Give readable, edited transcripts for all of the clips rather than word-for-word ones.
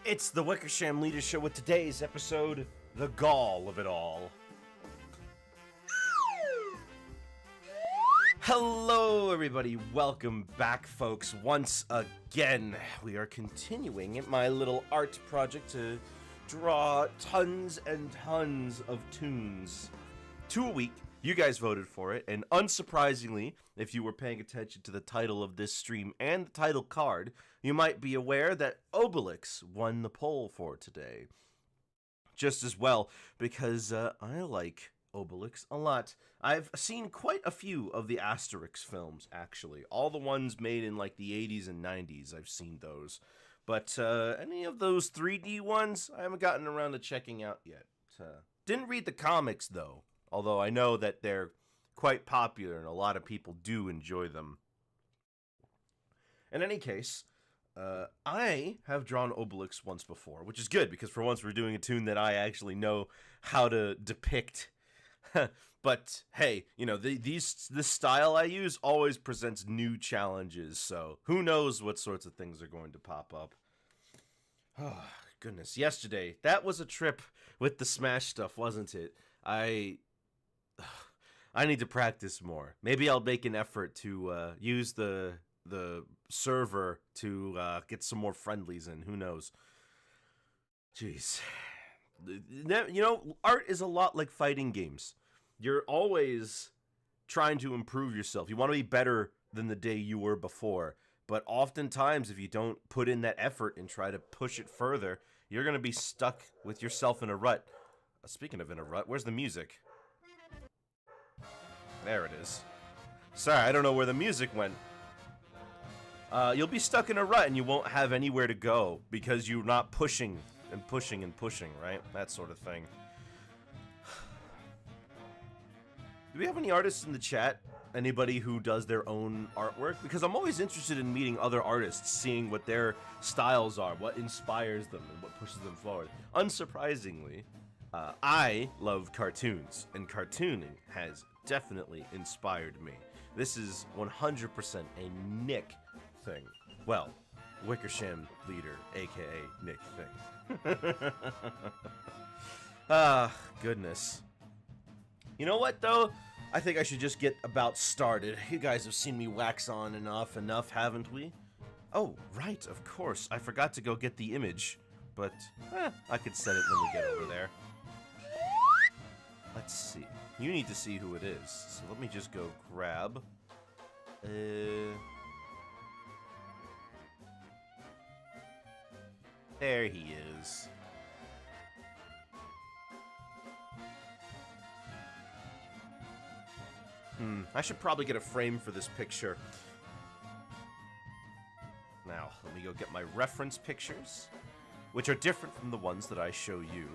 It's the Wickersham Leaders Show with today's episode, The Gall of It All. Hello, everybody. Welcome back, folks. Once again, we are continuing my little art project to draw tons and tons of tunes. 2 a week. You guys voted for it, and unsurprisingly, if you were paying attention to the title of this stream and the title card, you might be aware that Obelix won the poll for today. Just as well, because I like Obelix a lot. I've seen quite a few of the Asterix films, actually. All the ones made in like the 80s and 90s, I've seen those. But any of those 3D ones, I haven't gotten around to checking out yet. Didn't read the comics, though. Although I know that they're quite popular and a lot of people do enjoy them. In any case, I have drawn Obelix once before, which is good because for once we're doing a tune that I actually know how to depict. But hey, you know, this style I use always presents new challenges, so who knows what sorts of things are going to pop up. Oh, goodness. Yesterday, that was a trip with the Smash stuff, wasn't it? I need to practice more. Maybe I'll make an effort to use the server to get some more friendlies in. Who knows? Jeez. You know, art is a lot like fighting games. You're always trying to improve yourself. You want to be better than the day you were before. But oftentimes, if you don't put in that effort and try to push it further, you're going to be stuck with yourself in a rut. Speaking of in a rut, where's the music? There it is. Sorry, I don't know where the music went. You'll be stuck in a rut and you won't have anywhere to go because you're not pushing and pushing and pushing, right? That sort of thing. Do we have any artists in the chat? Anybody who does their own artwork? Because I'm always interested in meeting other artists, seeing what their styles are, what inspires them, and what pushes them forward. Unsurprisingly, I love cartoons, and cartooning has definitely inspired me. This is 100% a Nick thing. Well, Wickersham leader, aka Nick thing. Goodness. You know what, though? I think I should just get about started. You guys have seen me wax on and off enough, haven't we? Oh, right, of course. I forgot to go get the image. But, I could set it when we get over there. Let's see. You need to see who it is. So let me just go grab. There he is. I should probably get a frame for this picture. Now, let me go get my reference pictures, which are different from the ones that I show you.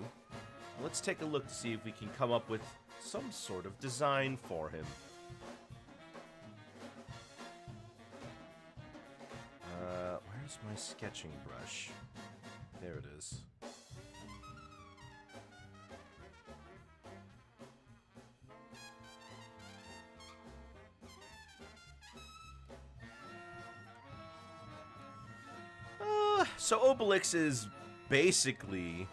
Let's take a look to see if we can come up with some sort of design for him. Where's my sketching brush? There it is. So Obelix is basically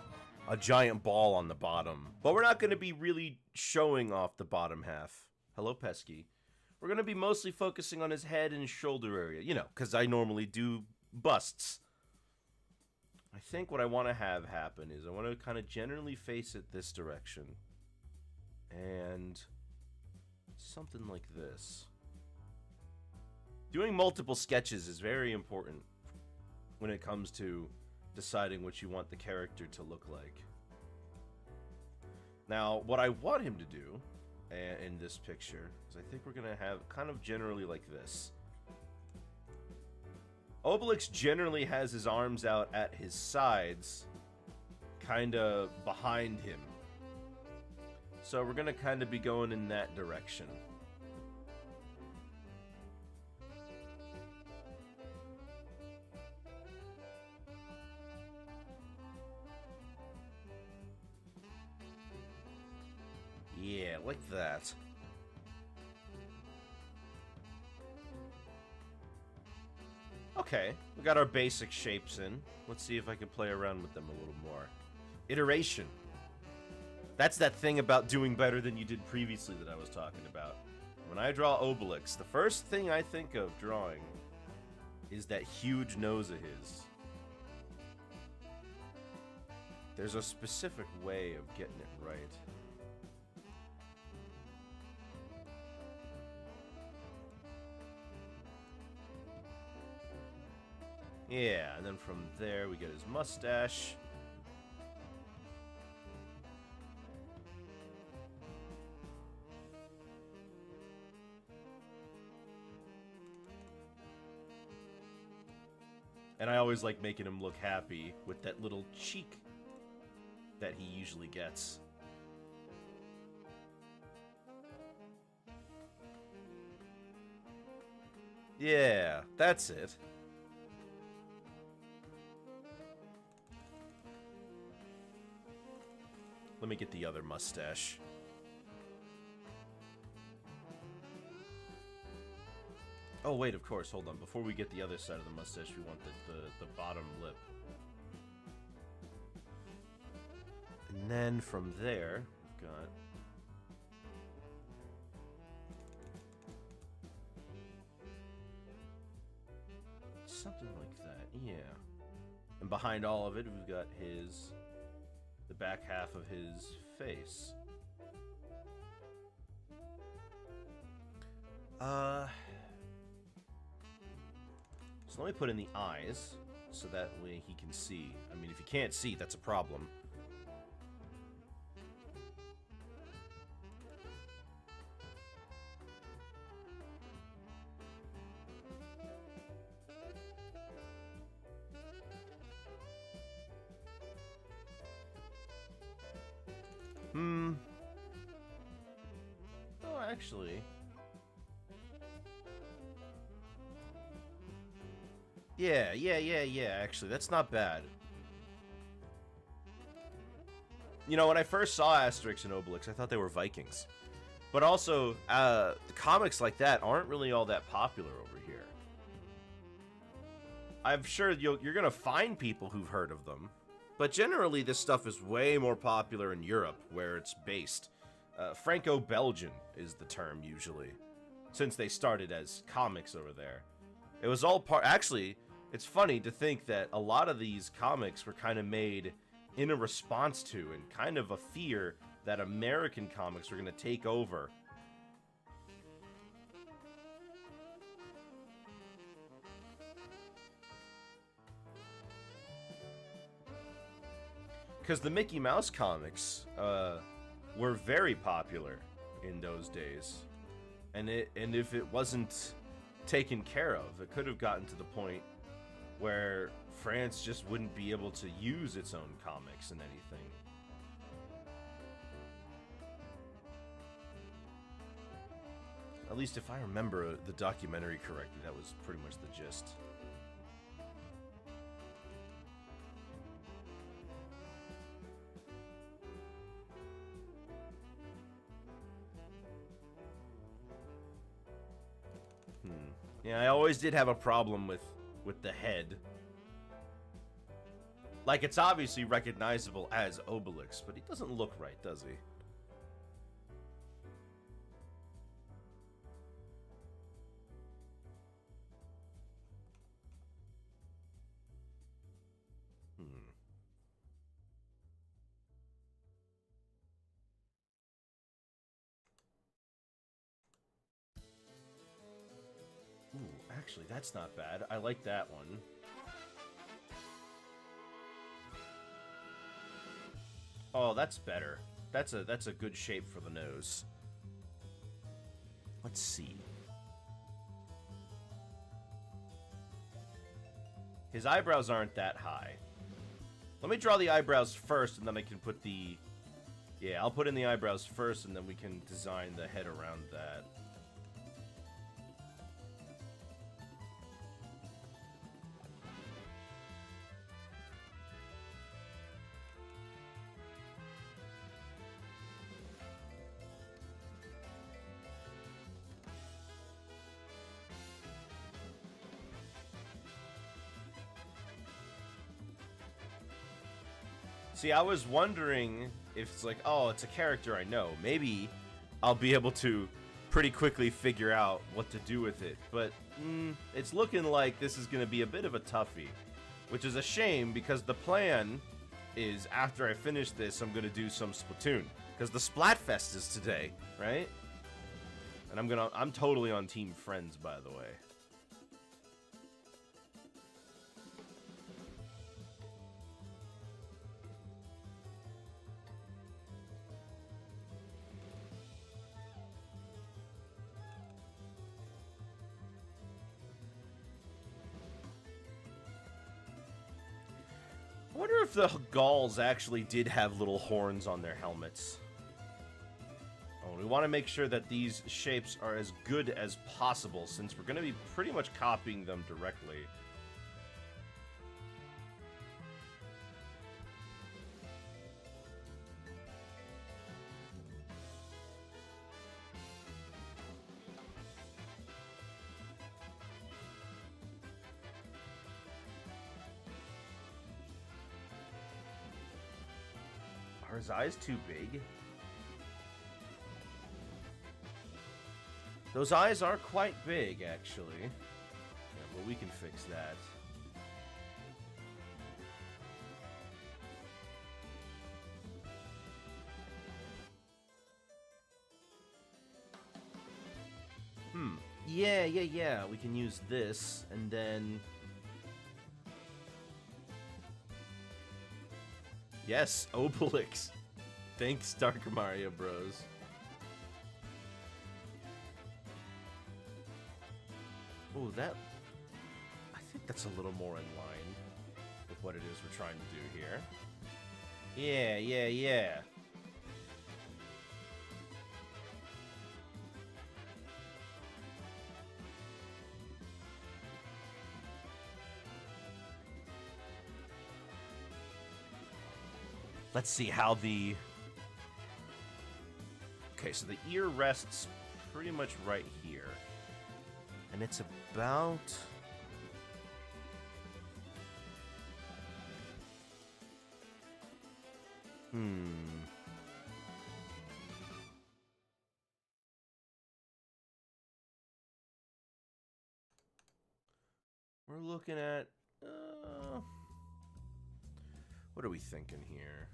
a giant ball on the bottom, but we're not going to be really showing off the bottom half. Hello, Pesky. We're going to be mostly focusing on his head and shoulder area, you know, because I normally do busts. I think what I want to have happen is I want to kind of generally face it this direction, and something like this. Doing multiple sketches is very important when it comes to deciding what you want the character to look like. Now, what I want him to do in this picture is I think we're going to have kind of generally like this. Obelix generally has his arms out at his sides, kind of behind him. So we're going to kind of be going in that direction. Yeah, like that. Okay, we got our basic shapes in. Let's see if I can play around with them a little more. Iteration. That's that thing about doing better than you did previously that I was talking about. When I draw Obelix, the first thing I think of drawing is that huge nose of his. There's a specific way of getting it right. Yeah, and then from there we get his mustache. And I always like making him look happy with that little cheek that he usually gets. Yeah, that's it. Let me get the other mustache. Oh, wait, of course, hold on. Before we get the other side of the mustache, we want the bottom lip. And then from there, we've got... something like that, yeah. And behind all of it, we've got his... the back half of his face. So let me put in the eyes, so that way he can see. I mean, if you can't see, that's a problem. Oh, actually... Yeah, actually, that's not bad. You know, when I first saw Asterix and Obelix, I thought they were Vikings. But also, comics like that aren't really all that popular over here. I'm sure you're gonna find people who've heard of them. But generally, this stuff is way more popular in Europe, where it's based. Franco-Belgian is the term, usually. Since they started as comics over there. It was all part... Actually... It's funny to think that a lot of these comics were kind of made in a response to and kind of a fear that American comics were going to take over. Because the Mickey Mouse comics were very popular in those days. And if it wasn't taken care of, it could have gotten to the point where France just wouldn't be able to use its own comics in anything. At least if I remember the documentary correctly, that was pretty much the gist. Yeah, I always did have a problem with the head. Like, it's obviously recognizable as Obelix, but he doesn't look right, does he? Ooh, actually, that's not bad. I like that one. Oh, that's better. That's a good shape for the nose. Let's see. His eyebrows aren't that high. Let me draw the eyebrows first, and then I can put the... Yeah, I'll put in the eyebrows first, and then we can design the head around that. See, I was wondering if it's like, oh, it's a character I know. Maybe I'll be able to pretty quickly figure out what to do with it. But it's looking like this is going to be a bit of a toughie, which is a shame because the plan is after I finish this, I'm going to do some Splatoon because the Splatfest is today, right? And I'm totally on Team Friends, by the way. I wonder if the Gauls actually did have little horns on their helmets. Oh, we want to make sure that these shapes are as good as possible, since we're going to be pretty much copying them directly. Are his eyes too big? Those eyes are quite big, actually. Yeah, but we can fix that. Yeah. We can use this, and then... Yes, Obelix. Thanks, Dark Mario Bros. Oh, that... I think that's a little more in line with what it is we're trying to do here. Yeah. Let's see how the... Okay, so the ear rests pretty much right here. And it's about... We're looking at... what are we thinking here?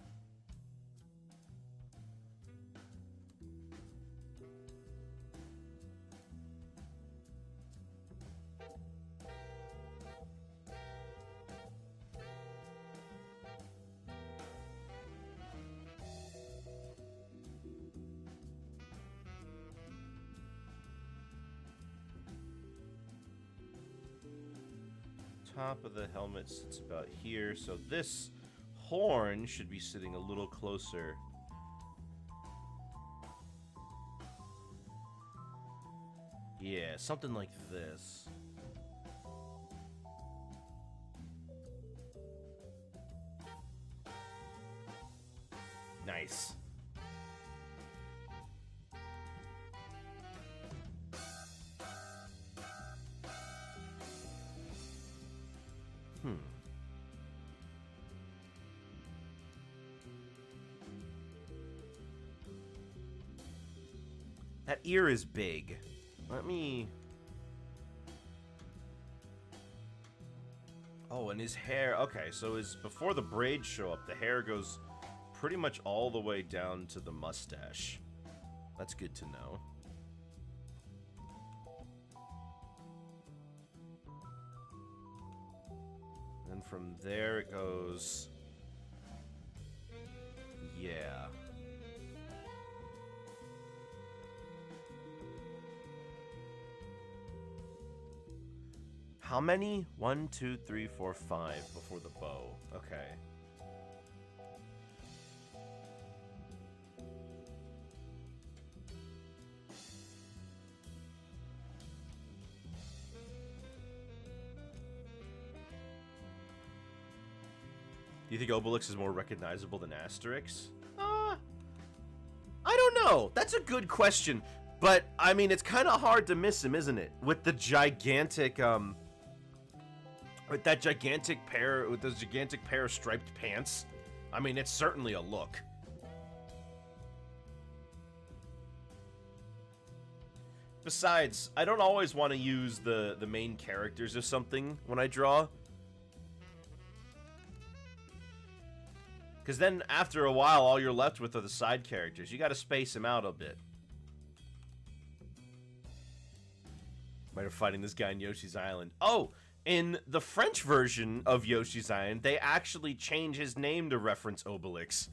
Top of the helmet sits about here, so this horn should be sitting a little closer. Yeah, something like this. Nice. That ear is big. Let me... Oh, and his hair... Okay, so before the braids show up, the hair goes pretty much all the way down to the mustache. That's good to know. And from there it goes... Yeah. How many? 1, 2, 3, 4, 5 before the bow. Okay. Do you think Obelix is more recognizable than Asterix? I don't know. That's a good question. But, I mean, it's kind of hard to miss him, isn't it? With the gigantic, with those gigantic pair of striped pants. I mean, it's certainly a look. Besides, I don't always want to use the main characters of something when I draw. Because then, after a while, all you're left with are the side characters. You gotta space them out a bit. Might have fighting this guy in Yoshi's Island. Oh! In the French version of Yoshi's Island, they actually change his name to reference Obelix.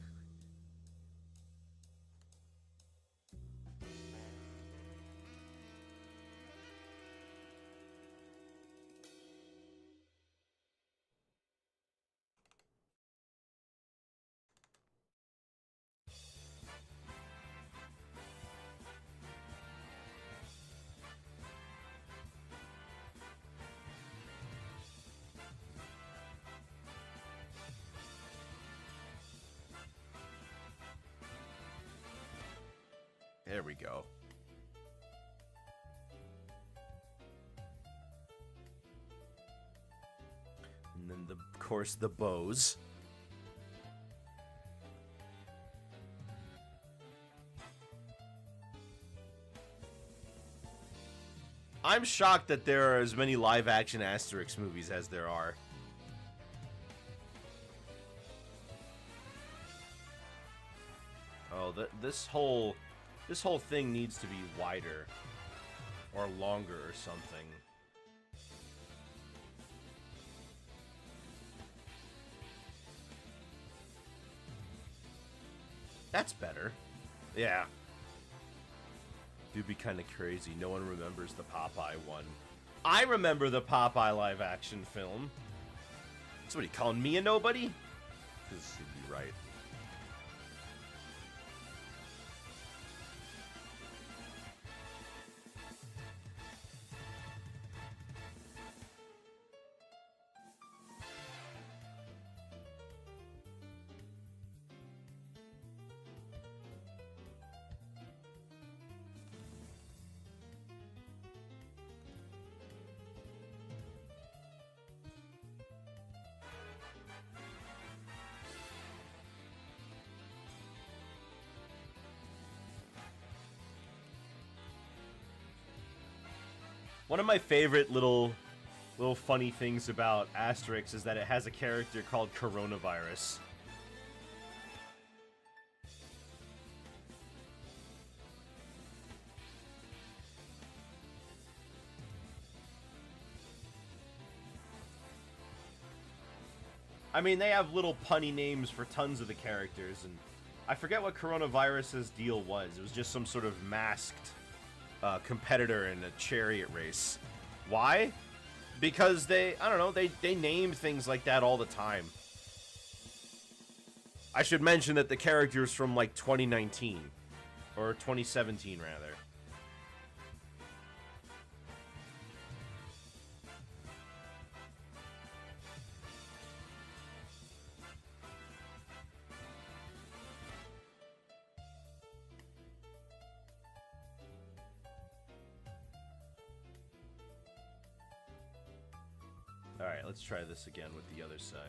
There we go. And then, of course, the bows. I'm shocked that there are as many live-action Asterix movies as there are. Oh, this whole thing needs to be wider or longer or something. That's better. Yeah. Dude, be kind of crazy. No one remembers the Popeye one. I remember the Popeye live-action film. So what, are you calling me a nobody? This would be right. One of my favorite little funny things about Asterix is that it has a character called Coronavirus. I mean, they have little punny names for tons of the characters, and I forget what Coronavirus's deal was. It was just some sort of masked competitor in a chariot race. Why? Because I don't know, they name things like that all the time. I should mention that the character's from, like, 2019. Or 2017, rather. Alright, let's try this again with the other side.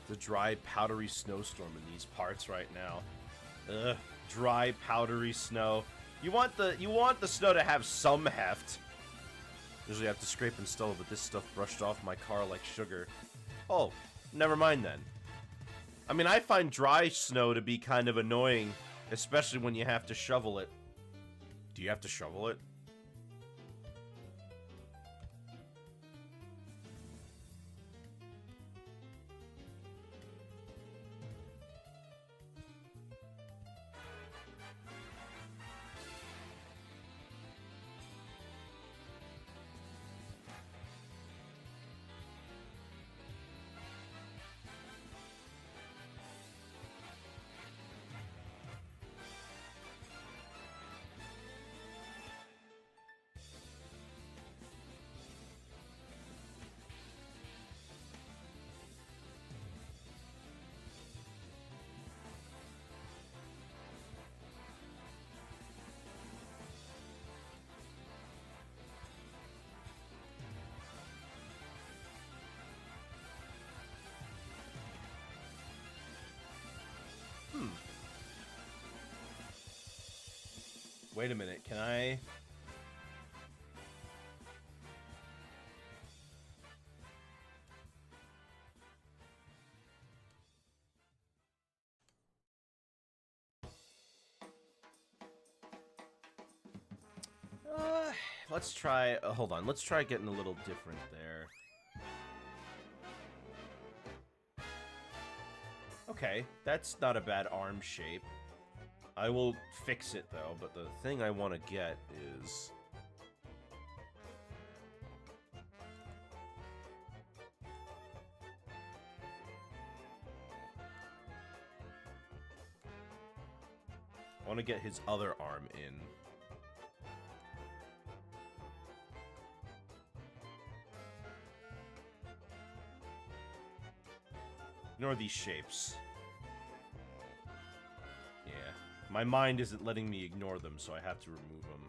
The dry, powdery snowstorm in these parts right now. Ugh, dry, powdery snow. You want the snow to have some heft. Usually I have to scrape and stubble, but this stuff brushed off my car like sugar. Oh, never mind then. I mean, I find dry snow to be kind of annoying, especially when you have to shovel it. Do you have to shovel it? Wait a minute, can I... Let's try... hold on, let's try getting a little different there. Okay, that's not a bad arm shape. I will fix it, though, but the thing I want to get is... I want to get his other arm in. Ignore these shapes. Yeah. My mind isn't letting me ignore them, so I have to remove them.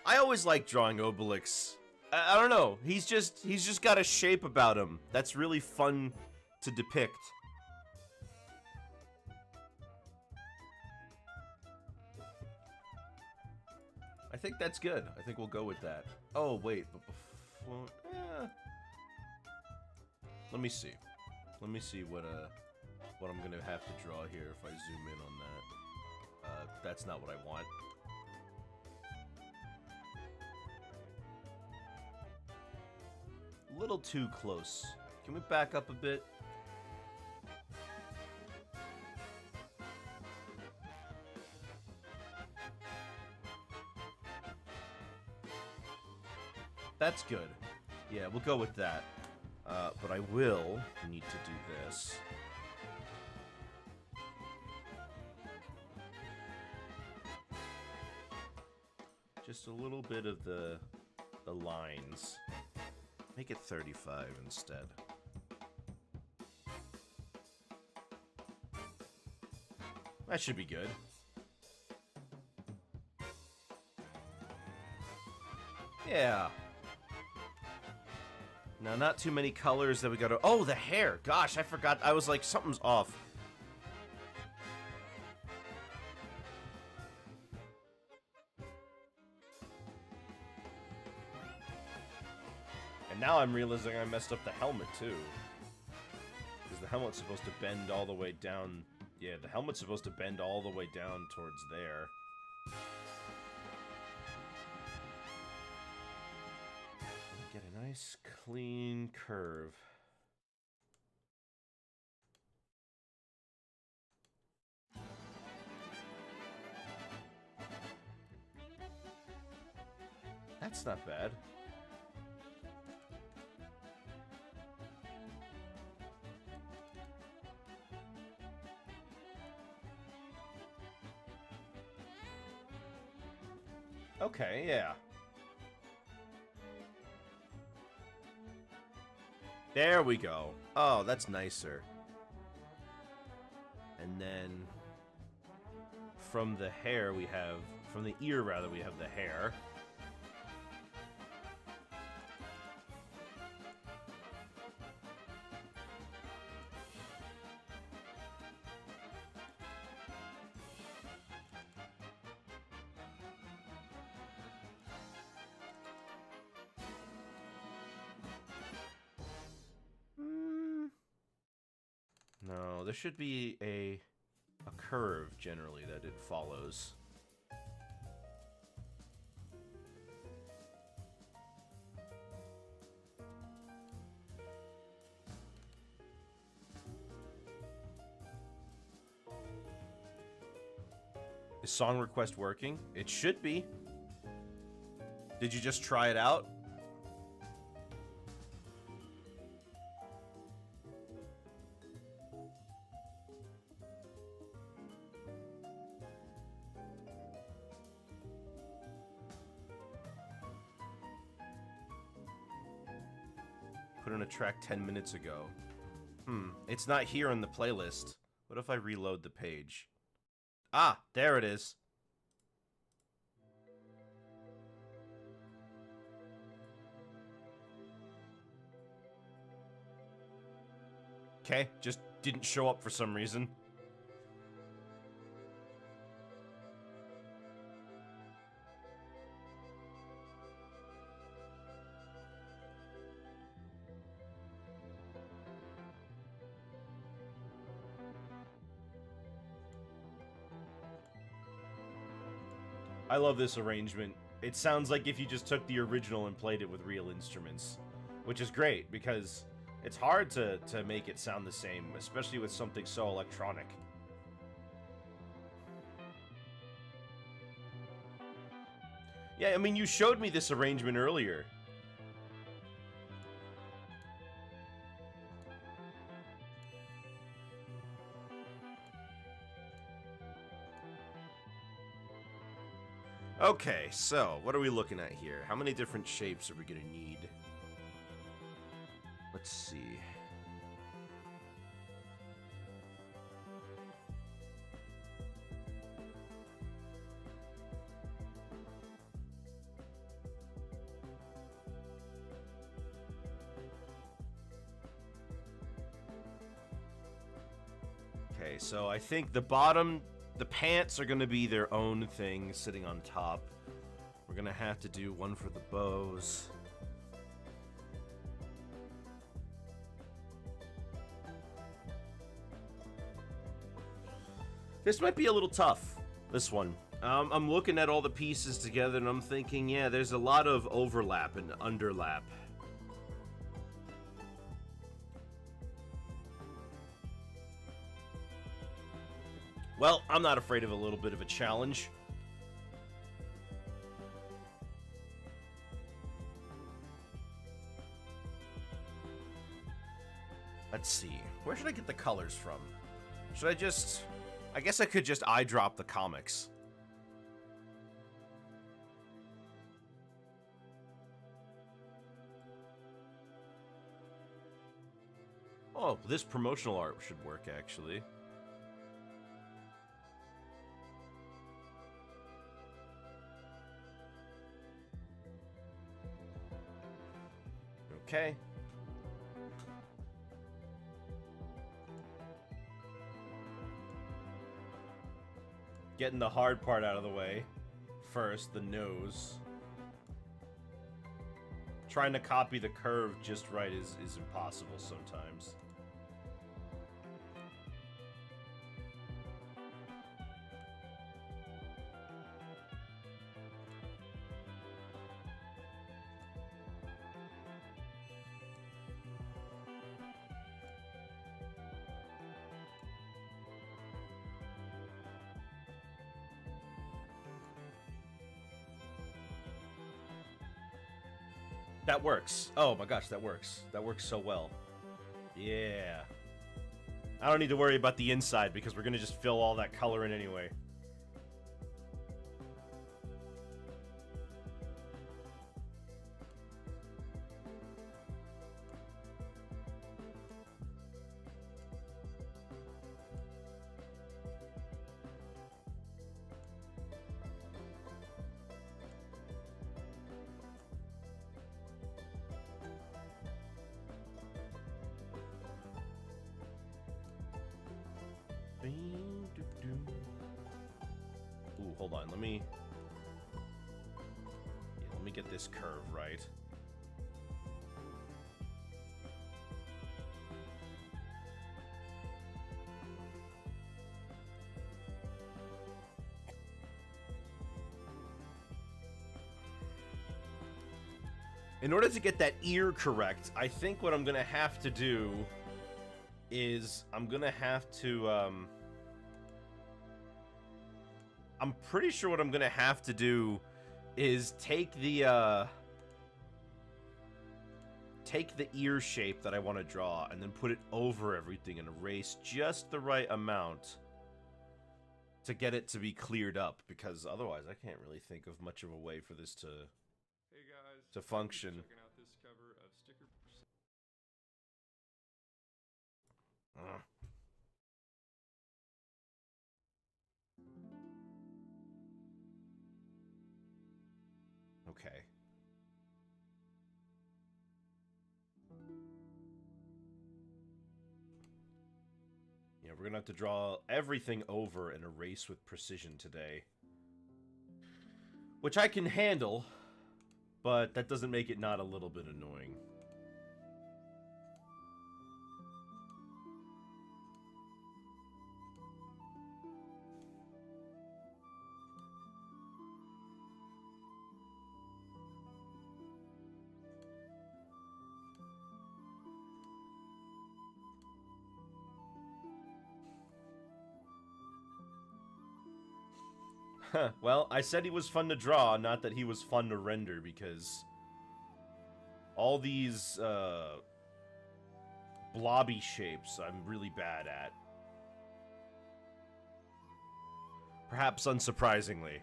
I always like drawing Obelix. I don't know. He's just got a shape about him that's really fun to depict. I think that's good. I think we'll go with that. Oh wait, but before, let me see. Let me see what I'm gonna have to draw here if I zoom in on that. That's not what I want. Little too close. Can we back up a bit? That's good. Yeah, we'll go with that. But I will need to do this. Just a little bit of the lines. Make it 35 instead. That should be good. Yeah. Now, not too many colors that we gotta... Oh, the hair! Gosh, I forgot. I was like, something's off. And now I'm realizing I messed up the helmet, too. Because the helmet's supposed to bend all the way down... Yeah, the helmet's supposed to bend all the way down towards there. Get a nice, clean curve. That's not bad. Okay, yeah. There we go. Oh, that's nicer. And then from the hair we have, from the ear rather, we have the hair. No, there should be a curve, generally, that it follows. Is song request working? It should be. Did you just try it out? put in a track 10 minutes ago. It's not here in the playlist. What if I reload the page? Ah, there it is. Okay, just didn't show up for some reason. I love this arrangement. It sounds like if you just took the original and played it with real instruments, which is great because it's hard to make it sound the same, especially with something so electronic. Yeah, I mean, you showed me this arrangement earlier. Okay, so what are we looking at here? How many different shapes are we gonna need? Let's see. Okay, so I think the bottom, the pants are going to be their own thing sitting on top. We're going to have to do one for the bows. This might be a little tough, this one. I'm looking at all the pieces together and I'm thinking, yeah, there's a lot of overlap and underlap. Well, I'm not afraid of a little bit of a challenge. Let's see. Where should I get the colors from? Should I just... I guess I could just eyedrop the comics. Oh, this promotional art should work, actually. Okay. Getting the hard part out of the way. First, the nose. Trying to copy the curve just right is impossible sometimes. That works. Oh my gosh, that works. That works so well. Yeah. I don't need to worry about the inside because we're gonna just fill all that color in anyway. Ooh, hold on. Let me get this curve right. In order to get that ear correct, I think what I'm gonna have to do is I'm gonna have to I'm pretty sure what I'm gonna have to do is take the ear shape that I want to draw and then put it over everything and erase just the right amount to get it to be cleared up, because otherwise I can't really think of much of a way for this to function. Ugh. Okay. Yeah, we're gonna have to draw everything over and erase with precision today. Which I can handle, but that doesn't make it not a little bit annoying. Well, I said he was fun to draw, not that he was fun to render, because all these blobby shapes I'm really bad at. Perhaps unsurprisingly.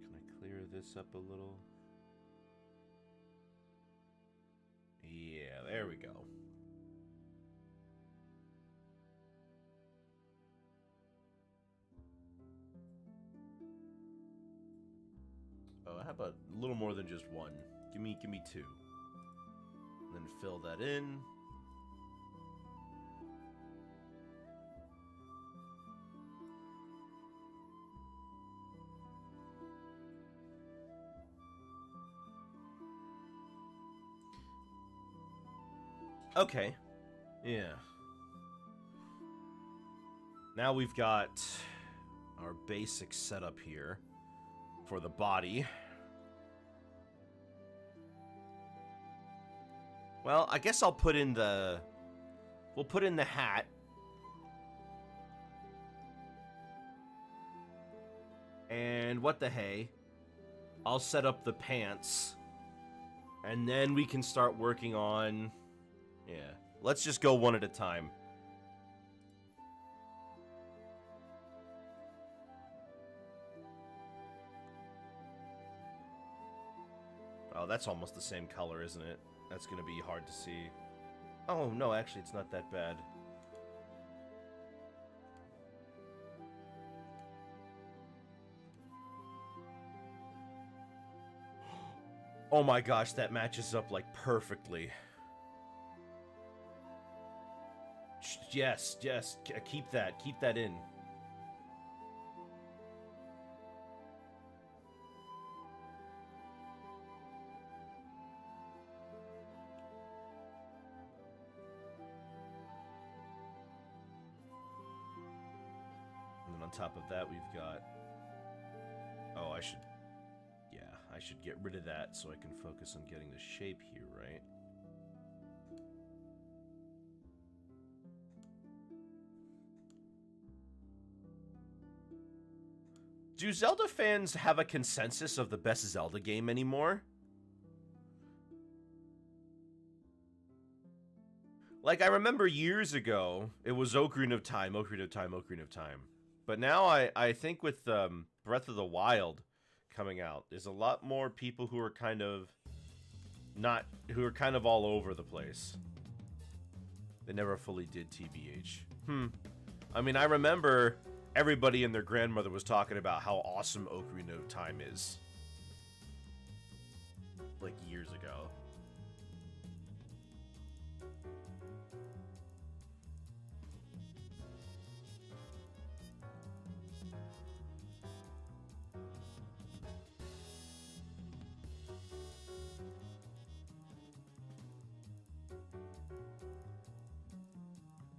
Can I clear this up a little? Yeah, there we go. Oh, how about a little more than just one? Give me two. And then fill that in. Okay. Yeah. Now we've got our basic setup here for the body. Well, I guess I'll put in the... We'll put in the hat. And what the hey. I'll set up the pants. And then we can start working on... Yeah. Let's just go one at a time. Oh, that's almost the same color, isn't it? That's gonna be hard to see. Oh, no, actually, it's not that bad. Oh my gosh, that matches up, like, perfectly. Yes, yes, keep that in. And then on top of that, we've got... Oh, I should... Yeah, I should get rid of that so I can focus on getting the shape here, right? Do Zelda fans have a consensus of the best Zelda game anymore? Like, I remember years ago, it was Ocarina of Time, Ocarina of Time, Ocarina of Time. But now I think with Breath of the Wild coming out, there's a lot more people who are kind of who are kind of all over the place. They never fully did TBH. I mean, I remember everybody and their grandmother was talking about how awesome Ocarina of Time is. Like, years ago.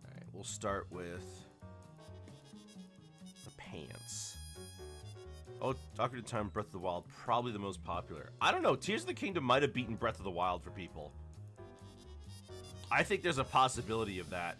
Alright, we'll start with the pants. Oh, Ocarina of Time, Breath of the Wild, probably the most popular. I don't know, Tears of the Kingdom might have beaten Breath of the Wild for people. I think there's a possibility of that.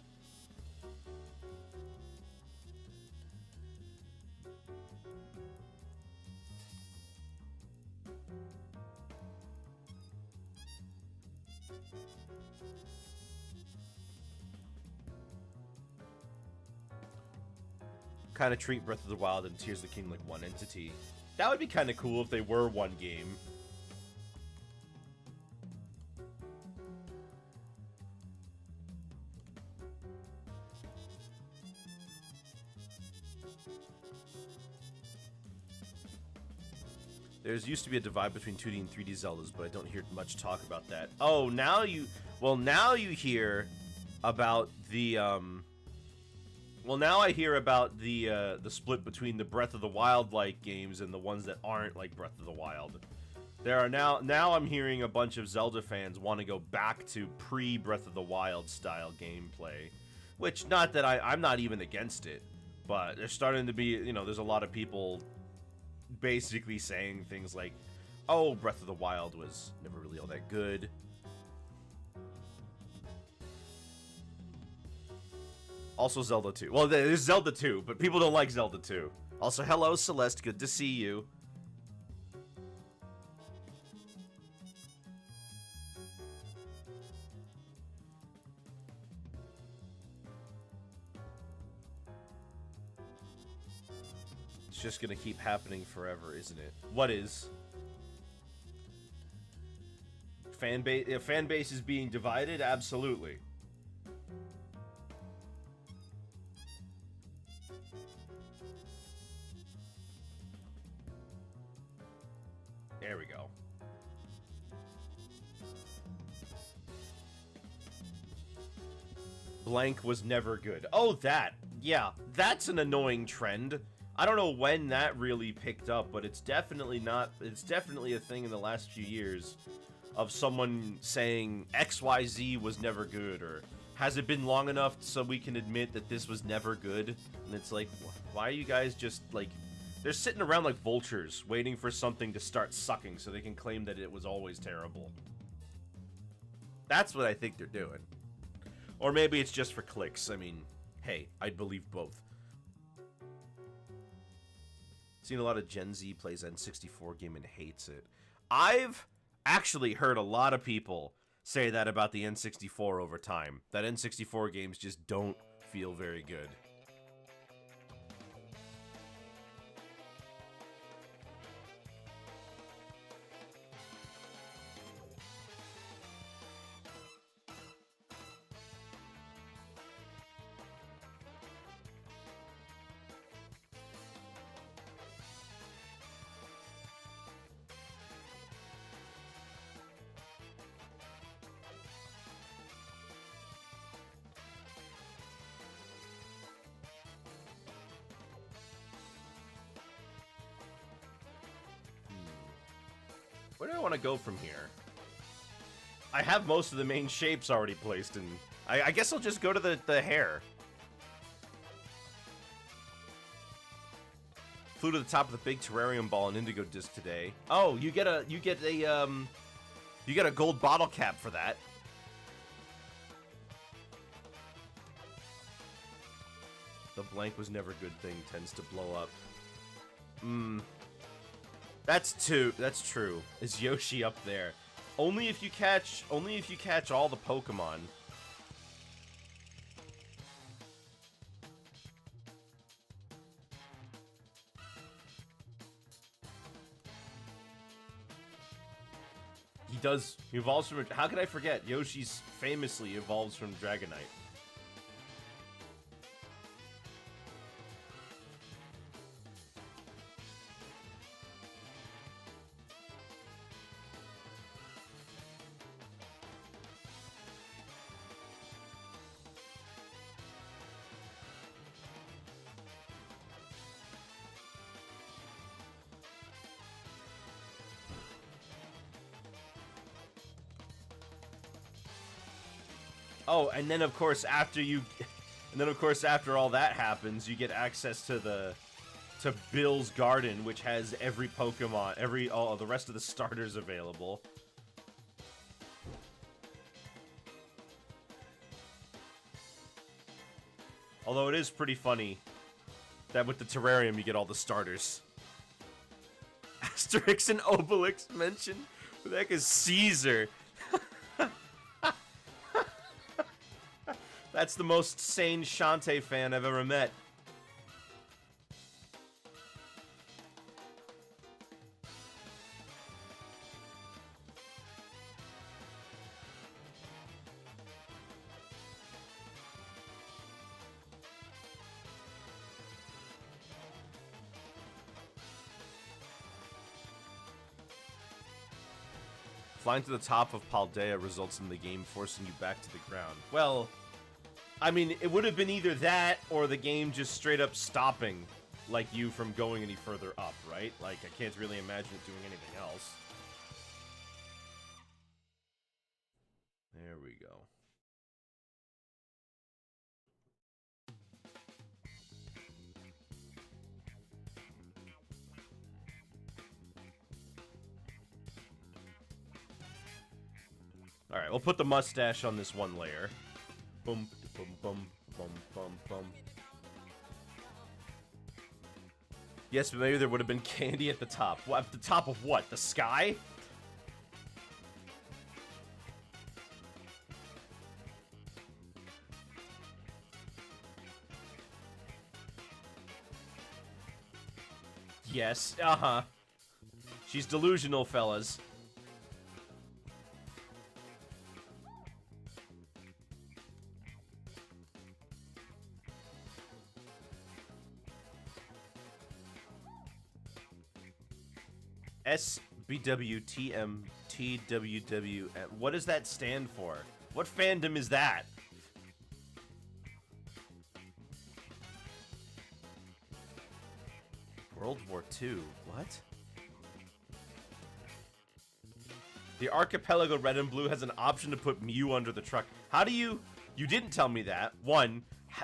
kind of treat Breath of the Wild and Tears of the Kingdom like one entity. That would be kind of cool if they were one game. There's used to be a divide between 2D and 3D Zeldas, but I don't hear much talk about that. Oh, now you hear about the well, now I hear about the split between the Breath of the Wild like games and the ones that aren't like Breath of the Wild. There are now I'm hearing a bunch of Zelda fans want to go back to pre-Breath of the Wild style gameplay, which not that I'm not even against it, but there's starting to be, you know, there's a lot of people basically saying things like, oh, Breath of the Wild was never really all that good. Also Zelda 2. Well, there's Zelda 2, but people don't like Zelda 2. Also, hello, Celeste. Good to see you. It's just gonna keep happening forever, isn't it? What is? Fan base is being divided? Absolutely. There we go. Blank was never good. Oh, that. Yeah, that's an annoying trend. I don't know when that really picked up, but it's definitely a thing in the last few years of someone saying XYZ was never good, or has it been long enough so we can admit that this was never good? And it's like, why are you guys just, like, they're sitting around like vultures waiting for something to start sucking so they can claim that it was always terrible. That's what I think they're doing. Or maybe it's just for clicks. I mean, hey, I'd believe both. Seen a lot of Gen Z plays N64 game and hates it. I've actually heard a lot of people say that about the N64 over time. That N64 games just don't feel very good. Where do I want to go from here? I have most of the main shapes already placed, and I guess I'll just go to the hair. Flew to the top of the big terrarium ball and indigo disc today. Oh, you get a gold bottle cap for that. The blank was never good thing tends to blow up. That's true. Is Yoshi up there? Only if you catch all the Pokemon. He evolves from, how could I forget? Yoshi's famously evolves from Dragonite. Oh, and then of course after all that happens, you get access to Bill's Garden, which has every Pokemon, all the rest of the starters available. Although it is pretty funny that with the terrarium you get all the starters. Asterix and Obelix mentioned. Who the heck is Caesar? That's the most sane Shantae fan I've ever met. Flying to the top of Paldea results in the game forcing you back to the ground. Well, I mean, it would have been either that or the game just straight up stopping, like, you from going any further up, right? Like, I can't really imagine it doing anything else. There we go. All right, we'll put the mustache on this one layer. Boom, boom, boom, boom, boom, boom. Yes, but maybe there would have been candy at the top. Well, at the top of what? The sky? Yes, uh-huh. She's delusional, fellas. SBWTMTWW. What does that stand for? What fandom is that? World War II. What? The Archipelago Red and Blue has an option to put Mew under the truck. How do you... You didn't tell me that. One.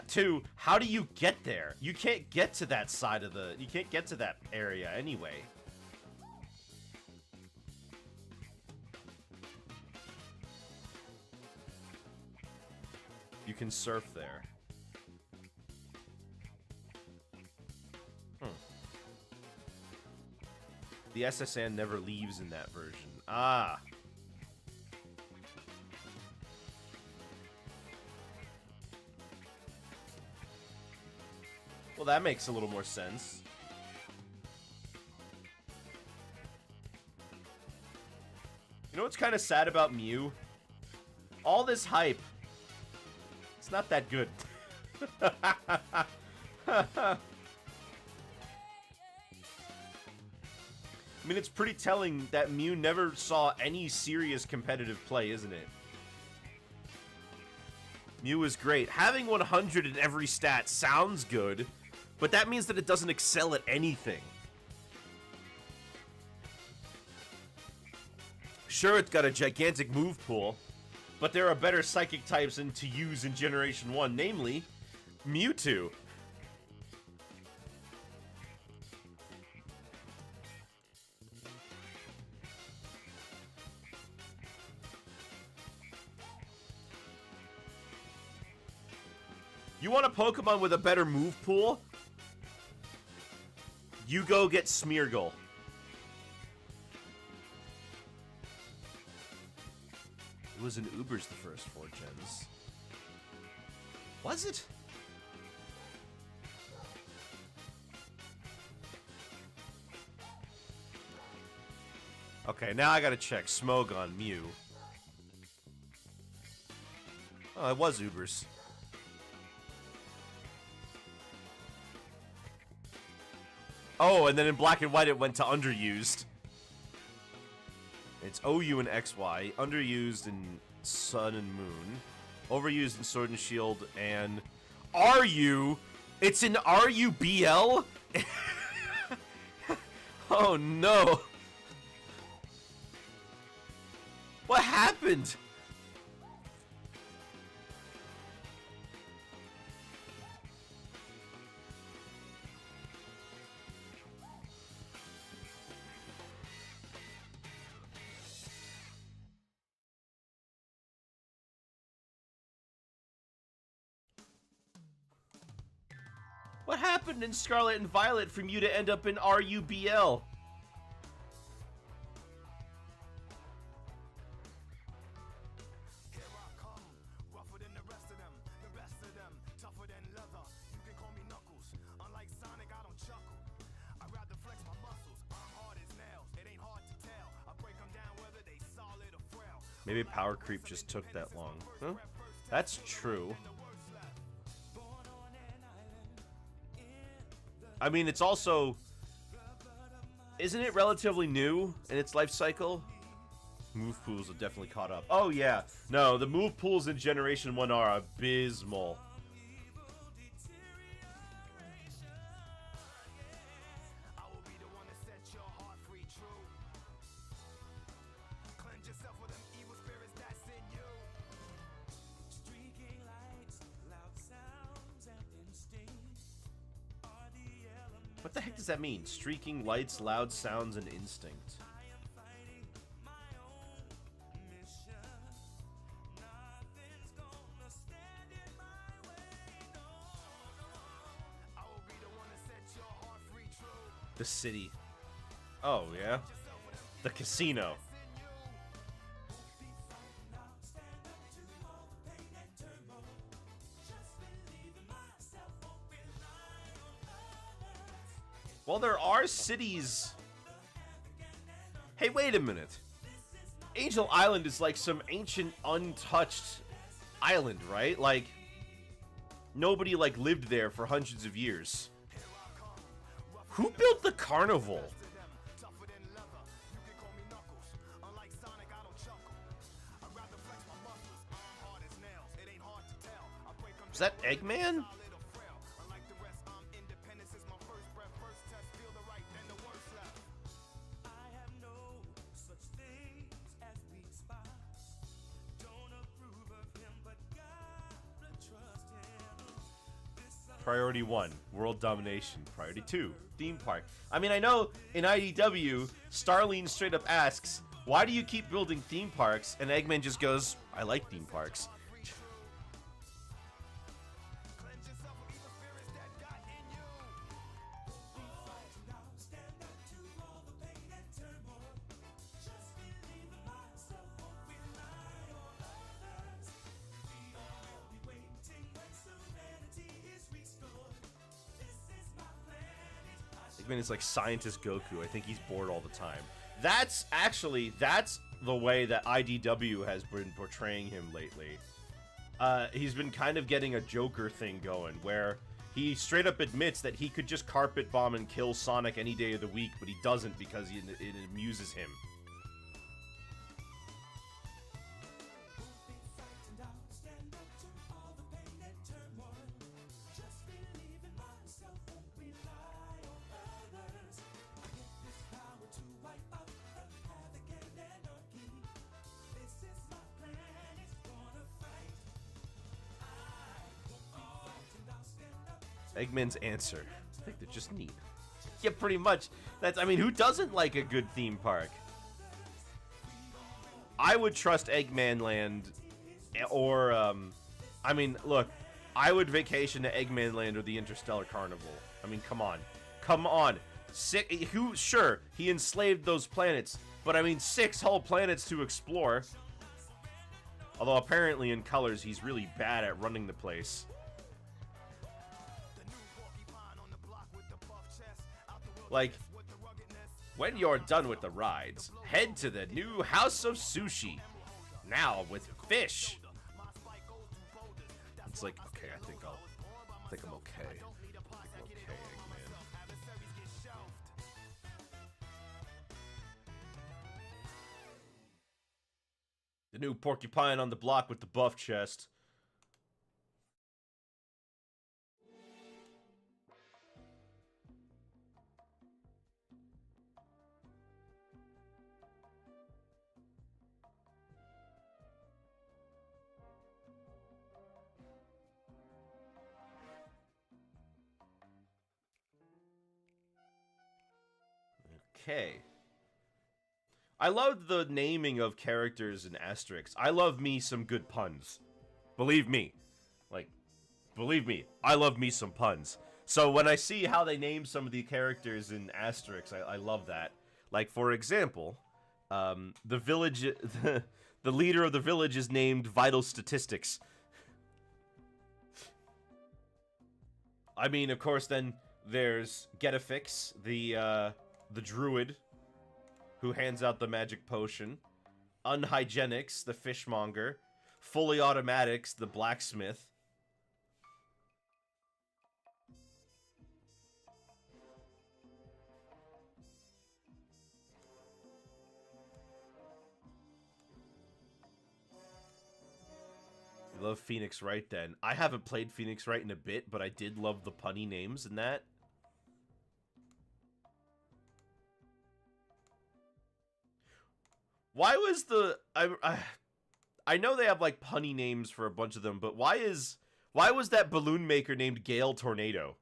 Two, how do you get there? You can't get to that side of the... You can't get to that area anyway. You can surf there. The SSN never leaves in that version. Ah. Well, that makes a little more sense. You know what's kind of sad about Mew? All this hype. It's not that good. I mean, it's pretty telling that Mew never saw any serious competitive play, isn't it? Mew is great. Having 100 in every stat sounds good, but that means that it doesn't excel at anything. Sure, it's got a gigantic move pool, but there are better psychic types to use in Generation 1, namely Mewtwo. You want a Pokemon with a better move pool? You go get Smeargle. It was in Ubers the first 4 gens. Was it? Okay, now I gotta check. Smogon, Mew. Oh, it was Ubers. Oh, and then in Black and White it went to underused. It's OU and XY, underused in Sun and Moon, overused in Sword and Shield, and RU? It's in RUBL? Oh no. What happened? What happened in Scarlet and Violet for you to end up in RUBL? Maybe Power Creep just took that long. Huh? That's true. I mean, it's also... Isn't it relatively new in its life cycle? Move pools have definitely caught up. Oh yeah, no, the move pools in Generation 1 are abysmal. What the heck does that mean? Streaking lights, loud sounds, and instinct. The city. Oh, yeah? The casino. Well, there are cities. Hey, wait a minute. Angel Island is like some ancient, untouched island, right? Like, nobody, like, lived there for hundreds of years. Who built the carnival? Is that Eggman? Priority 1, world domination. Priority 2, theme park. I mean, I know in IDW, Starline straight up asks, why do you keep building theme parks? And Eggman just goes, I like theme parks. Eggman is like scientist Goku. I think he's bored all the time. That's the way that IDW has been portraying him lately. He's been kind of getting a Joker thing going, where he straight up admits that he could just carpet bomb and kill Sonic any day of the week, but he doesn't because it amuses him. Eggman's answer. I think they're just neat. Yeah, pretty much. I mean, who doesn't like a good theme park? I would trust Eggman Land, or, I mean, look, I would vacation to Eggman Land or the Interstellar Carnival. I mean, come on. Come on. Sure, he enslaved those planets, but I mean, 6 whole planets to explore. Although apparently in Colors, he's really bad at running the place. Like, when you're done with the rides, head to the new House of Sushi. Now with fish. It's like, okay, I think I'm okay. I think I'm okay, Eggman. The new porcupine on the block with the buff chest. Okay. I love the naming of characters in Asterix. I love me some good puns. Believe me. Like, believe me, I love me some puns. So when I see how they name some of the characters in Asterix, I love that. Like, for example, the village, the leader of the village is named Vital Statistics. I mean, of course, then there's Getafix, the druid, who hands out the magic potion. Unhygienics, the fishmonger. Fully Automatics, the blacksmith. love Phoenix Wright then. I haven't played Phoenix Wright in a bit, but I did love the punny names in that. Why was the... I know they have, like, punny names for a bunch of them, but why was that balloon maker named Gale Tornado?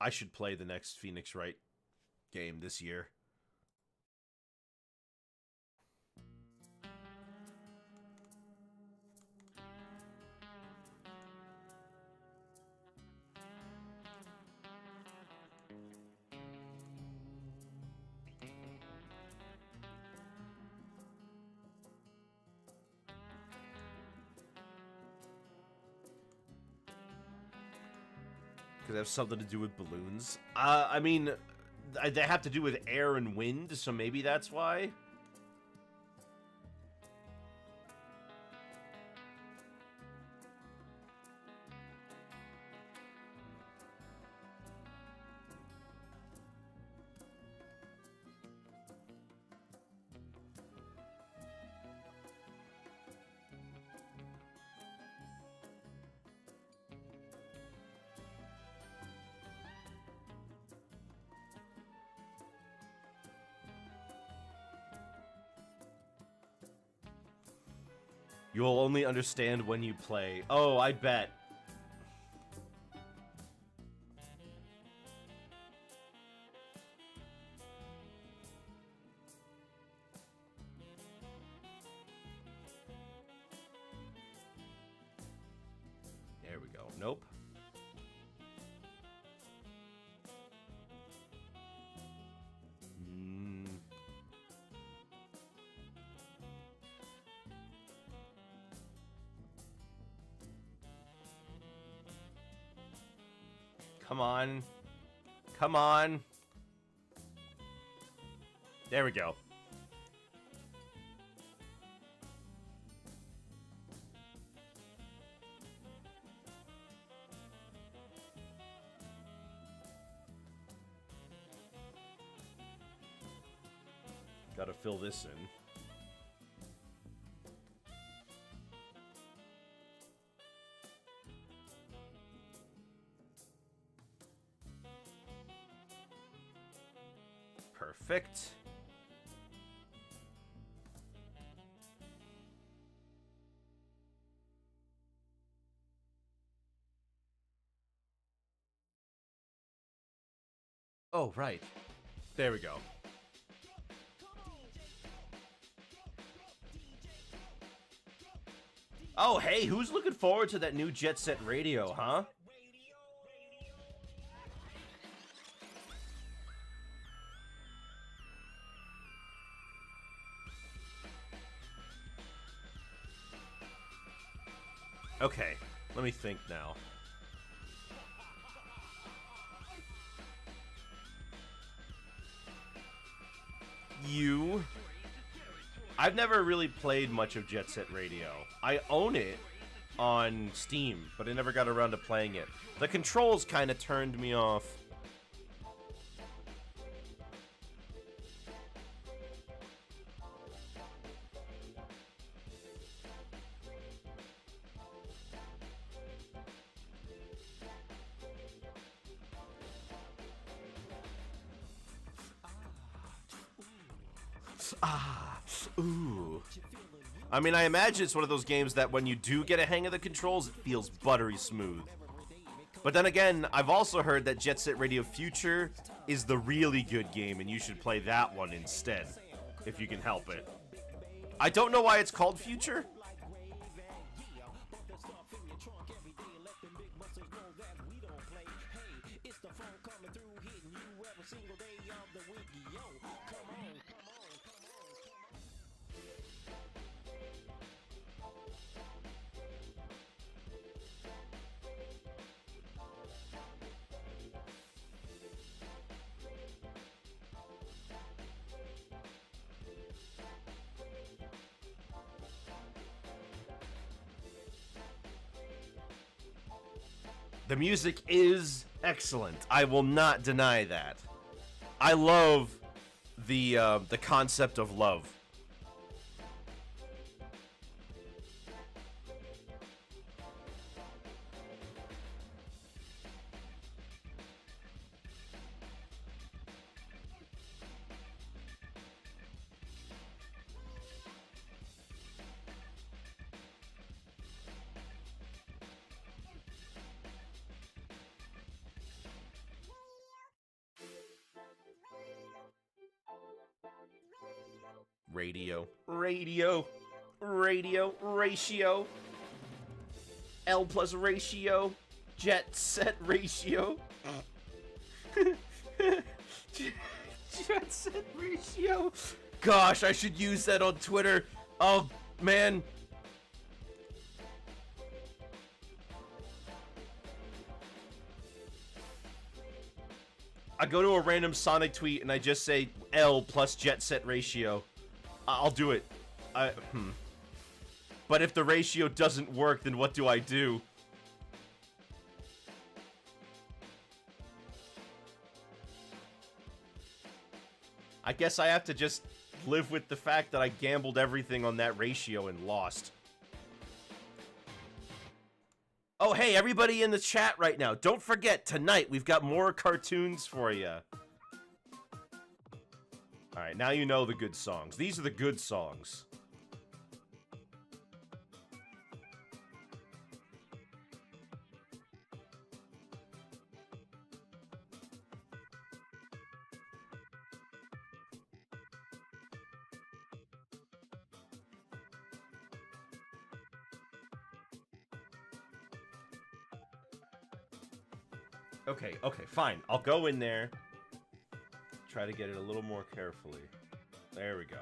I should play the next Phoenix Wright game this year. Because they have something to do with balloons. I mean, they have to do with air and wind, so maybe that's why. You'll only understand when you play. Oh, I bet. There we go. Nope. Come on. Come on. There we go. Gotta fill this in. Perfect. Oh, right. There we go. Oh, hey, who's looking forward to that new Jet Set Radio, huh? Okay, let me think now. I've never really played much of Jet Set Radio. I own it on Steam, but I never got around to playing it. The controls kind of turned me off. Ooh. I mean, I imagine it's one of those games that when you do get a hang of the controls, it feels buttery smooth. But then again, I've also heard that Jet Set Radio Future is the really good game, and you should play that one instead, if you can help it. I don't know why it's called Future. The music is excellent. I will not deny that. I love the concept of love. Ratio. L plus ratio. Jet set ratio. Jet set ratio. Gosh, I should use that on Twitter. Oh, man. I go to a random Sonic tweet and I just say L plus jet set ratio. I'll do it. But if the ratio doesn't work, then what do I do? I guess I have to just live with the fact that I gambled everything on that ratio and lost. Oh, hey, everybody in the chat right now. Don't forget, tonight we've got more cartoons for you. Alright, now you know the good songs. These are the good songs. Okay, fine. I'll go in there. Try to get it a little more carefully. There we go.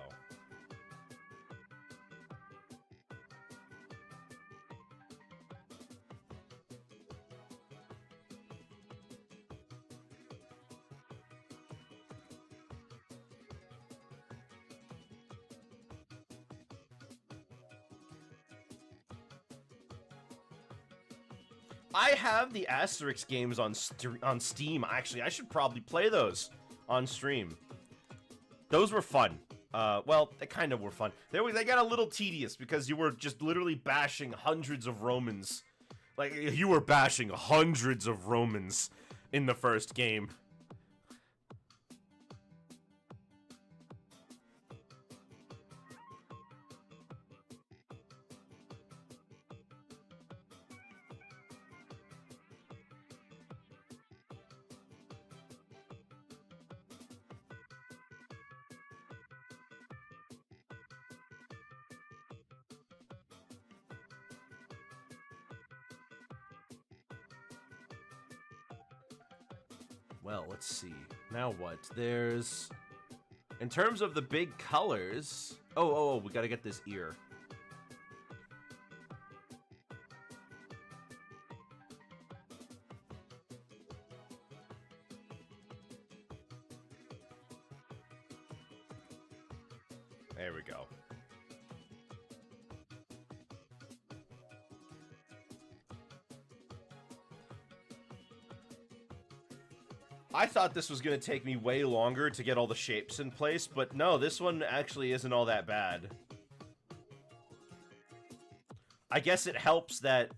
I have the Asterix games on Steam. Actually, I should probably play those on stream. Those were fun. Well, they kind of were fun. They got a little tedious because you were just literally bashing hundreds of Romans. Like, you were bashing hundreds of Romans in the first game. Well, let's see. Now what? There's... In terms of the big colors... Oh, we gotta get this ear. There we go. I thought this was going to take me way longer to get all the shapes in place, but no, this one actually isn't all that bad. I guess it helps that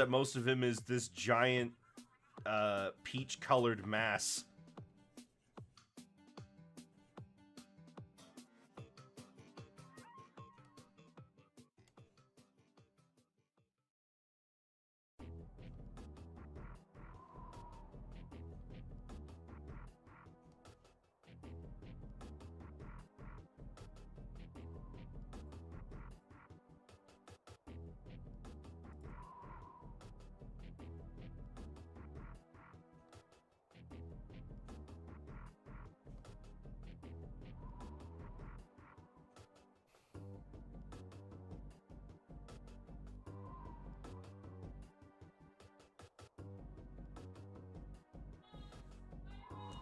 most of him is this giant, peach-colored mass.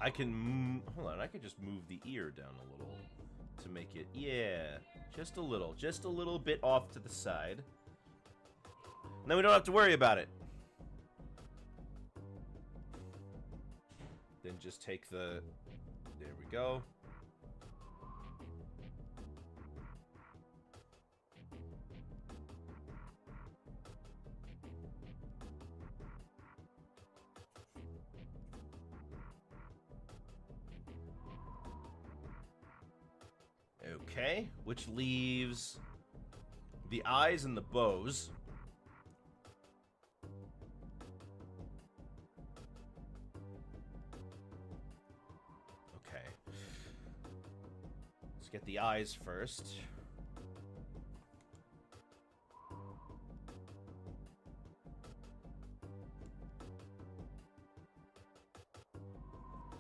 I can, hold on, I can just move the ear down a little to make it, yeah, just a little bit off to the side. Then we don't have to worry about it. Then just take the... There we go. Okay, which leaves the eyes and the bows. Okay. Let's get the eyes first.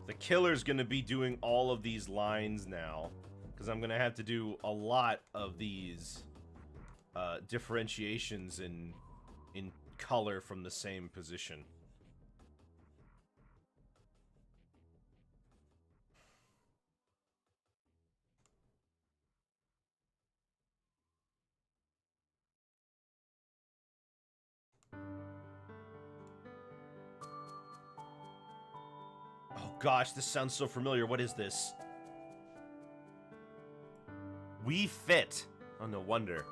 The killer's gonna be doing all of these lines now, because I'm gonna have to do a lot of these differentiations in color from the same position. Oh gosh, this sounds so familiar. What is this? We Fit. Oh, no wonder.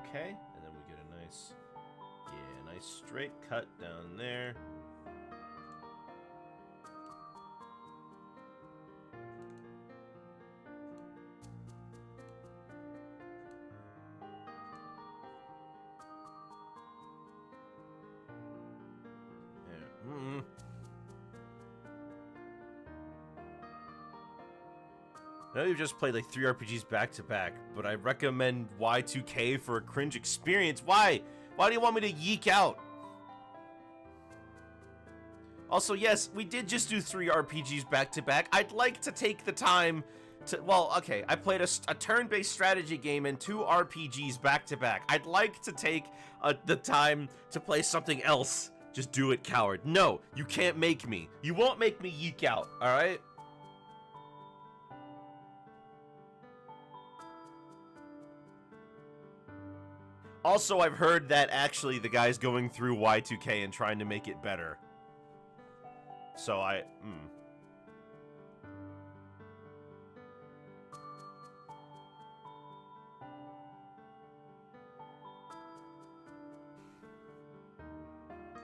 Okay, and then we get a nice, yeah, nice straight cut down there. I know you've just played like 3 RPGs back to back, but I recommend Y2K for a cringe experience. Why? Why do you want me to yeek out? Also, yes, we did just do 3 RPGs back to back. I'd like to take the time to, well, okay, I played a turn-based strategy game and 2 RPGs back to back. I'd like to take the time to play something else. Just do it, coward. No, you can't make me. You won't make me yeek out, alright? Also, I've heard that actually the guy's going through Y2K and trying to make it better. So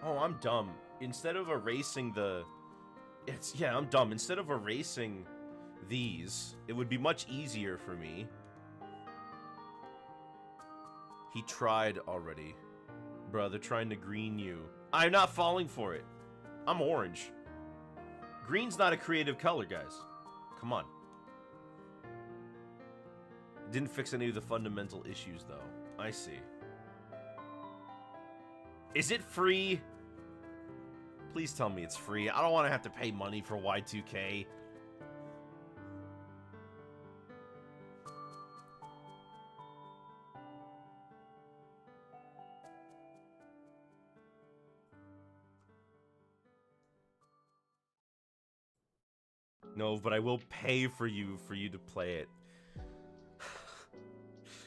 Oh, I'm dumb. Instead of erasing the... Yeah, I'm dumb. Instead of erasing these, it would be much easier for me. He tried already. Bruh, they're trying to green you. I'm not falling for it. I'm orange. Green's not a creative color, guys. Come on. It didn't fix any of the fundamental issues, though. I see. Is it free? Please tell me it's free. I don't want to have to pay money for Y2K. No, but I will pay for you to play it.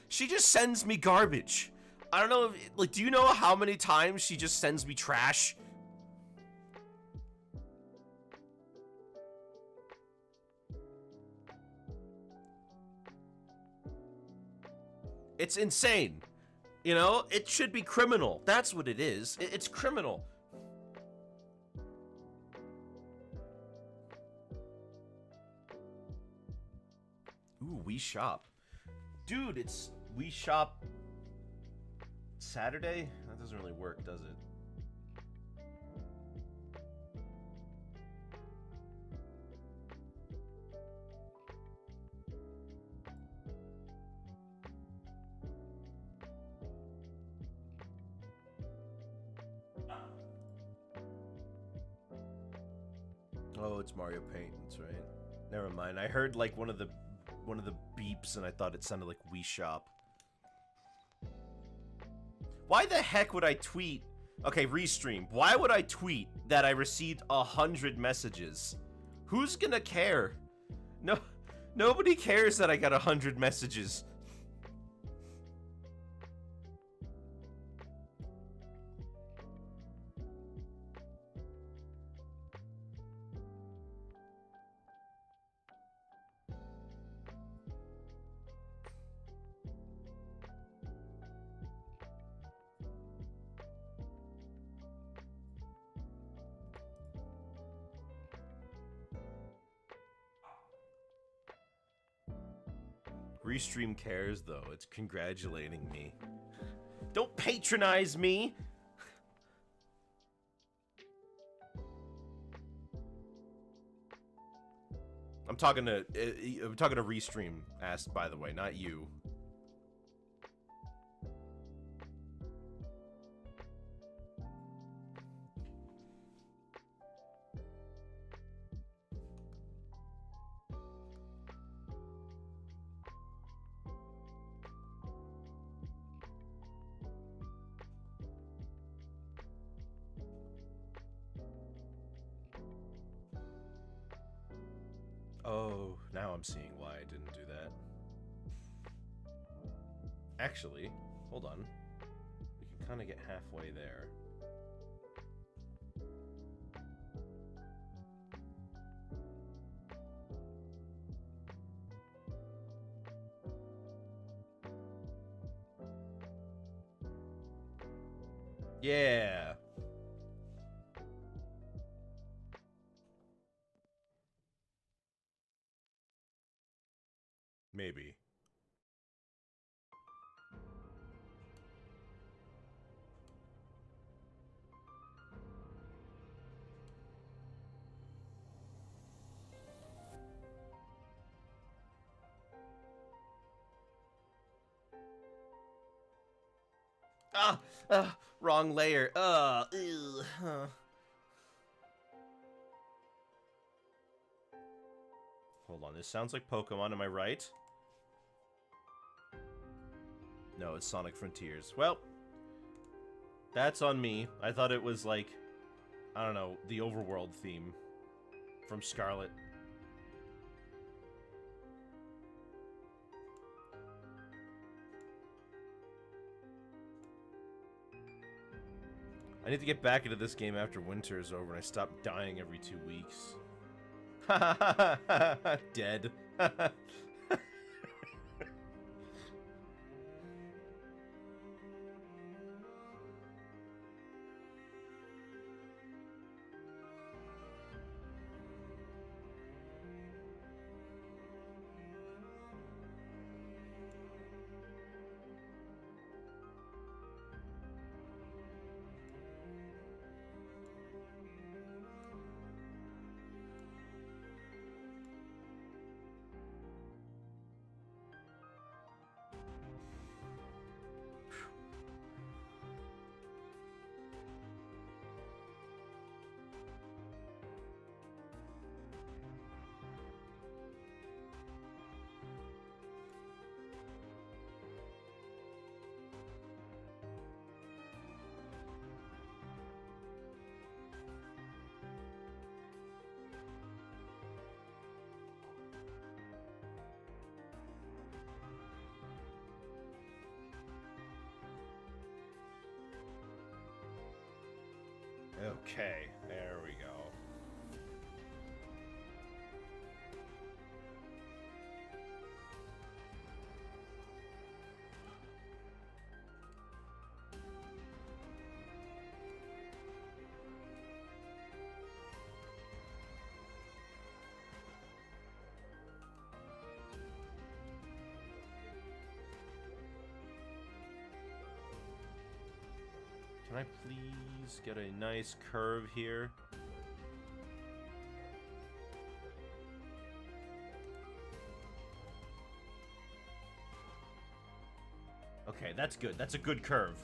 She just sends me garbage. I don't know if, like, do you know how many times she just sends me trash? It's insane. You know, it should be criminal. That's what it is. It's criminal. Ooh, we shop. Dude, it's we shop Saturday? That doesn't really work, does it? Oh, it's Mario Paint, that's right. Never mind. I heard like one of the one of the beeps, and I thought it sounded like Wii Shop. Why the heck would I tweet? Okay, restream. Why would I tweet that I received 100 messages? Who's gonna care? No, nobody cares that I got 100 messages. Restream cares, though. It's congratulating me. Don't patronize me! I'm talking to Restream, asked, by the way, not you. Oh, now I'm seeing why I didn't do that. Actually, hold on. We can kind of get halfway there. Yeah. Maybe. Wrong layer. Ew. Hold on, this sounds like Pokemon, am I right? No, it's Sonic Frontiers. Well, that's on me. I thought it was like, I don't know, the Overworld theme from Scarlet. I need to get back into this game after winter is over and I stop dying every 2 weeks. Dead. Okay, there we go. Can I please get a nice curve here? Okay, that's good. That's a good curve.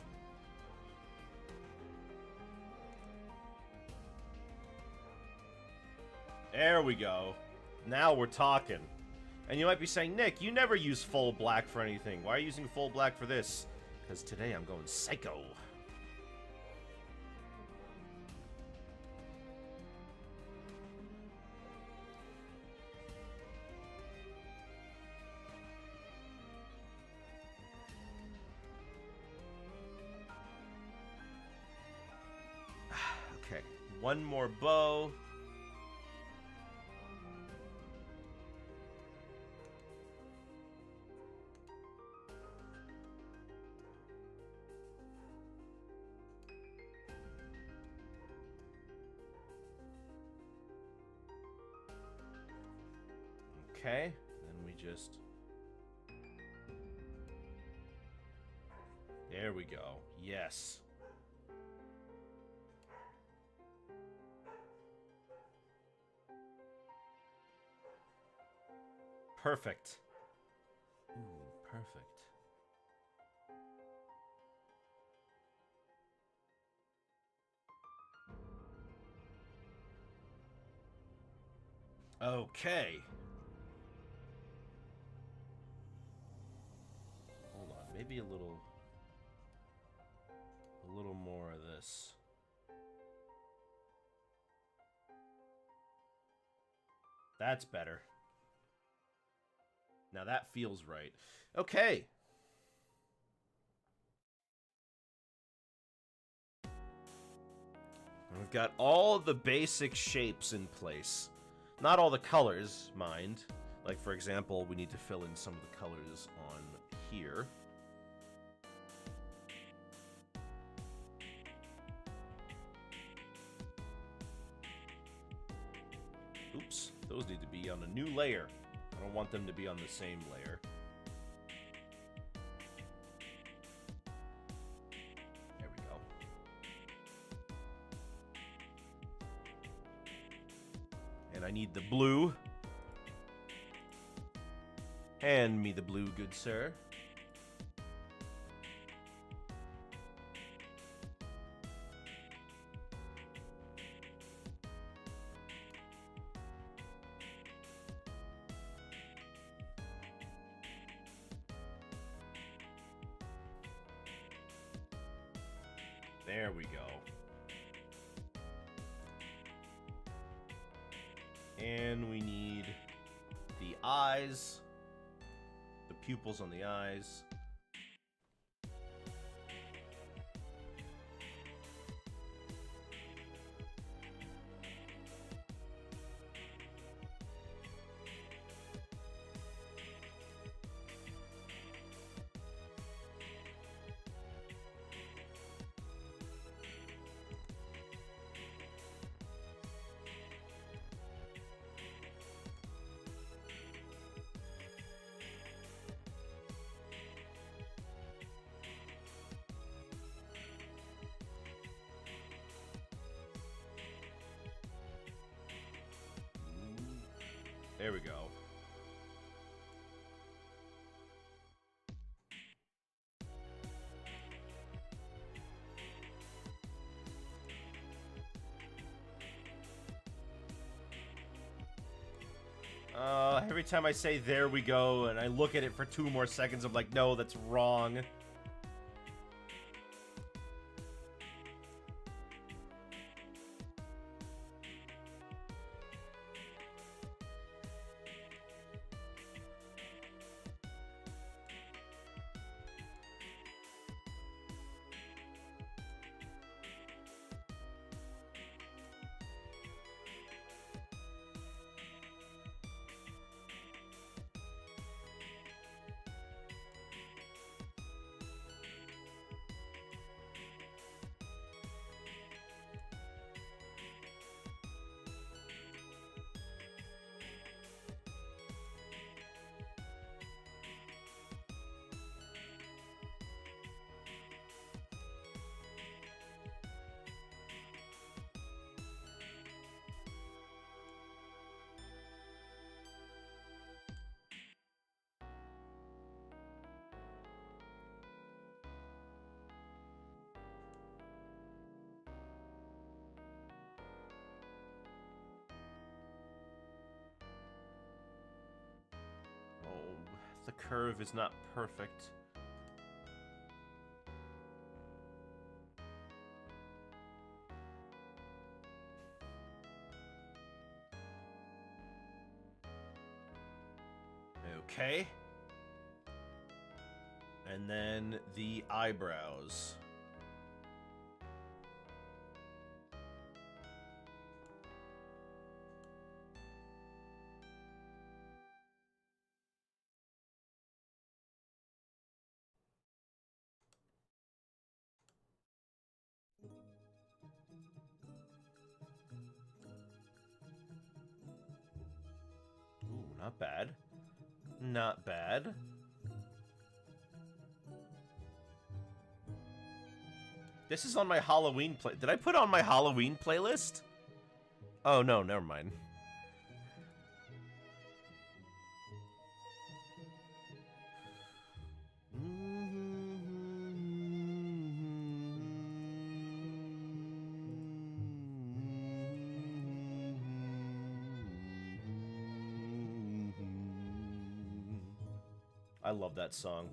There we go. Now we're talking. And you might be saying, Nick, you never use full black for anything. Why are you using full black for this? Because today I'm going psycho. Okay, one more bow. Okay, then we just... There we go. Yes. Perfect. Ooh, perfect. Okay. Hold on, maybe a little more of this. That's better. Now that feels right. Okay. We've got all the basic shapes in place. Not all the colors, mind. Like, for example, we need to fill in some of the colors on here. Oops, those need to be on a new layer. I don't want them to be on the same layer. There we go. And I need the blue. Hand me the blue, good sir. There we go. And we need the eyes, the pupils on the eyes. There we go. Every time I say there we go and I look at it for 2 more seconds, I'm like, no, that's wrong. curve is not perfect. Okay. And then the eyebrows. Ooh, not bad. Not bad. This is on my Halloween play. Did I put on my Halloween playlist? Oh no, never mind. I love that song.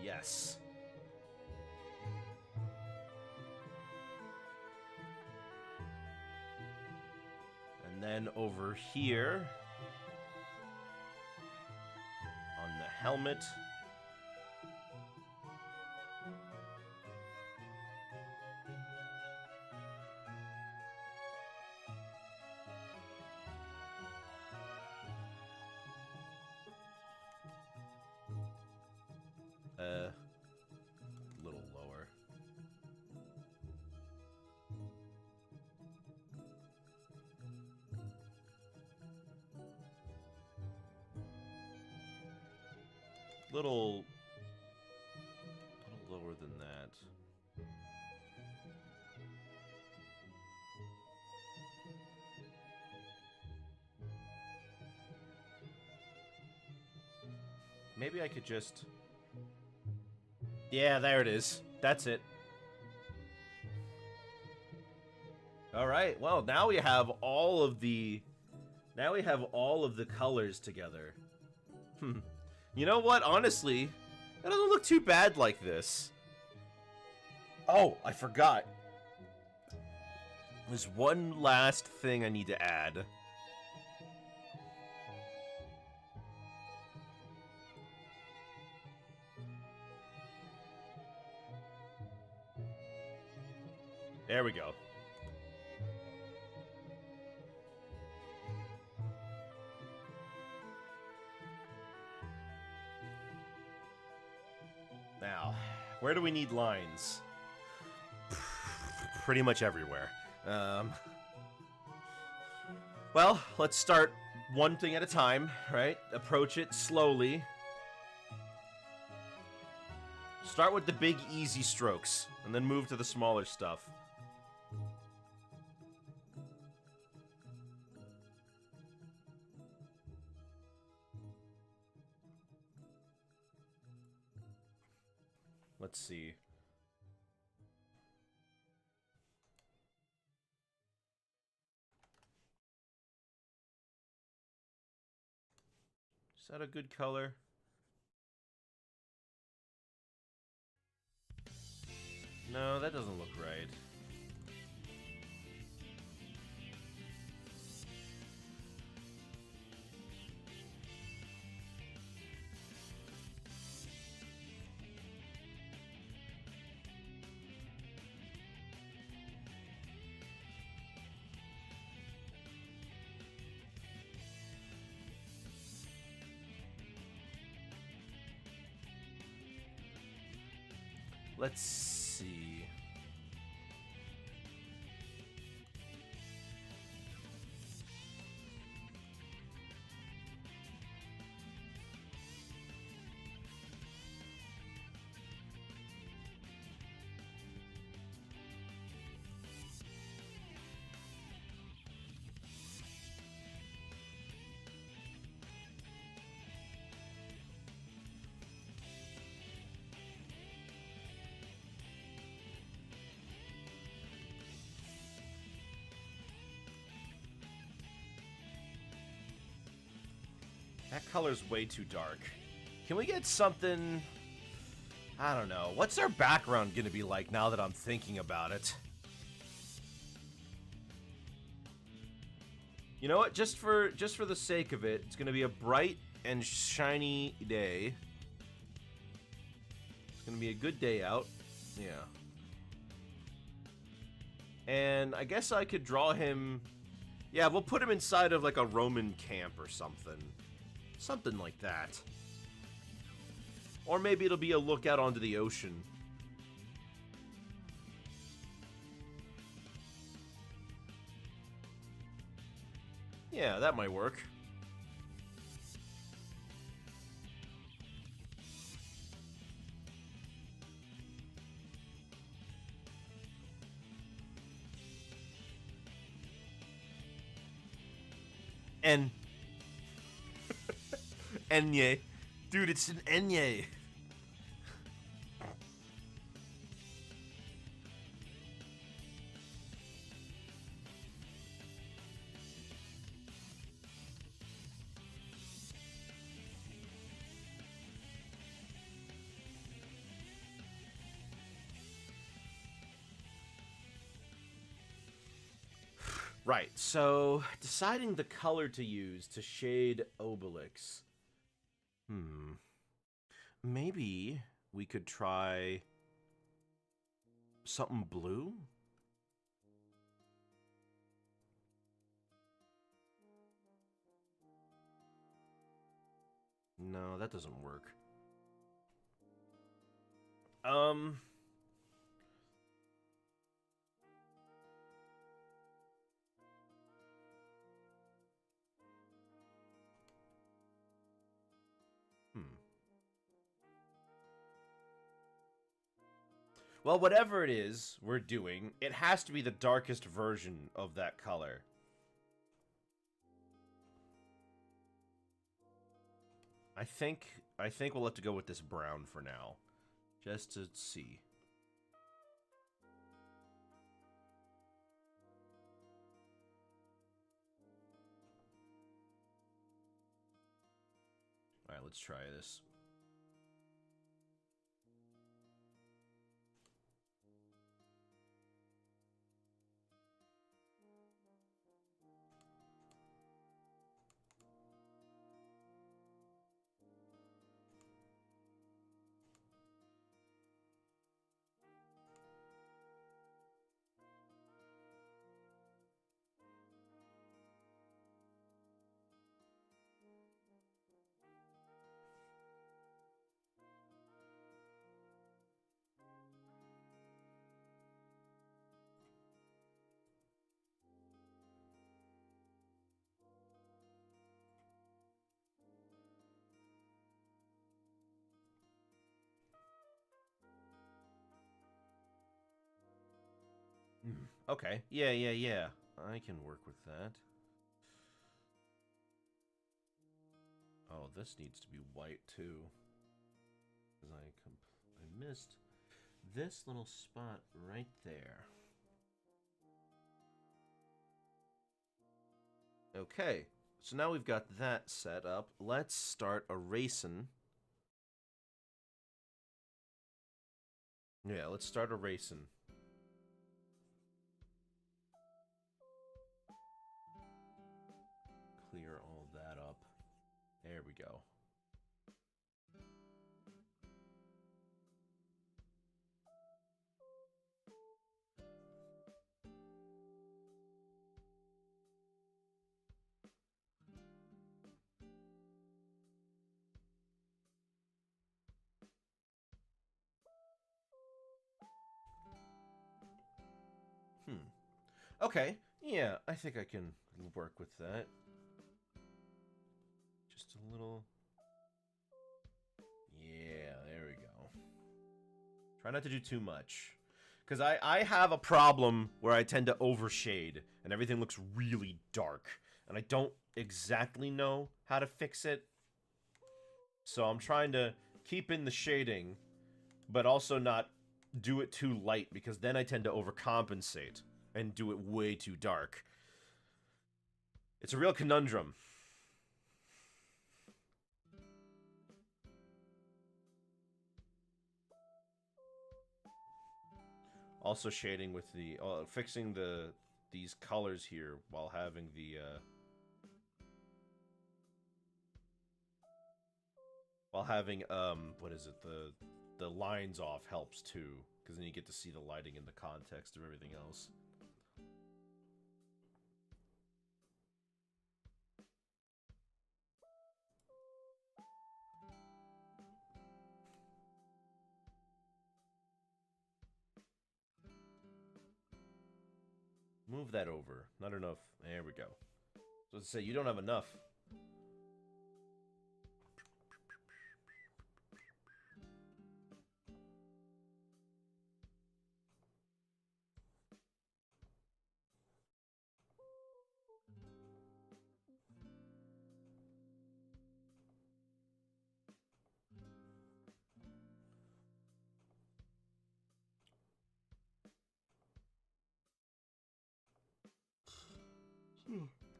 Yes. And then over here, on the helmet, a little lower. Little lower than that. Maybe I could just... Yeah, there it is. That's it. Alright, well, now we have all of the... Now we have all of the colors together. You know what? Honestly, it doesn't look too bad like this. Oh, I forgot. There's one last thing I need to add. There we go. Now, where do we need lines? Pretty much everywhere. Well, let's start one thing at a time, right? Approach it slowly. Start with the big, easy strokes, and then move to the smaller stuff. Let's see. Is that a good color? No, that doesn't look right. Let's see. That color's way too dark. Can we get something... I don't know. What's our background gonna be like now that I'm thinking about it? You know what? Just for the sake of it, it's gonna be a bright and shiny day. It's gonna be a good day out. Yeah. And I guess I could draw him... Yeah, we'll put him inside of like a Roman camp or something. Something like that. Or maybe it'll be a lookout onto the ocean. Yeah, that might work. N. Enye. Dude, it's an Enye. Right, so deciding the color to use to shade Obelix. Maybe we could try something blue? No, that doesn't work. Well, whatever it is we're doing, it has to be the darkest version of that color. I think we'll have to go with this brown for now, just to see. All right, let's try this. Okay. Yeah. I can work with that. Oh, this needs to be white too. Because I missed this little spot right there. Okay. So now we've got that set up. Let's start erasing. Yeah, let's start erasing. Clear all that up. There we go. Okay. Yeah, I think I can work with that. Just a little... Yeah, there we go. Try not to do too much. Because I have a problem where I tend to overshade, and everything looks really dark. And I don't exactly know how to fix it. So I'm trying to keep in the shading, but also not do it too light, because then I tend to overcompensate and do it way too dark. It's a real conundrum. Also shading with the fixing these colors here while having the what is it, the lines off helps too, because then you get to see the lighting in the context of everything else. Move that over. Not enough. There we go. So to say, you don't have enough.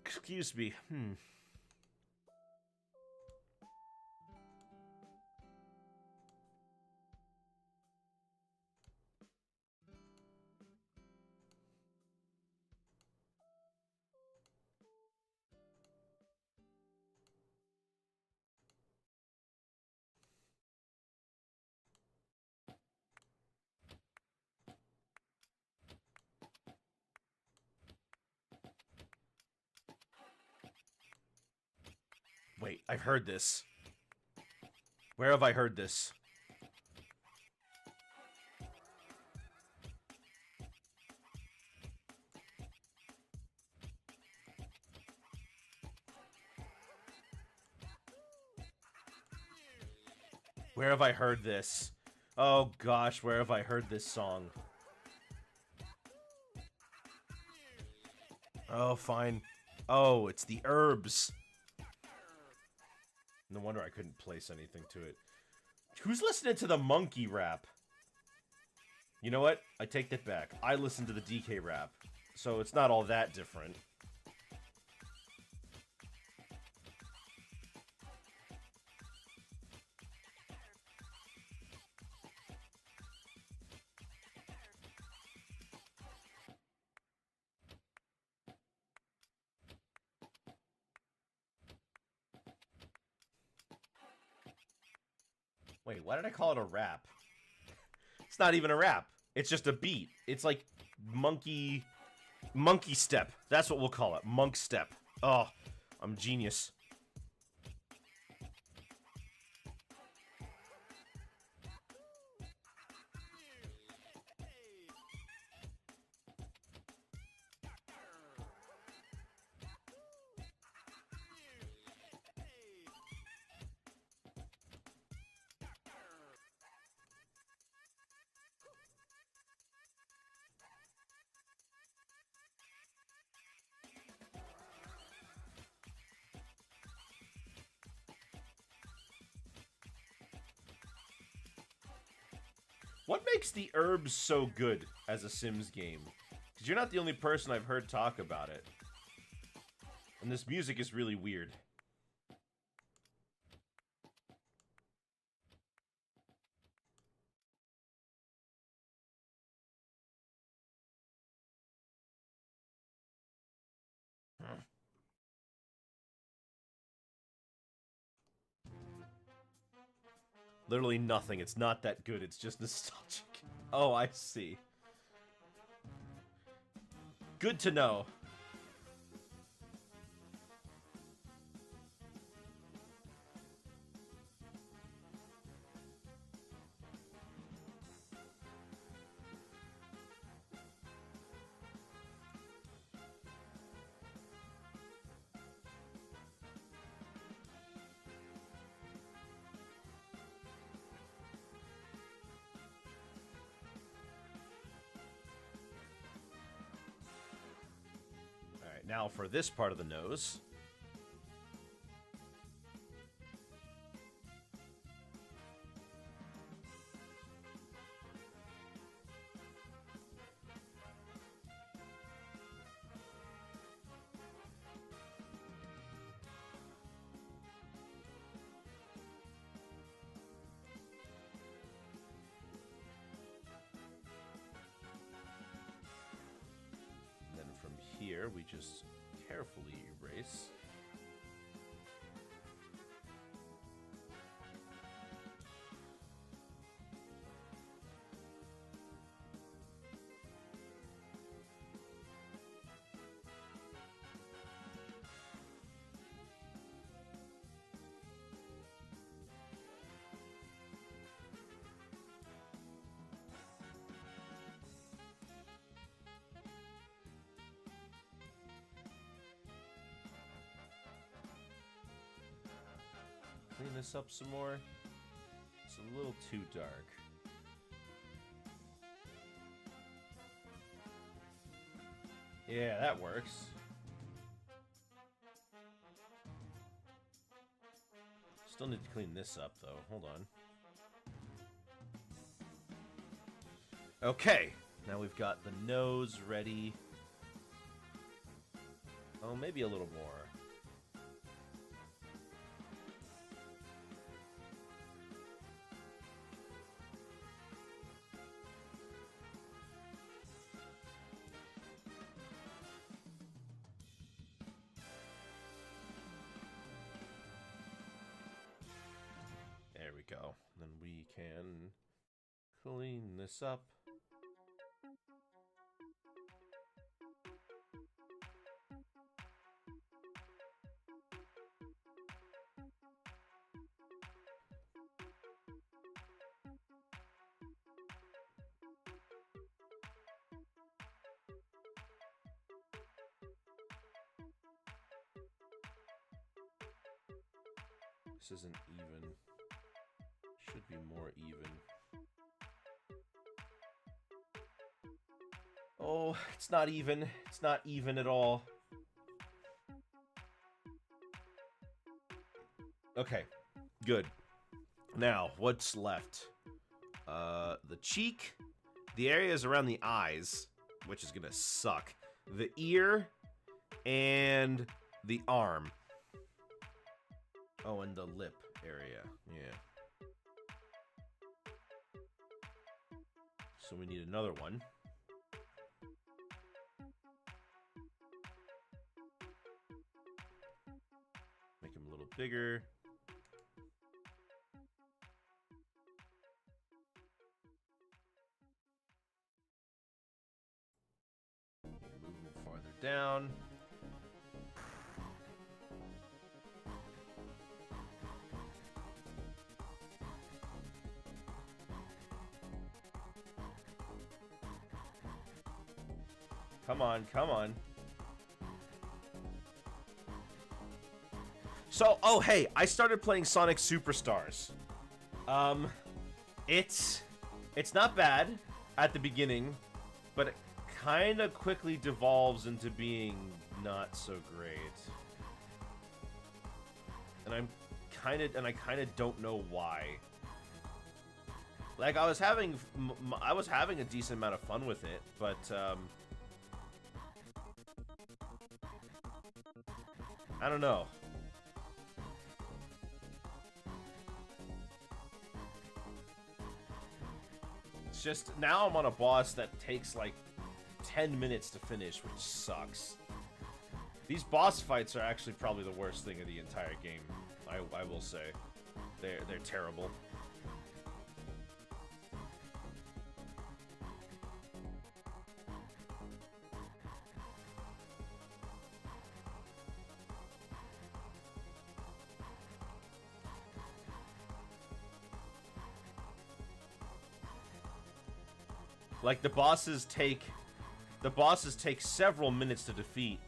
Excuse me. Wait, I've heard this. Where have I heard this? Where have I heard this? Oh gosh, where have I heard this song? Oh, fine. Oh, it's the herbs. No wonder I couldn't place anything to it. Who's listening to the monkey rap? You know what? I take that back. I listen to the DK rap, so it's not all that different. Wait, why did I call it a rap? It's not even a rap. It's just a beat. It's like monkey step. That's what we'll call it. Monk step. Oh, I'm genius. What makes the herbs so good as a Sims game? Because you're not the only person I've heard talk about it. And this music is really weird. Literally nothing. It's not that good. It's just nostalgic. Oh, I see. Good to know. Alright, now for this part of the nose. there, we just carefully erase. Clean this up some more. It's a little too dark. Yeah, that works. Still need to clean this up, though. Hold on. Okay, now we've got the nose ready. Oh, maybe a little more. There we go. Then we can clean this up. This isn't even. Should be more even. Oh, it's not even. It's not even at all. Okay, good. Now, what's left? The cheek, the areas around the eyes, which is gonna suck, the ear, and the arm. Oh, and the lip area, yeah. So we need another one. Make him a little bigger. Move him farther down. Come on, come on. So, oh hey, I started playing Sonic Superstars. It's not bad at the beginning, but it kind of quickly devolves into being not so great. And I kind of don't know why. Like I was having a decent amount of fun with it, but I don't know. It's just, now I'm on a boss that takes like 10 minutes to finish, which sucks. These boss fights are actually probably the worst thing of the entire game, I will say. They're terrible. Like the bosses take several minutes to defeat,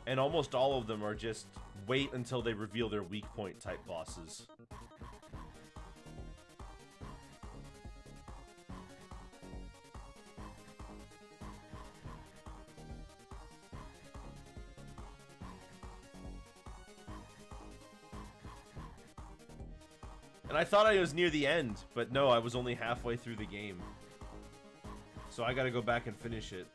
and almost all of them are just wait until they reveal their weak point type bosses. And I thought I was near the end, but no, I was only halfway through the game. So I gotta go back and finish it.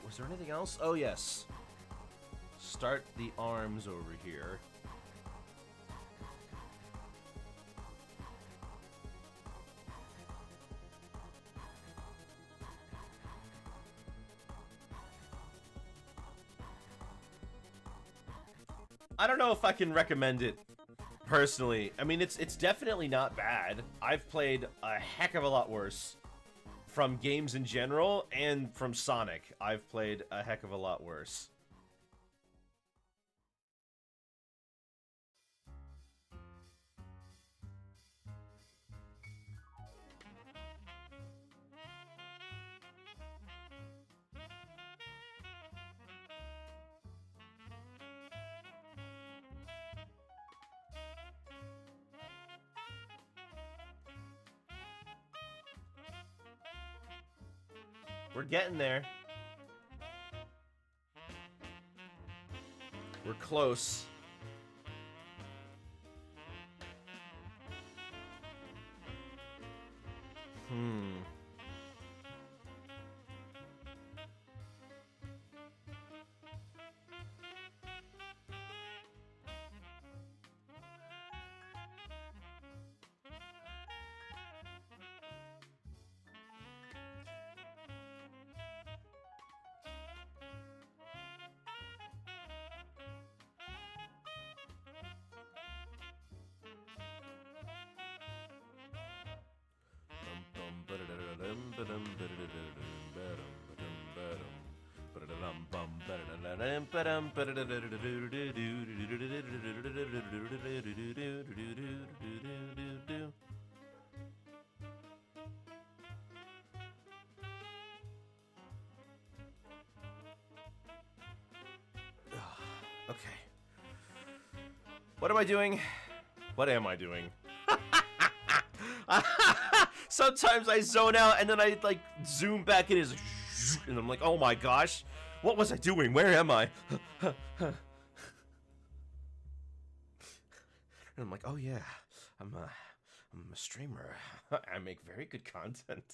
Was there anything else? Oh, yes. Start the arms over here. I don't know if I can recommend it personally. I mean, it's definitely not bad. I've played a heck of a lot worse. From games in general, and from Sonic, I've played a heck of a lot worse. We're getting there. We're close. Okay. What am I doing? What am I doing? Sometimes I zone out and then I like zoom back in, and I'm like, oh my gosh, what was I doing? Where am I? And I'm like, oh yeah, I'm a streamer. I make very good content.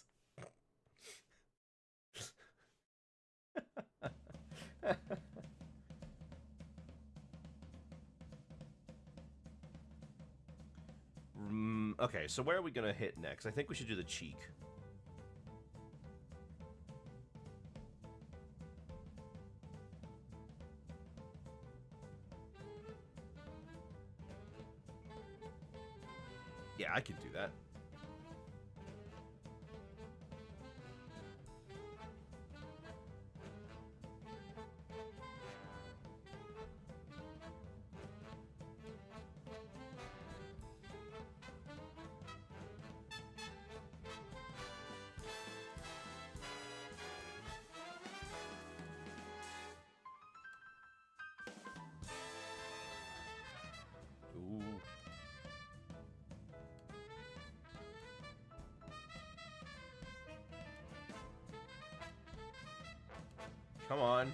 Okay, so where are we gonna hit next? I think we should do the cheek. Yeah, I can do that. Ooh. Come on.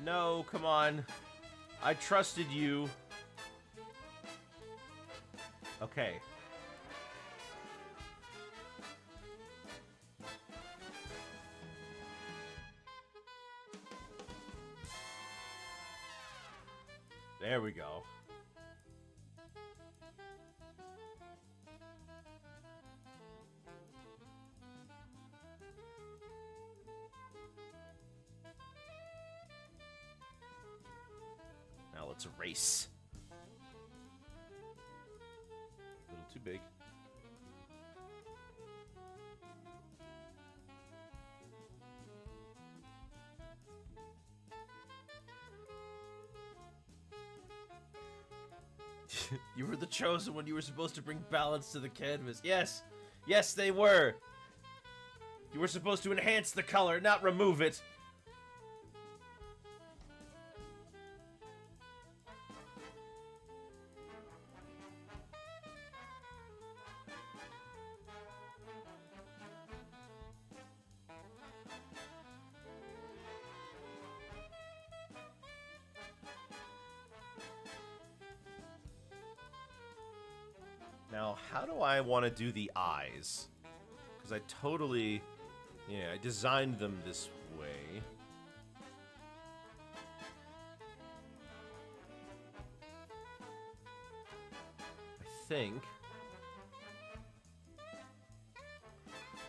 No, come on. I trusted you. Okay. There we go. Now let's erase. A little too big. You were the chosen one. You were supposed to bring balance to the canvas. Yes. Yes, they were. You were supposed to enhance the color, not remove it. Now, how do I want to do the eyes? Because I totally... Yeah, I designed them this way. I think...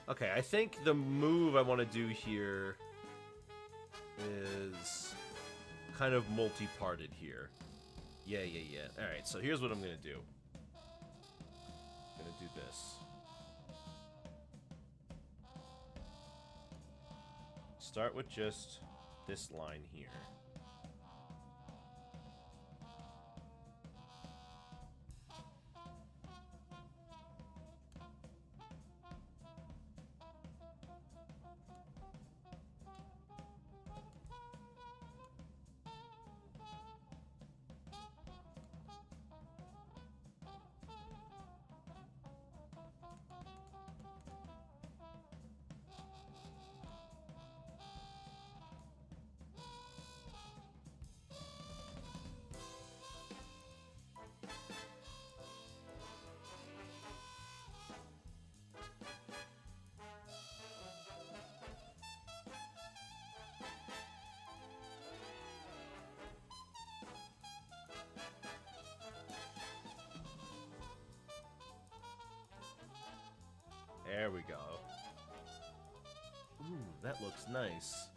Okay, I think the move I want to do here is kind of multi-parted here. Yeah. Alright, so here's what I'm going to do. I'm going to do this. Start with just this line here. There we go. Ooh, that looks nice.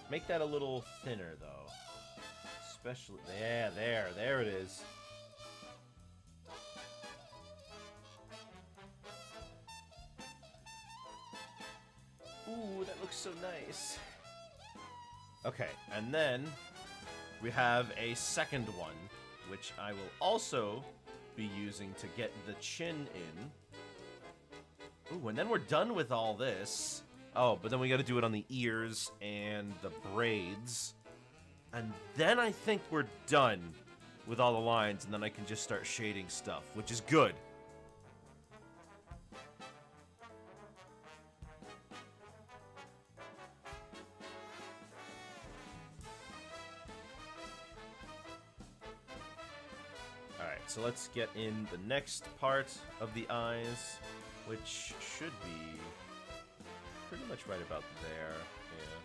Make that a little thinner, though. Especially... Yeah, there it is. Ooh, that looks so nice. Okay, and then we have a second one, which I will also be using to get the chin in. Ooh, and then we're done with all this. Oh, but then we gotta do it on the ears and the braids. And then I think we're done with all the lines, and then I can just start shading stuff, which is good. Alright, so let's get in the next part of the eyes, which should be pretty much right about there. Yeah.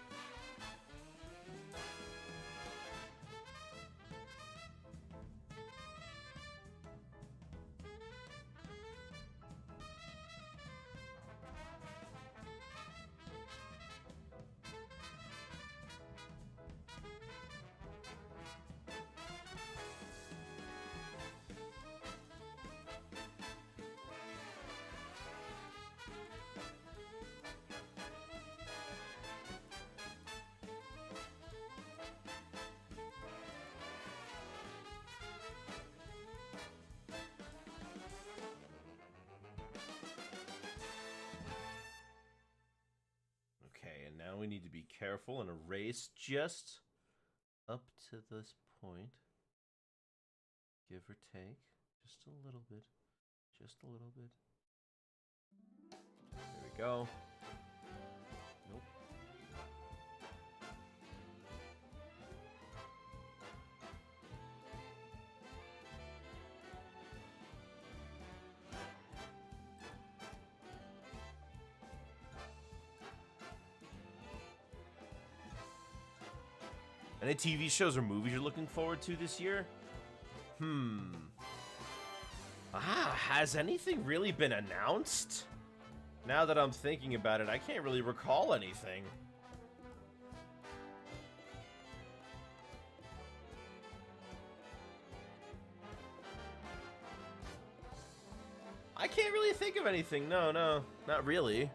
Okay, and now we need to be careful and erase just up to this point. Give or take. Just a little bit. Just a little bit. There we go. Nope. Any TV shows or movies you're looking forward to this year? Has anything really been announced? Now that I'm thinking about it, I can't really recall anything. I can't really think of anything. No, not really.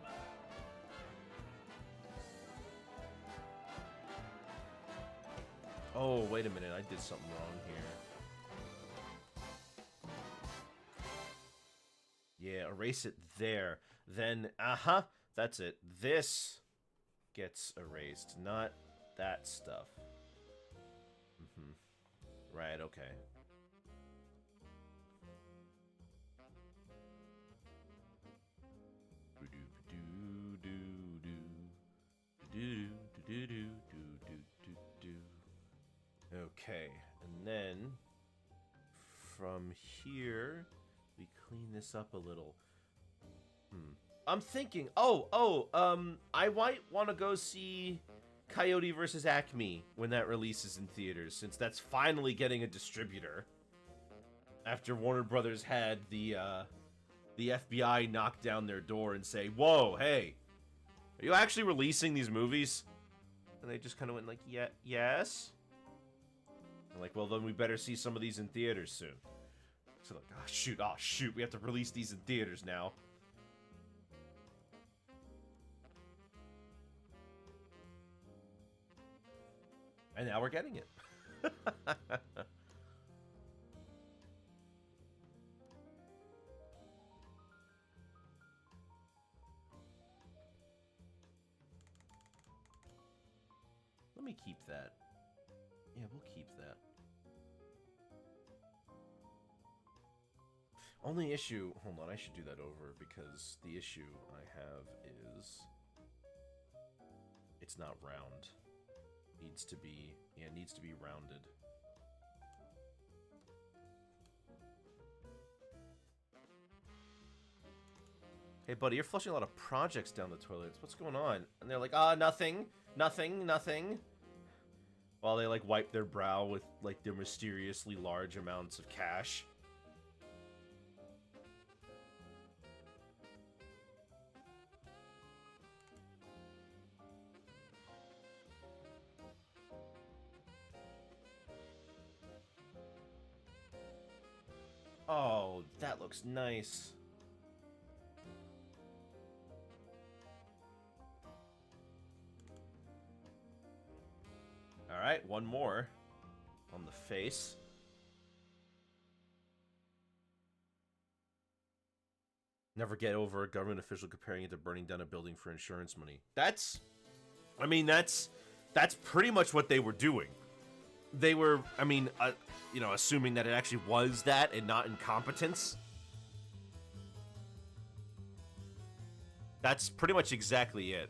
Oh, wait a minute. I did something wrong here. Yeah, erase it there. Then, that's it. This gets erased, not that stuff. Right, okay. Okay, and then from here We clean this up a little. I'm thinking, I might want to go see Coyote vs. Acme when that releases in theaters, since that's finally getting a distributor. After Warner Brothers had the FBI knock down their door and say, "Whoa, hey, are you actually releasing these movies?" And they just kind of went like, "Yeah, yes." I'm like, well, then we better see some of these in theaters soon. So like, oh shoot, we have to release these in theaters now. And now we're getting it. Let me keep that. Yeah, we'll keep that. Only issue... Hold on, I should do that over, because the issue I have is... It's not round. Needs to be... Yeah, it needs to be rounded. Hey, buddy, you're flushing a lot of projects down the toilets. What's going on? And they're like, nothing. Nothing, nothing. While they, like, wipe their brow with, like, their mysteriously large amounts of cash. Oh, that looks nice. Alright, one more on the face. Never get over a government official comparing it to burning down a building for insurance money. That's pretty much what they were doing. They were, assuming that it actually was that and not incompetence. That's pretty much exactly it.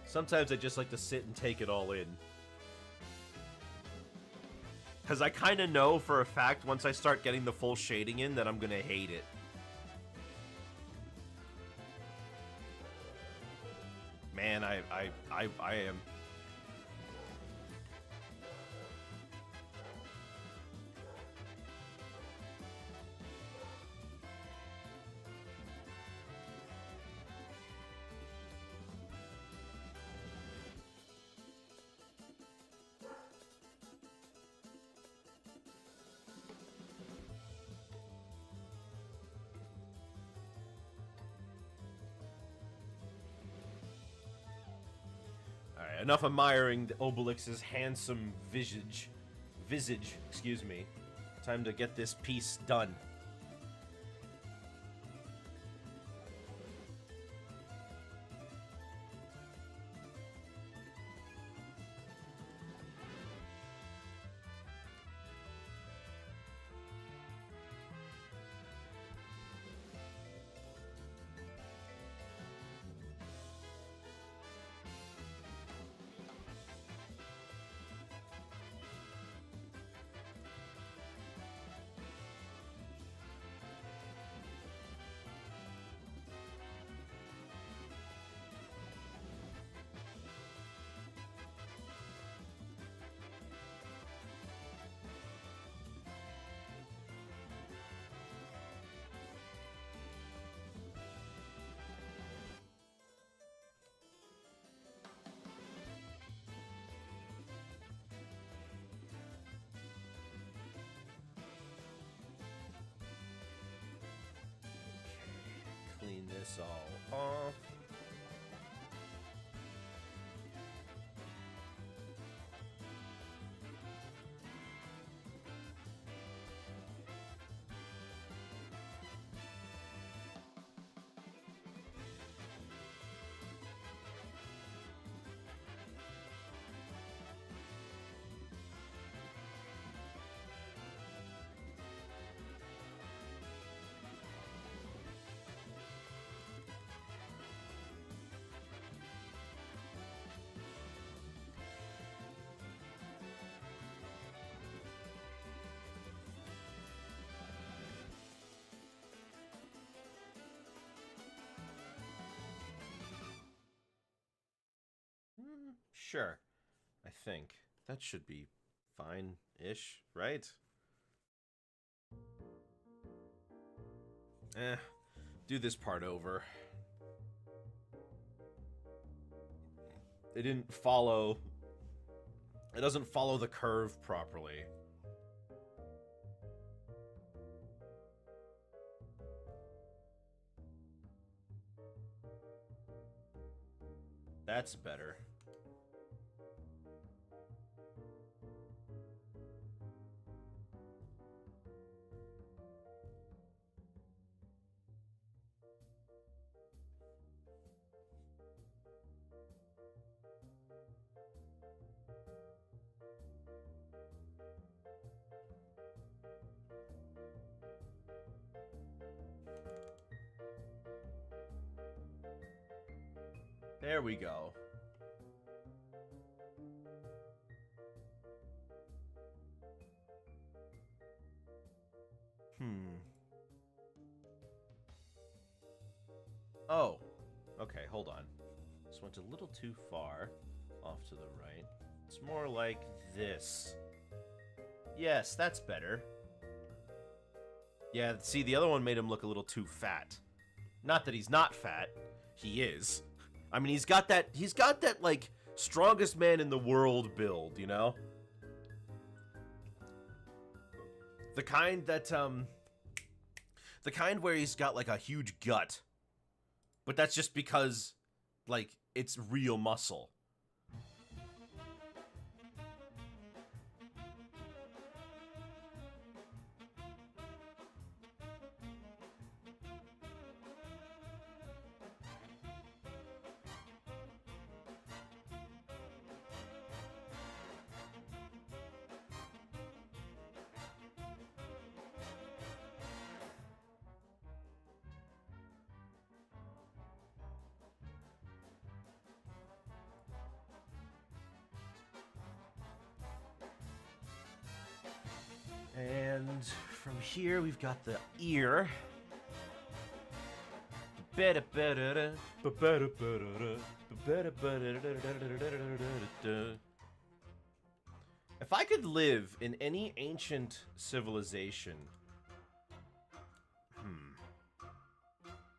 Sometimes I just like to sit and take it all in. Because I kind of know for a fact once I start getting the full shading in that I'm going to hate it. Man, I am... Alright, enough admiring Obelix's handsome visage, excuse me. Time to get this piece done. Clean this all off. Sure. I think that should be fine-ish, right? Do this part over. It didn't follow... It doesn't follow the curve properly. That's better. There we go. Oh. Okay, hold on. This went a little too far off to the right. It's more like this. Yes, that's better. Yeah, see, the other one made him look a little too fat. Not that he's not fat. He is. I mean, he's got that, like, strongest man in the world build, you know? The kind that, the kind where he's got, like, a huge gut. But that's just because, like, it's real muscle. And from here, we've got the ear. If I could live in any ancient civilization,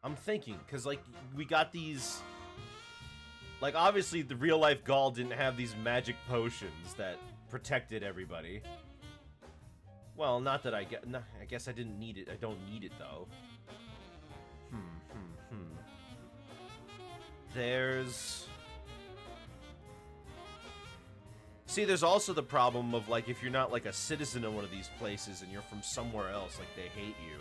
I'm thinking, because, like, we got these... Like, obviously, the real-life Gaul didn't have these magic potions that protected everybody. Well, not that I get. No, I guess I didn't need it. I don't need it though. There's. See, there's also the problem of, like, if you're not, like, a citizen of one of these places and you're from somewhere else, like, they hate you.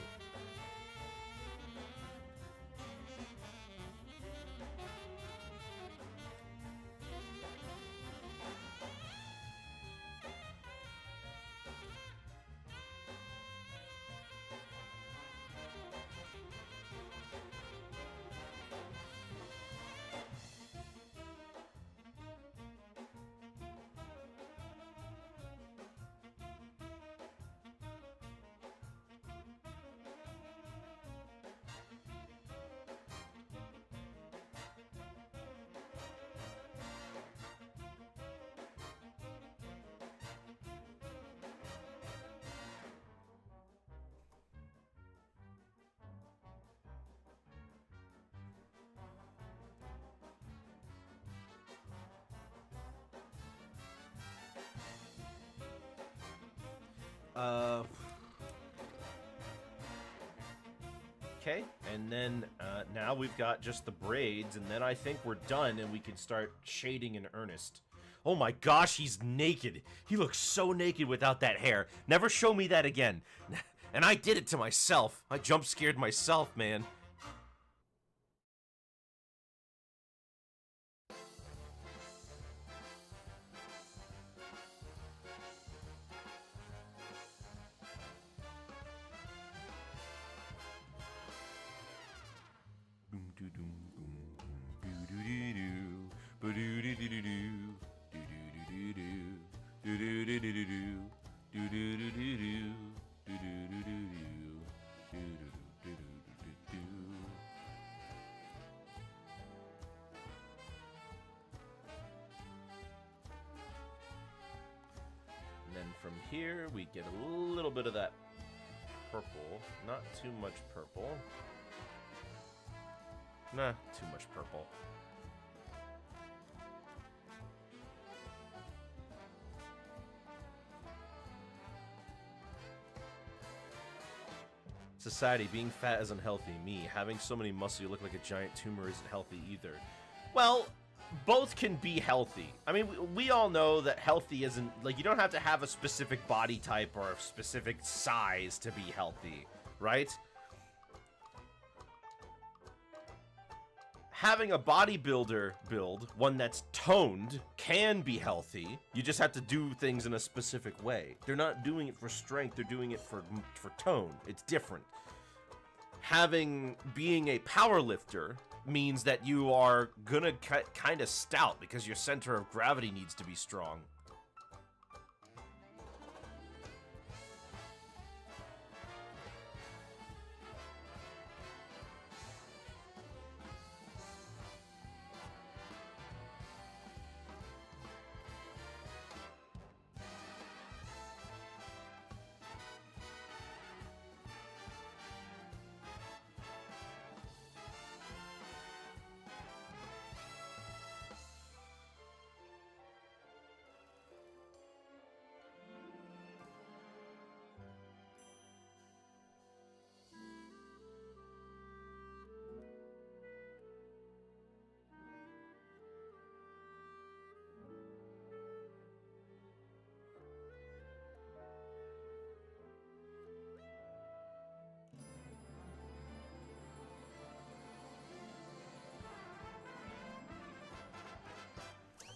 Okay, and then now we've got just the braids, and then I think we're done, and we can start shading in earnest. Oh my gosh, he's naked. He looks so naked without that hair. Never show me that again. And I did it to myself. I jump scared myself, man. here. We get a little bit of that purple. Not too much purple. Nah, too much purple. Society, being fat is unhealthy. Me, having so many muscles you look like a giant tumor isn't healthy either. Well, both can be healthy. I mean, we all know that healthy isn't, like, you don't have to have a specific body type or a specific size to be healthy, right? Having a bodybuilder build, one that's toned, can be healthy. You just have to do things in a specific way. They're not doing it for strength, they're doing it for tone. It's different. Being a power lifter means that you are gonna kind of stout because your center of gravity needs to be strong.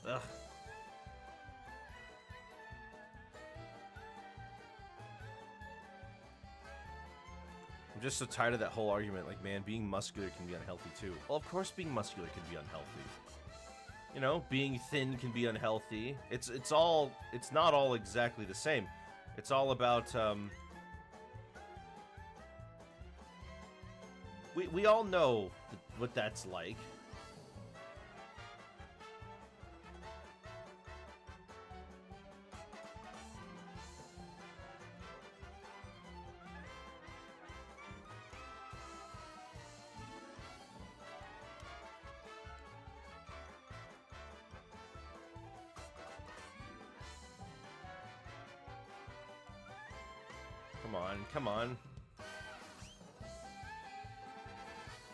Ugh. I'm just so tired of that whole argument. Like, man, being muscular can be unhealthy too. Well, of course being muscular can be unhealthy. You know, being thin can be unhealthy. It's not all exactly the same. It's all about, we all know what that's like. Come on.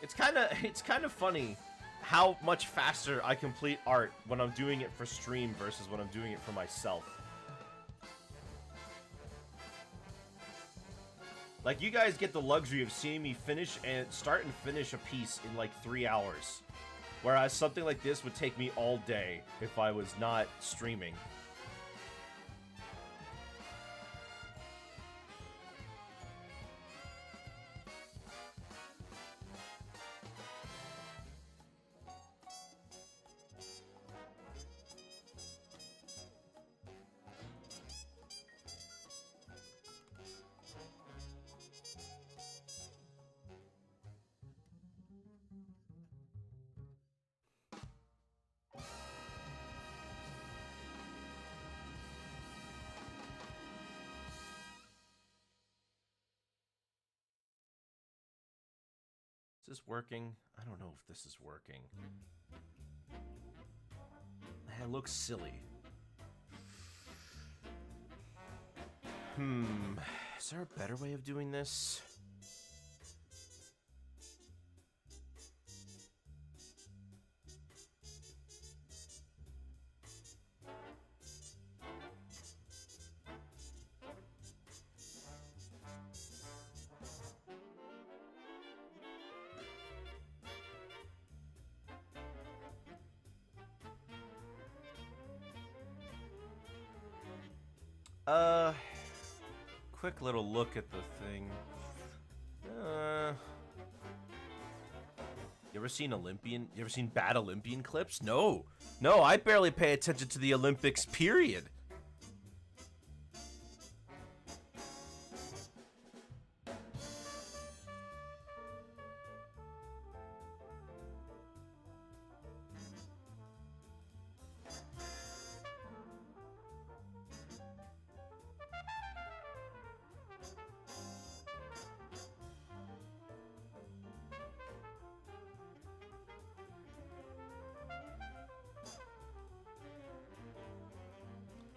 It's kind of funny how much faster I complete art when I'm doing it for stream versus when I'm doing it for myself. Like, you guys get the luxury of seeing me start and finish a piece in like 3 hours. Whereas something like this would take me all day if I was not streaming. Is this working? I don't know if this is working. It looks silly. Is there a better way of doing this? Quick little look at the thing. You ever seen bad Olympian clips? No. No, I barely pay attention to the Olympics, period.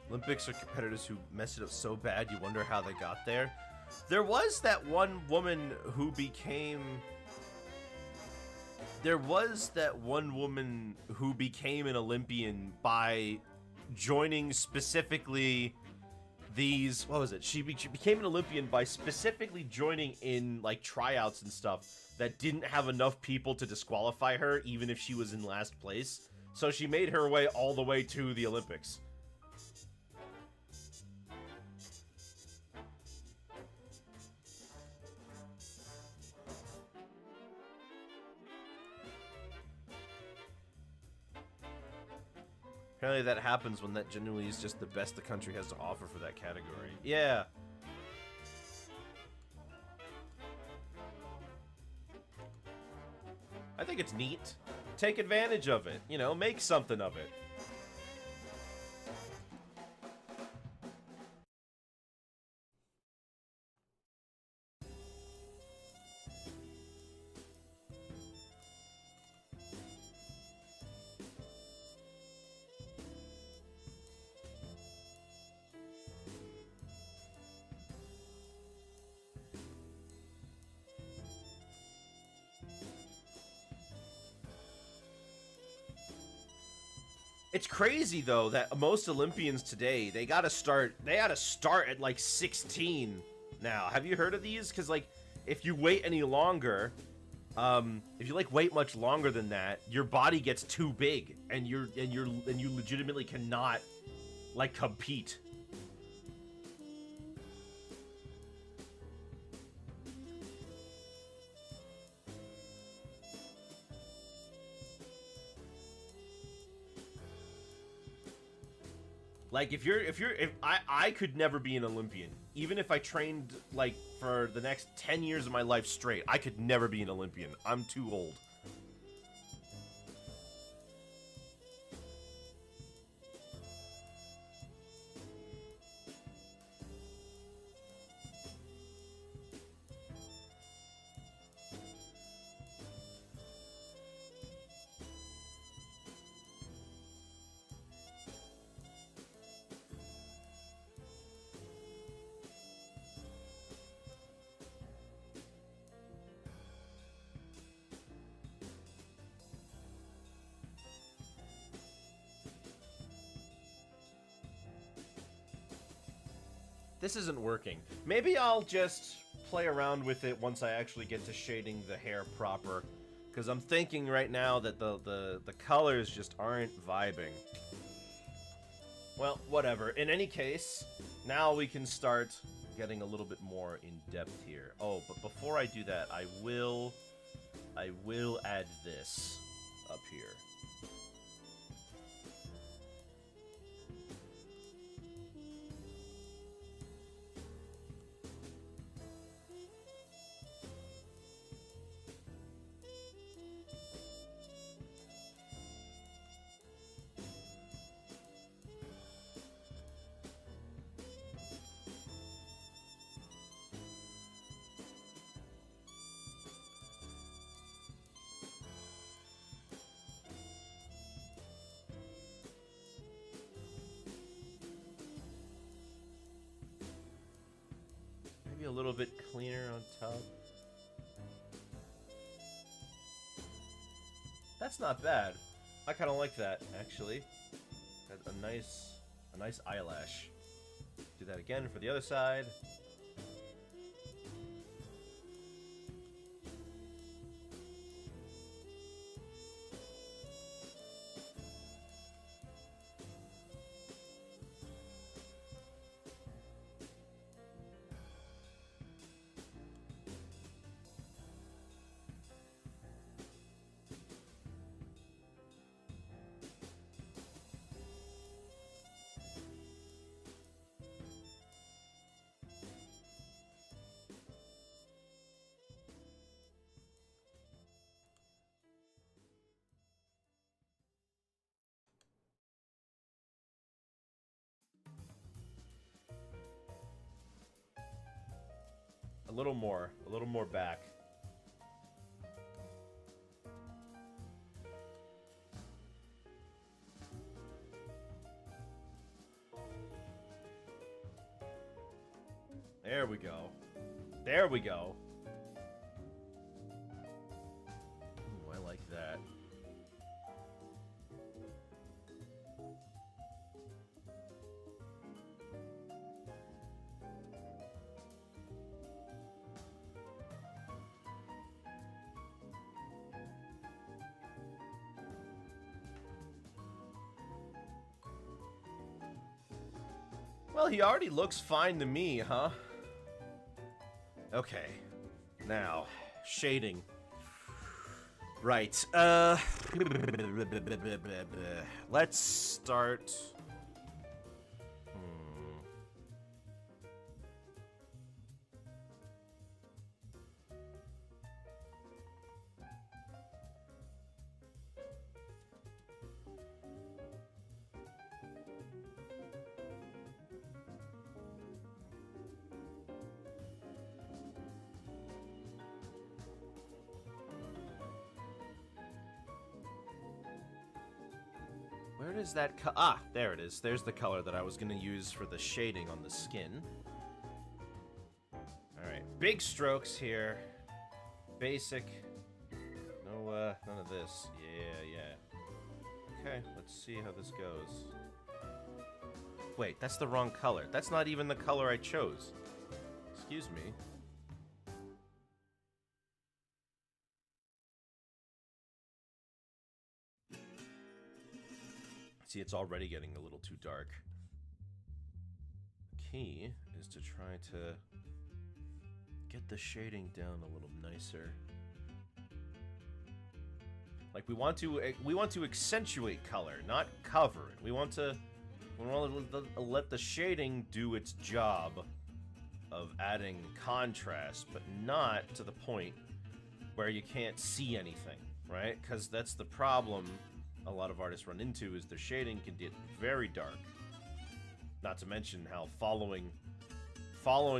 Olympics are competitors who mess it up so bad you wonder how they got there. There was that one woman who became... There was that one woman who became an Olympian by joining specifically these... What was it? She became an Olympian by specifically joining in, like, tryouts and stuff that didn't have enough people to disqualify her, even if she was in last place. So she made her way all the way to the Olympics. Apparently that happens when that genuinely is just the best the country has to offer for that category. Yeah. I think it's neat. Take advantage of it. You know, make something of it. It's crazy though that most Olympians today they gotta start at like 16 now. Have you heard of these? Because like if you wait any longer, if you like wait much longer than that, your body gets too big and you legitimately cannot like compete. Like if I could never be an Olympian. Even if I trained like for the next 10 years of my life straight, I could never be an Olympian. I'm too old. This isn't working. Maybe I'll just play around with it once I actually get to shading the hair proper. Because I'm thinking right now that the colors just aren't vibing. Well, whatever. In any case, now we can start getting a little bit more in depth here. Oh, but before I do that, I will add this up here. A little bit cleaner on top. That's not bad. I kind of like that actually. Got a nice eyelash. Do that again for the other side. A little more back. There we go. There we go. Ooh, I like that. Well, he already looks fine to me, huh? Okay. Now, shading. Right. Let's start. Where does that ah, there it is. There's the color that I was going to use for the shading on the skin. Alright, big strokes here. Basic. No, none of this. Yeah. Okay, let's see how this goes. Wait, that's the wrong color. That's not even the color I chose. Excuse me. See, it's already getting a little too dark. The key is to try to get the shading down a little nicer. Like we want to accentuate color, not cover it. We want to let the shading do its job of adding contrast, but not to the point where you can't see anything, right? Because that's the problem a lot of artists run into, is their shading can get very dark. Not to mention how following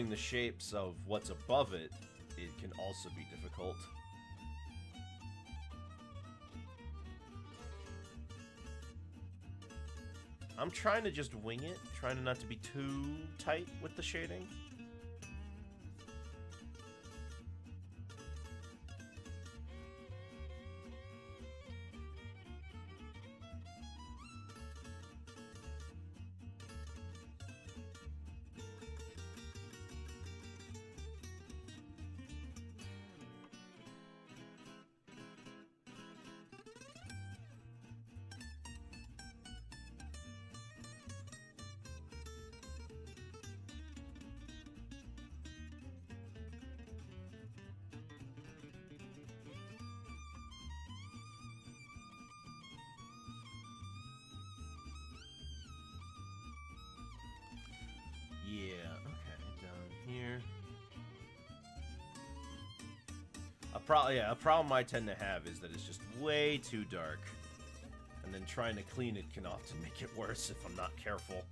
the shapes of what's above it, it can also be difficult. I'm trying to just wing it, trying not to be too tight with the shading. Yeah, okay, down here. A problem I tend to have is that it's just way too dark. And then trying to clean it can often make it worse if I'm not careful.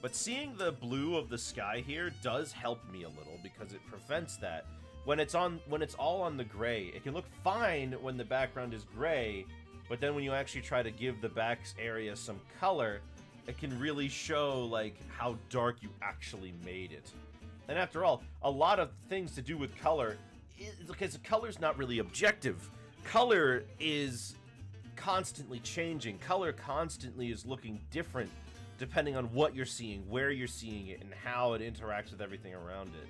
But seeing the blue of the sky here does help me a little because it prevents that. When it's all on the gray, it can look fine when the background is gray, but then when you actually try to give the back area some color, it can really show like how dark you actually made it. And after all, a lot of things to do with color, because color's not really objective. Color is constantly changing. Color constantly is looking different depending on what you're seeing, where you're seeing it, and how it interacts with everything around it.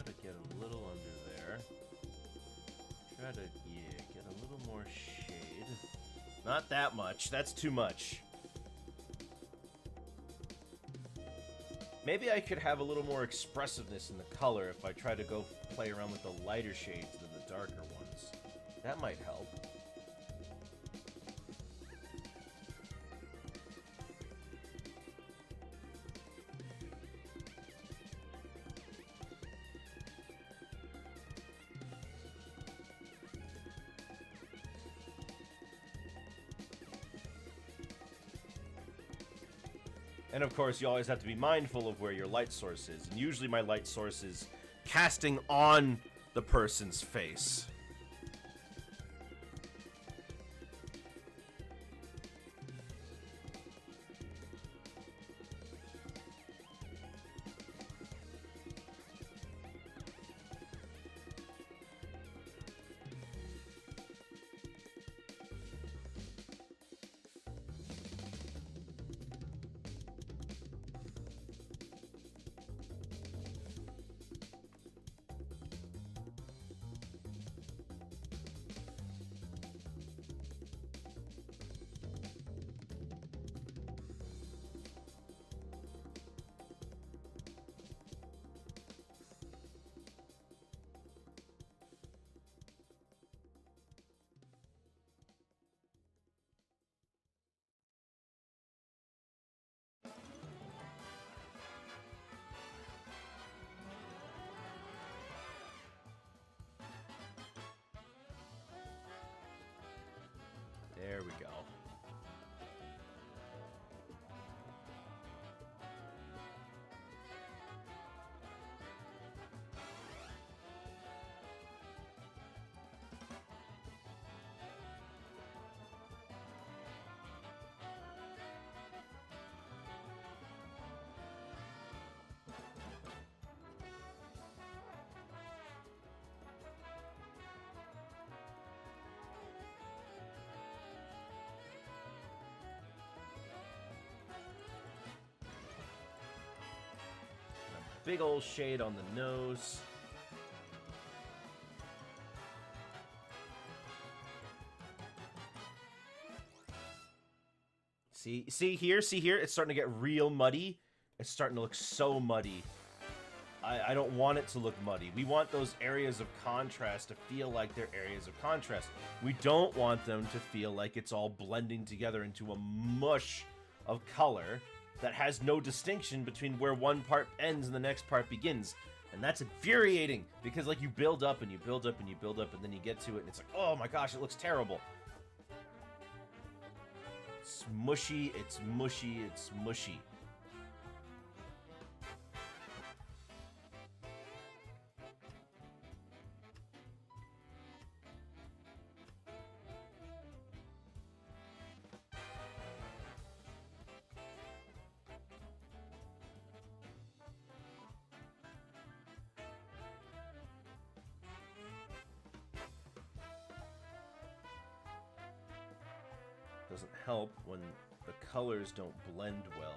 Try to get a little under there. Try to, yeah, get a little more shade. Not that much. That's too much. Maybe I could have a little more expressiveness in the color if I try to go play around with the lighter shades than the darker ones. That might help. And of course, you always have to be mindful of where your light source is. And usually my light source is casting on the person's face. There we go. Big old shade on the nose. See here, it's starting to get real muddy. It's starting to look so muddy. I don't want it to look muddy. We want those areas of contrast to feel like they're areas of contrast. We don't want them to feel like it's all blending together into a mush of color that has no distinction between where one part ends and the next part begins. And that's infuriating, because like you build up and you build up and you build up and then you get to it and it's like, oh my gosh, it looks terrible. It's mushy, it's mushy, it's mushy. Doesn't help when the colors don't blend well.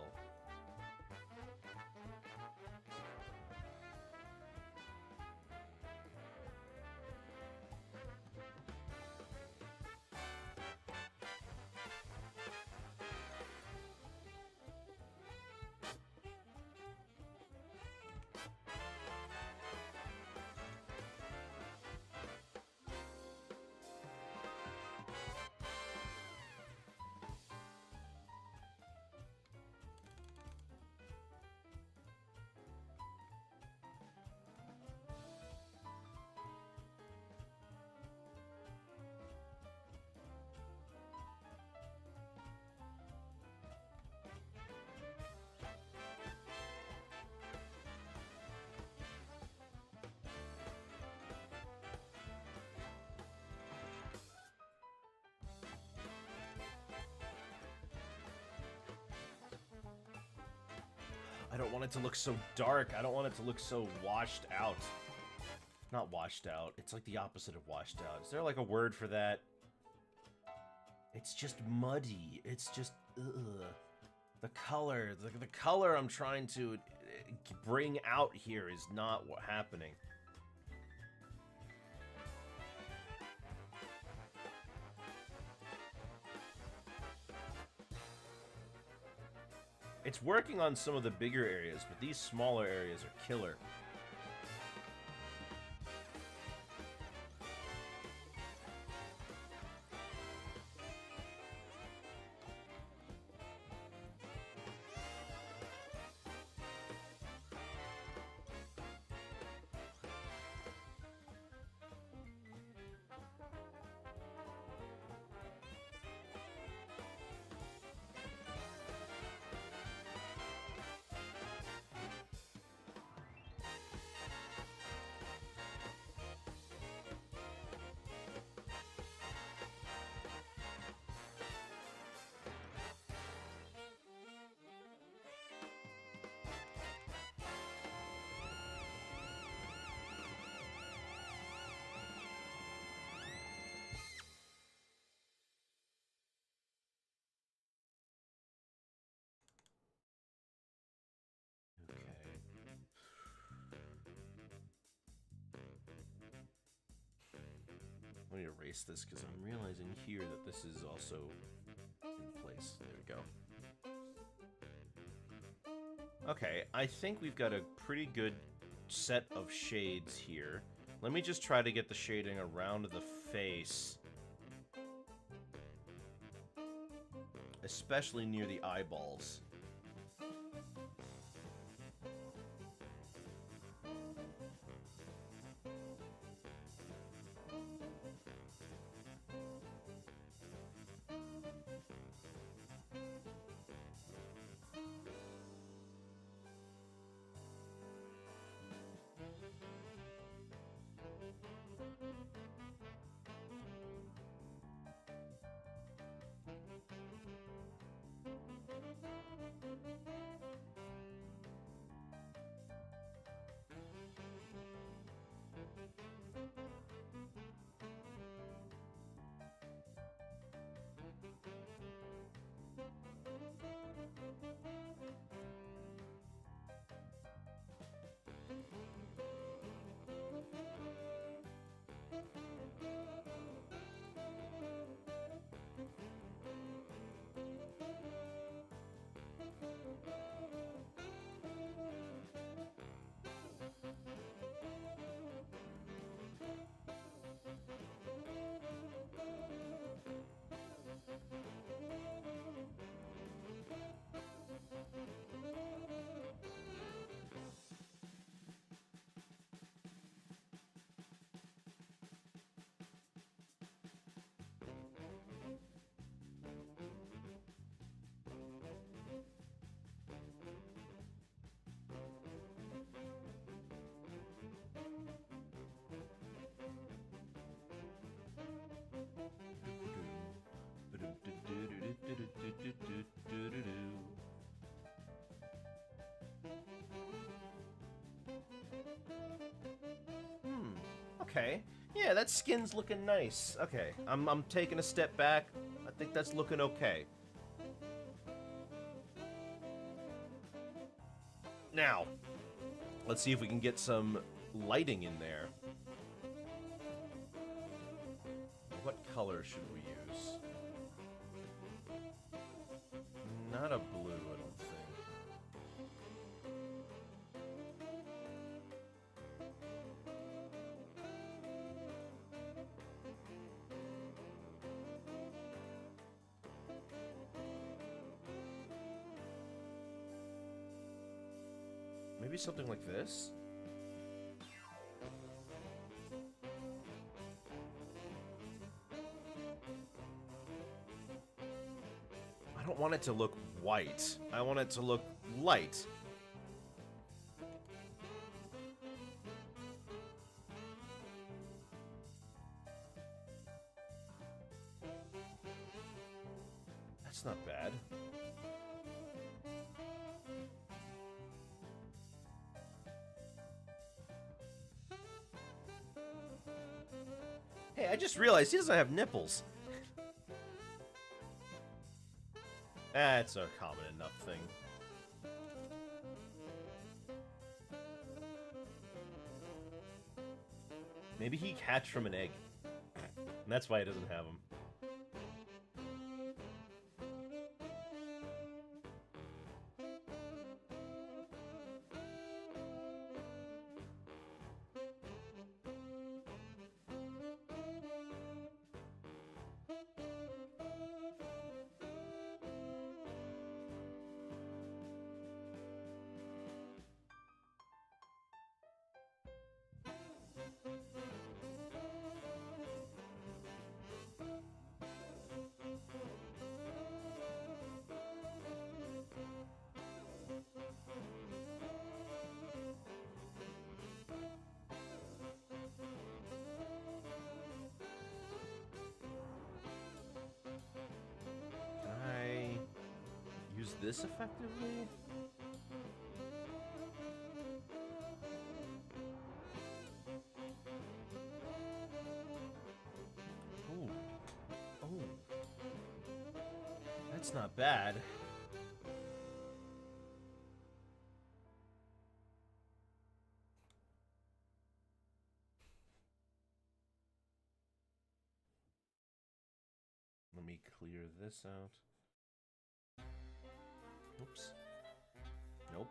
I don't want it to look so dark. I don't want it to look so washed out. Not washed out. It's like the opposite of washed out. Is there like a word for that? It's just muddy. It's just, ugh. The color I'm trying to bring out here is not what happening. It's working on some of the bigger areas, but these smaller areas are killer. Let me erase this because I'm realizing here that this is also in place. There we go. Okay, I think we've got a pretty good set of shades here. Let me just try to get the shading around the face. Especially near the eyeballs. Okay. Yeah, that skin's looking nice. Okay, I'm taking a step back. I think that's looking okay. Now, let's see if we can get some lighting in there. What color should we use? Not a blue, I don't think. Maybe something like this? I don't want it to look white. I want it to look light. That's not bad. Hey, I just realized he doesn't have nipples. That's a common enough thing. Maybe he hatched from an egg. And that's why he doesn't have them. use this effectively? Oh. Oh. That's not bad. Let me clear this out. Oops. Nope.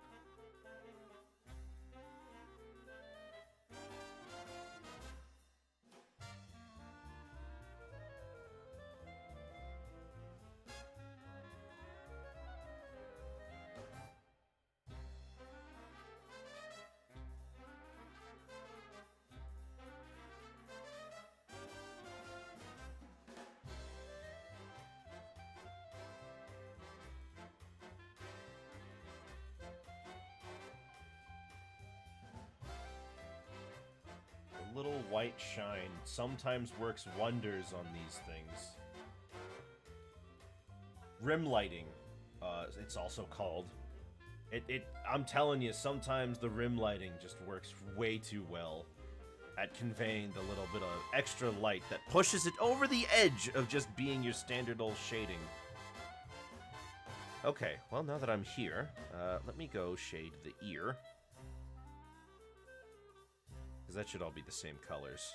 A little white shine sometimes works wonders on these things. Rim lighting, it's also called. I'm telling you, sometimes the rim lighting just works way too well at conveying the little bit of extra light that pushes it over the edge of just being your standard old shading. Okay, well, now that I'm here, let me go shade the ear. Because that should all be the same colors.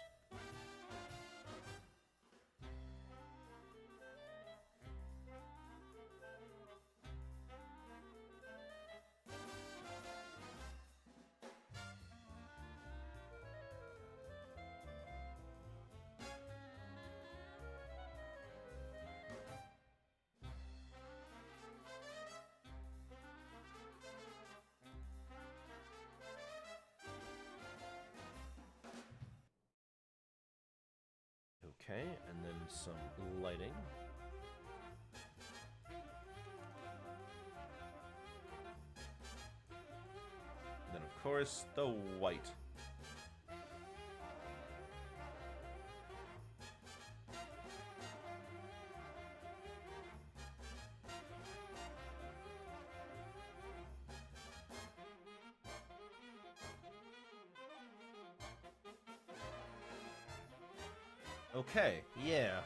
Okay, and then some lighting. And then, of course, the white. Okay, yeah.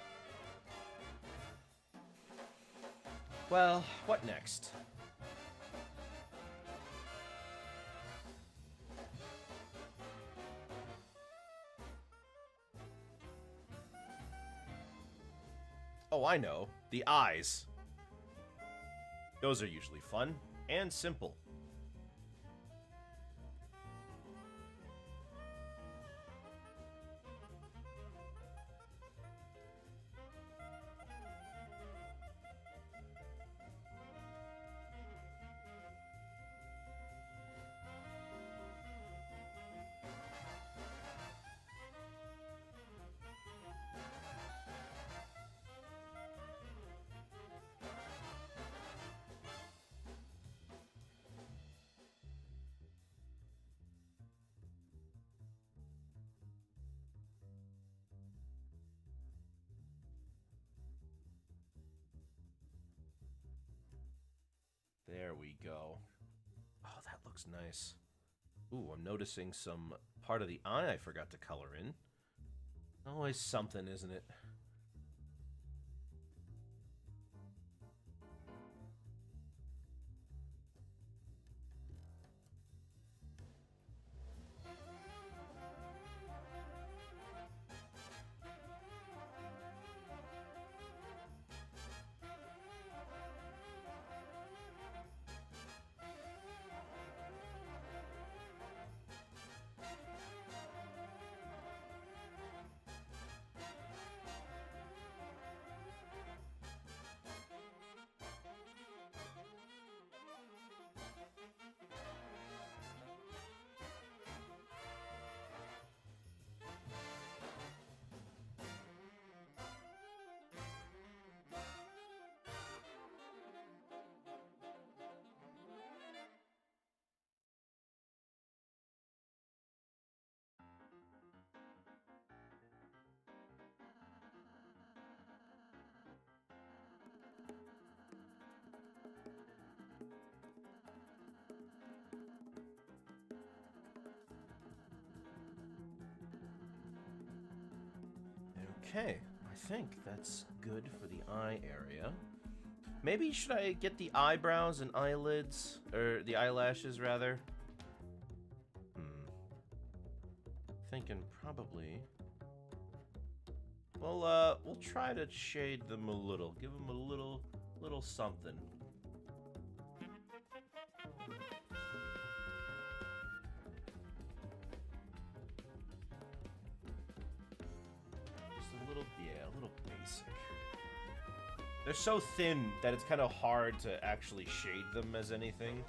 Well, what next? Oh, I know. The eyes. Those are usually fun and simple. There we go. Oh, that looks nice. Ooh, I'm noticing some part of the eye I forgot to color in. Always something, isn't it? Okay, I think that's good for the eye area. Maybe should I get the eyebrows and eyelids, or the eyelashes rather? Thinking probably. Well, we'll try to shade them a little. Give them a little something. Just a little, yeah, a little basic. They're so thin that it's kind of hard to actually shade them as anything.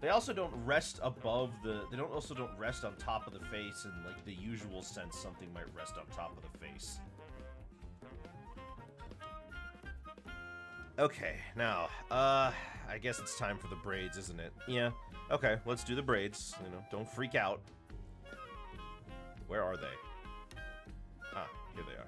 They also don't rest above the... They also don't rest on top of the face in, like, the usual sense something might rest on top of the face. Okay, now, I guess it's time for the braids, isn't it? Yeah. Okay, let's do the braids. You know, don't freak out. Where are they? Ah, here they are.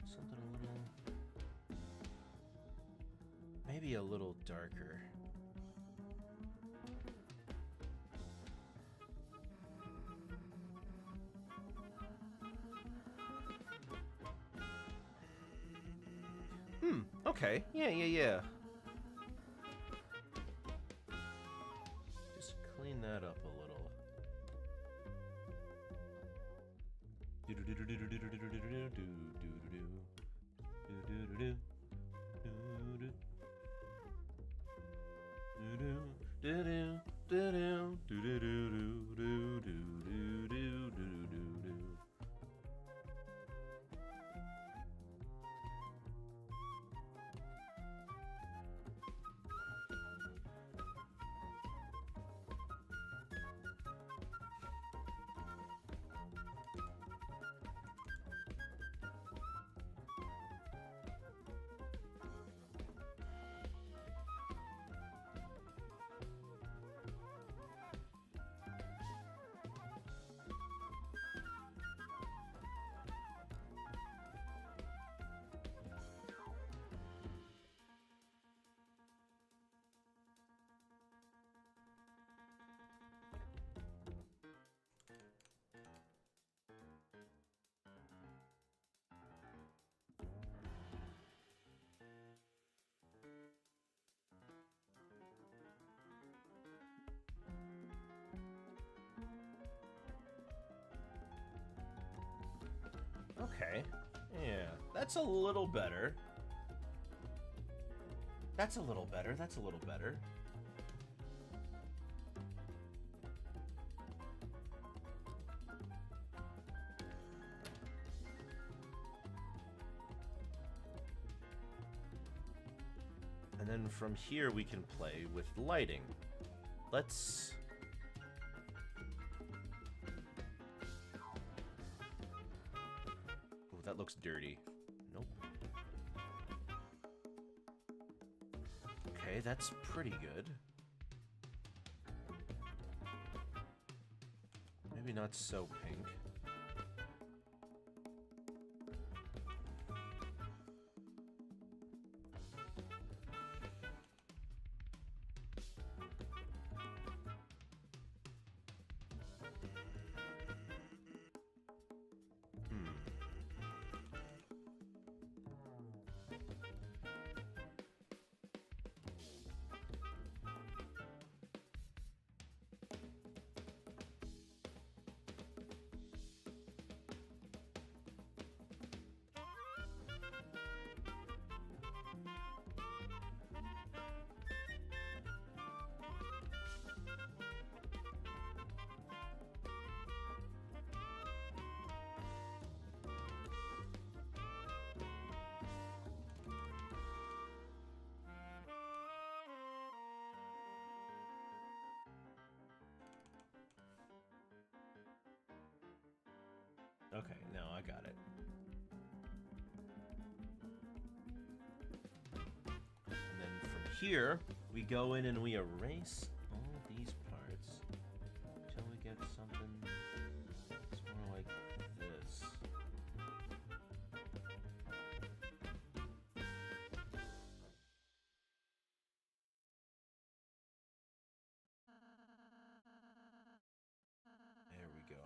Something a little... Maybe a little darker. Okay. Yeah. Just clean that up a little. Okay. Yeah, that's a little better. That's a little better. And then from here we can play with lighting. Let's... Ooh, that looks dirty. Nope. Okay, that's pretty good. Maybe not so pink. here, we go in and we erase all these parts until we get something that's more like this. There we go.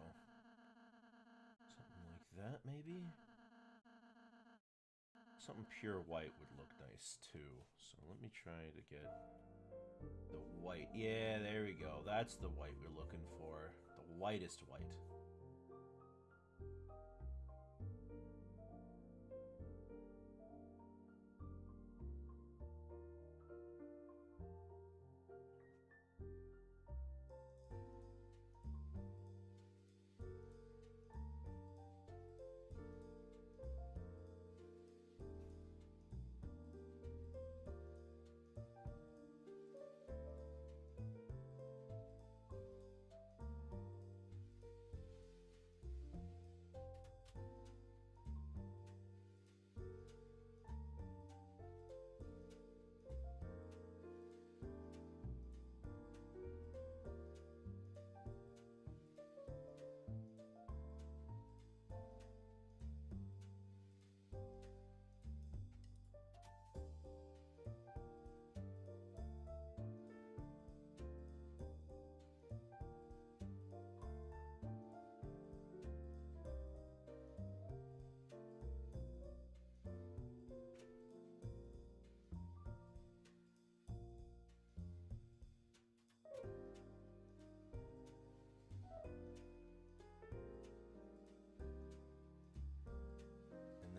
Something like that, maybe? Something pure white would look nice, too. So let me try to get the white. Yeah, there we go. That's the white we're looking for. The whitest white.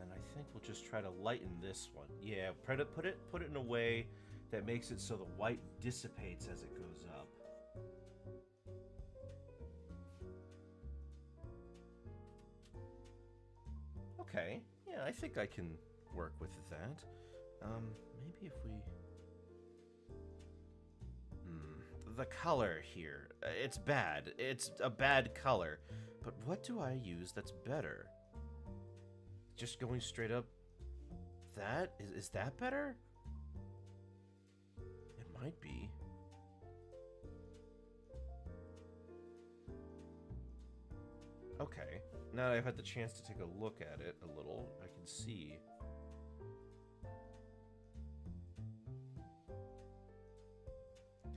I think we'll just try to lighten this one. Yeah, put it in a way that makes it so the white dissipates as it goes up. Okay, yeah, I think I can work with that. Maybe if we... the color here. It's bad. It's a bad color. But what do I use that's better? Just going straight up that? Is that better? It might be. Okay. Now that I've had the chance to take a look at it a little, I can see.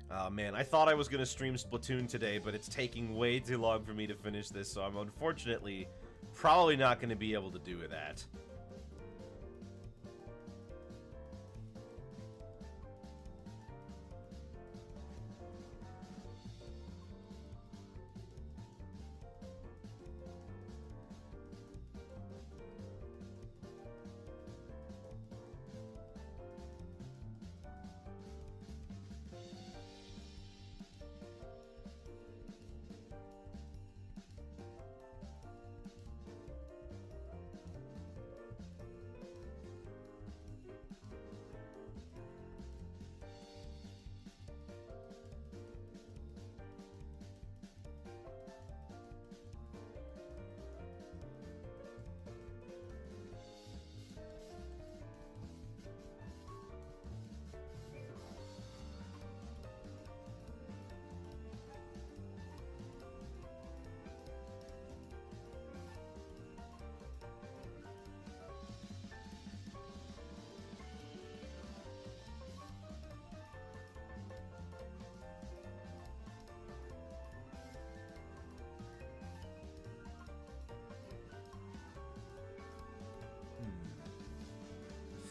Oh man, I thought I was going to stream Splatoon today, but it's taking way too long for me to finish this, so I'm unfortunately probably not going to be able to do that.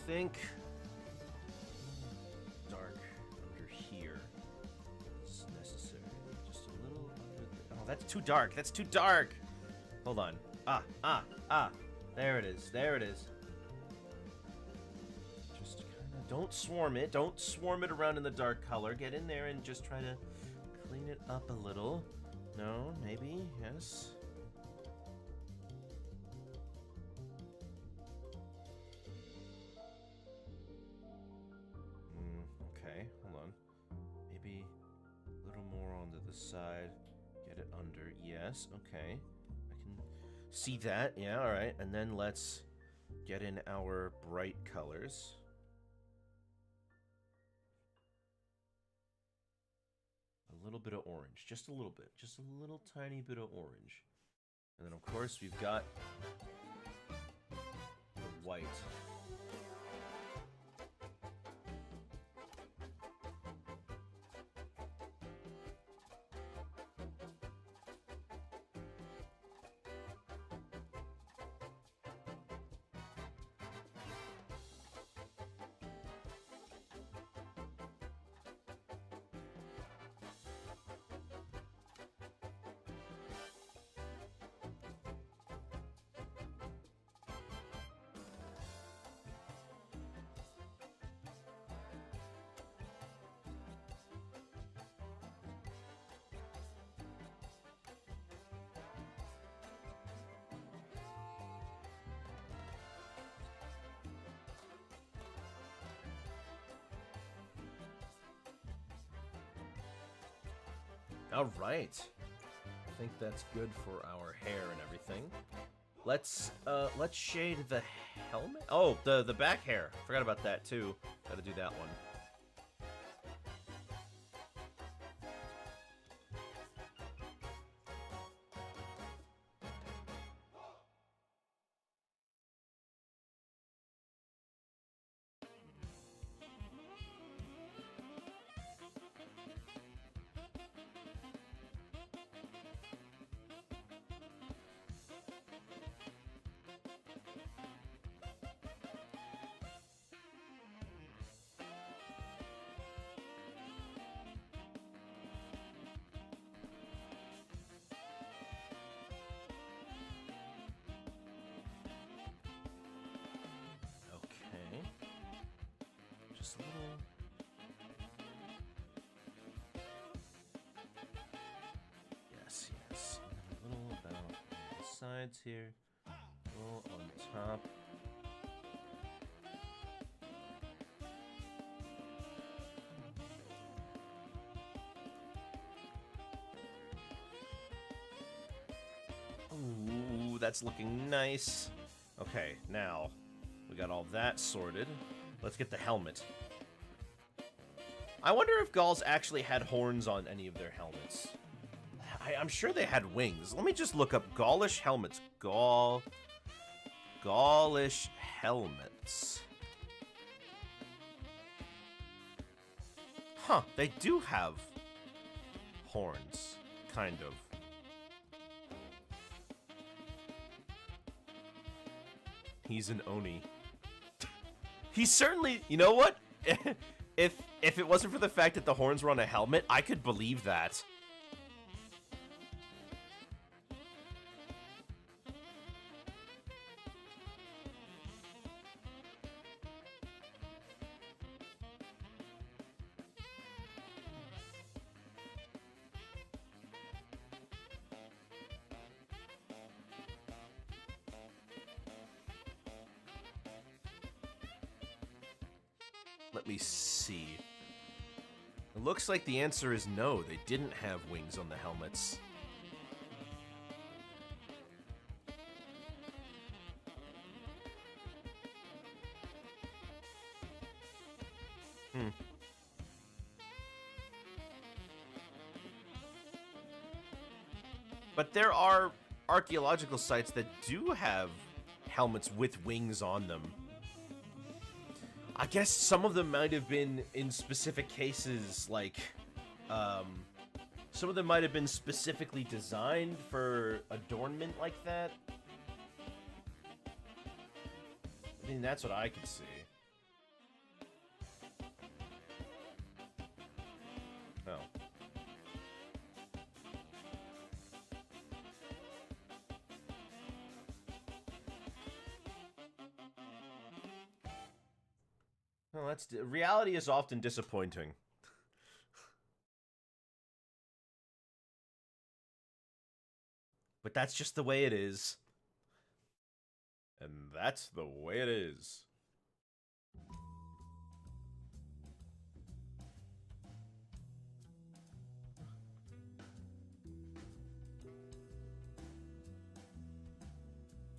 Think dark under here is necessary. Just a little under the... Oh, that's too dark. That's too dark. Hold on. There it is. There it is. Just kind of don't swarm it. Don't swarm it around in the dark color. Get in there and just try to clean it up a little. No, maybe. Yes. Okay, hold on. Maybe a little more onto the side. Get it under. Yes, okay. I can see that. Yeah, alright. And then let's get in our bright colors. little bit of orange. Just a little bit. Just a little tiny bit of orange. And then, of course, we've got the white. All right. I think that's good for our hair and everything. Let's shade the helmet. Oh, the back hair. Forgot about that too. Got to do that one. Just a little. Yes, yes. And a little about the sides here. A little on top. Ooh, that's looking nice. Okay, now we got all that sorted. Let's get the helmet. I wonder if Gauls actually had horns on any of their helmets. I'm sure they had wings. Let me just look up Gaulish helmets. Gaulish helmets. Huh, they do have horns, kind of. He's an Oni. He's certainly, you know what? If it wasn't for the fact that the horns were on a helmet, I could believe that. Let me see. It looks like the answer is no. They didn't have wings on the helmets. But there are archaeological sites that do have helmets with wings on them. I guess some of them might have been in specific cases, like, some of them might have been specifically designed for adornment like that. I mean, that's what I could see. Oh. Well, reality is often disappointing. But that's just the way it is. And that's the way it is.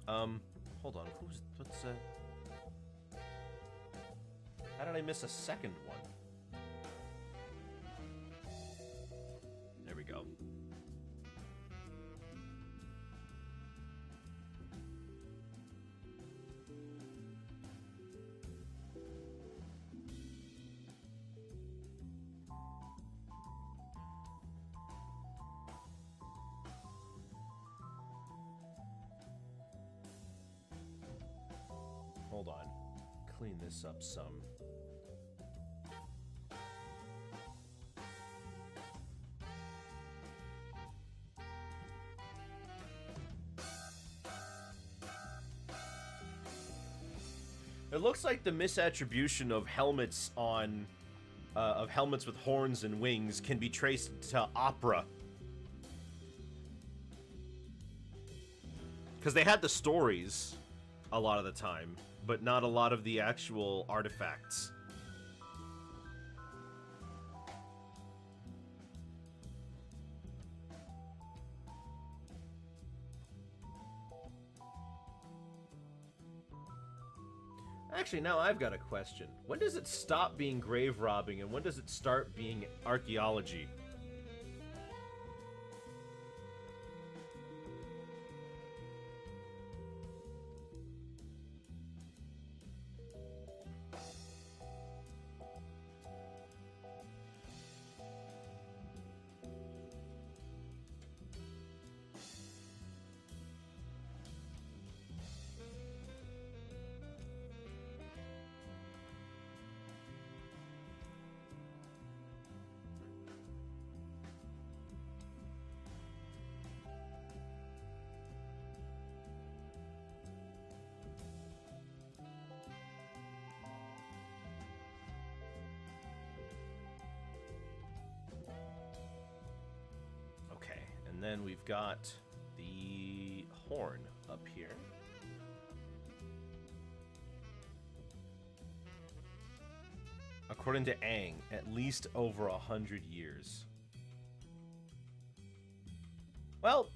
Hold on. What's How did I miss a second one? hold on. Clean this up some. It looks like the misattribution of helmets on, of helmets with horns and wings can be traced to opera. Because they had the stories a lot of the time, but not a lot of the actual artifacts. Actually, now I've got a question. When does it stop being grave robbing, and when does it start being archaeology? And then we've got the horn up here. According to Aang, at least over 100 years. Well,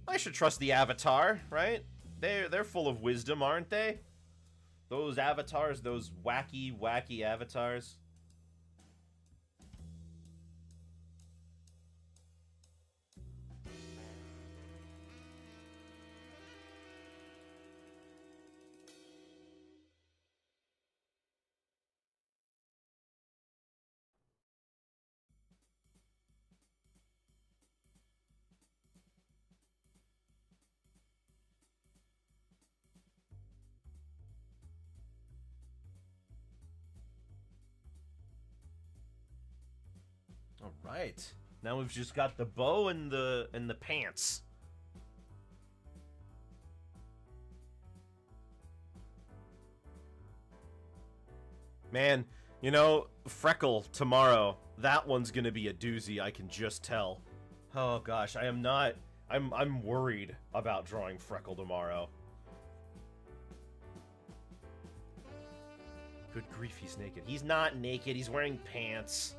I should trust the Avatar, right? They're full of wisdom, aren't they? Those avatars, those wacky avatars. All right. Now we've just got the bow and the pants. Man, you know, Freckle tomorrow, that one's gonna be a doozy, I can just tell. Oh gosh, I'm worried about drawing Freckle tomorrow. Good grief, he's naked. He's not naked, he's wearing pants.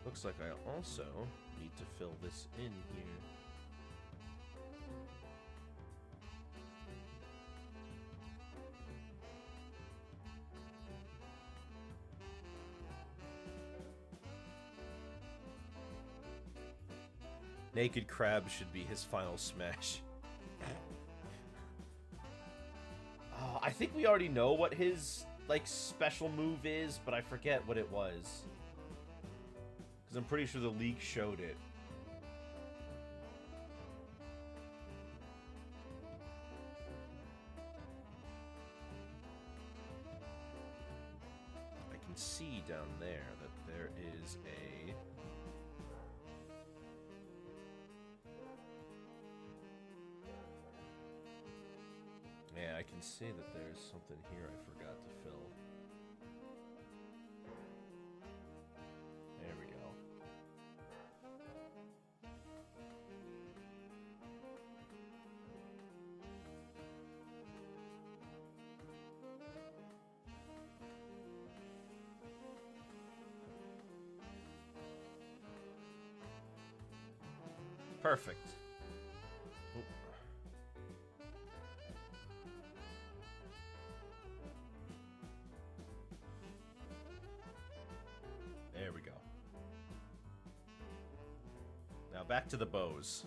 Looks like I also need to fill this in here. Naked Crab should be his final smash. Oh, I think we already know what his, like, special move is, but I forget what it was. Because I'm pretty sure the leak showed it. I can see down there that there is a... Yeah, I can see that there's something here I forgot to fill. There we go. Perfect. Oop. There we go. Now back to the bows.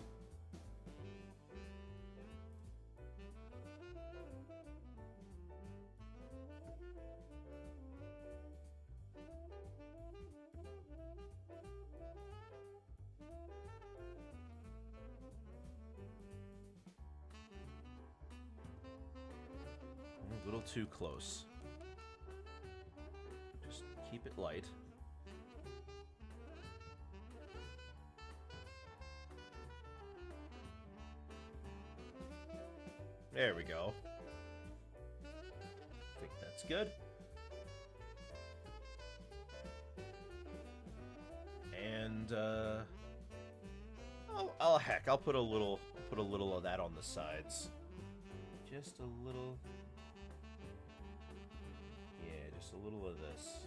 little too close. Just keep it light. There we go. I think that's good. And oh heck, I'll put a little of that on the sides. Just a little. Yeah, just a little of this.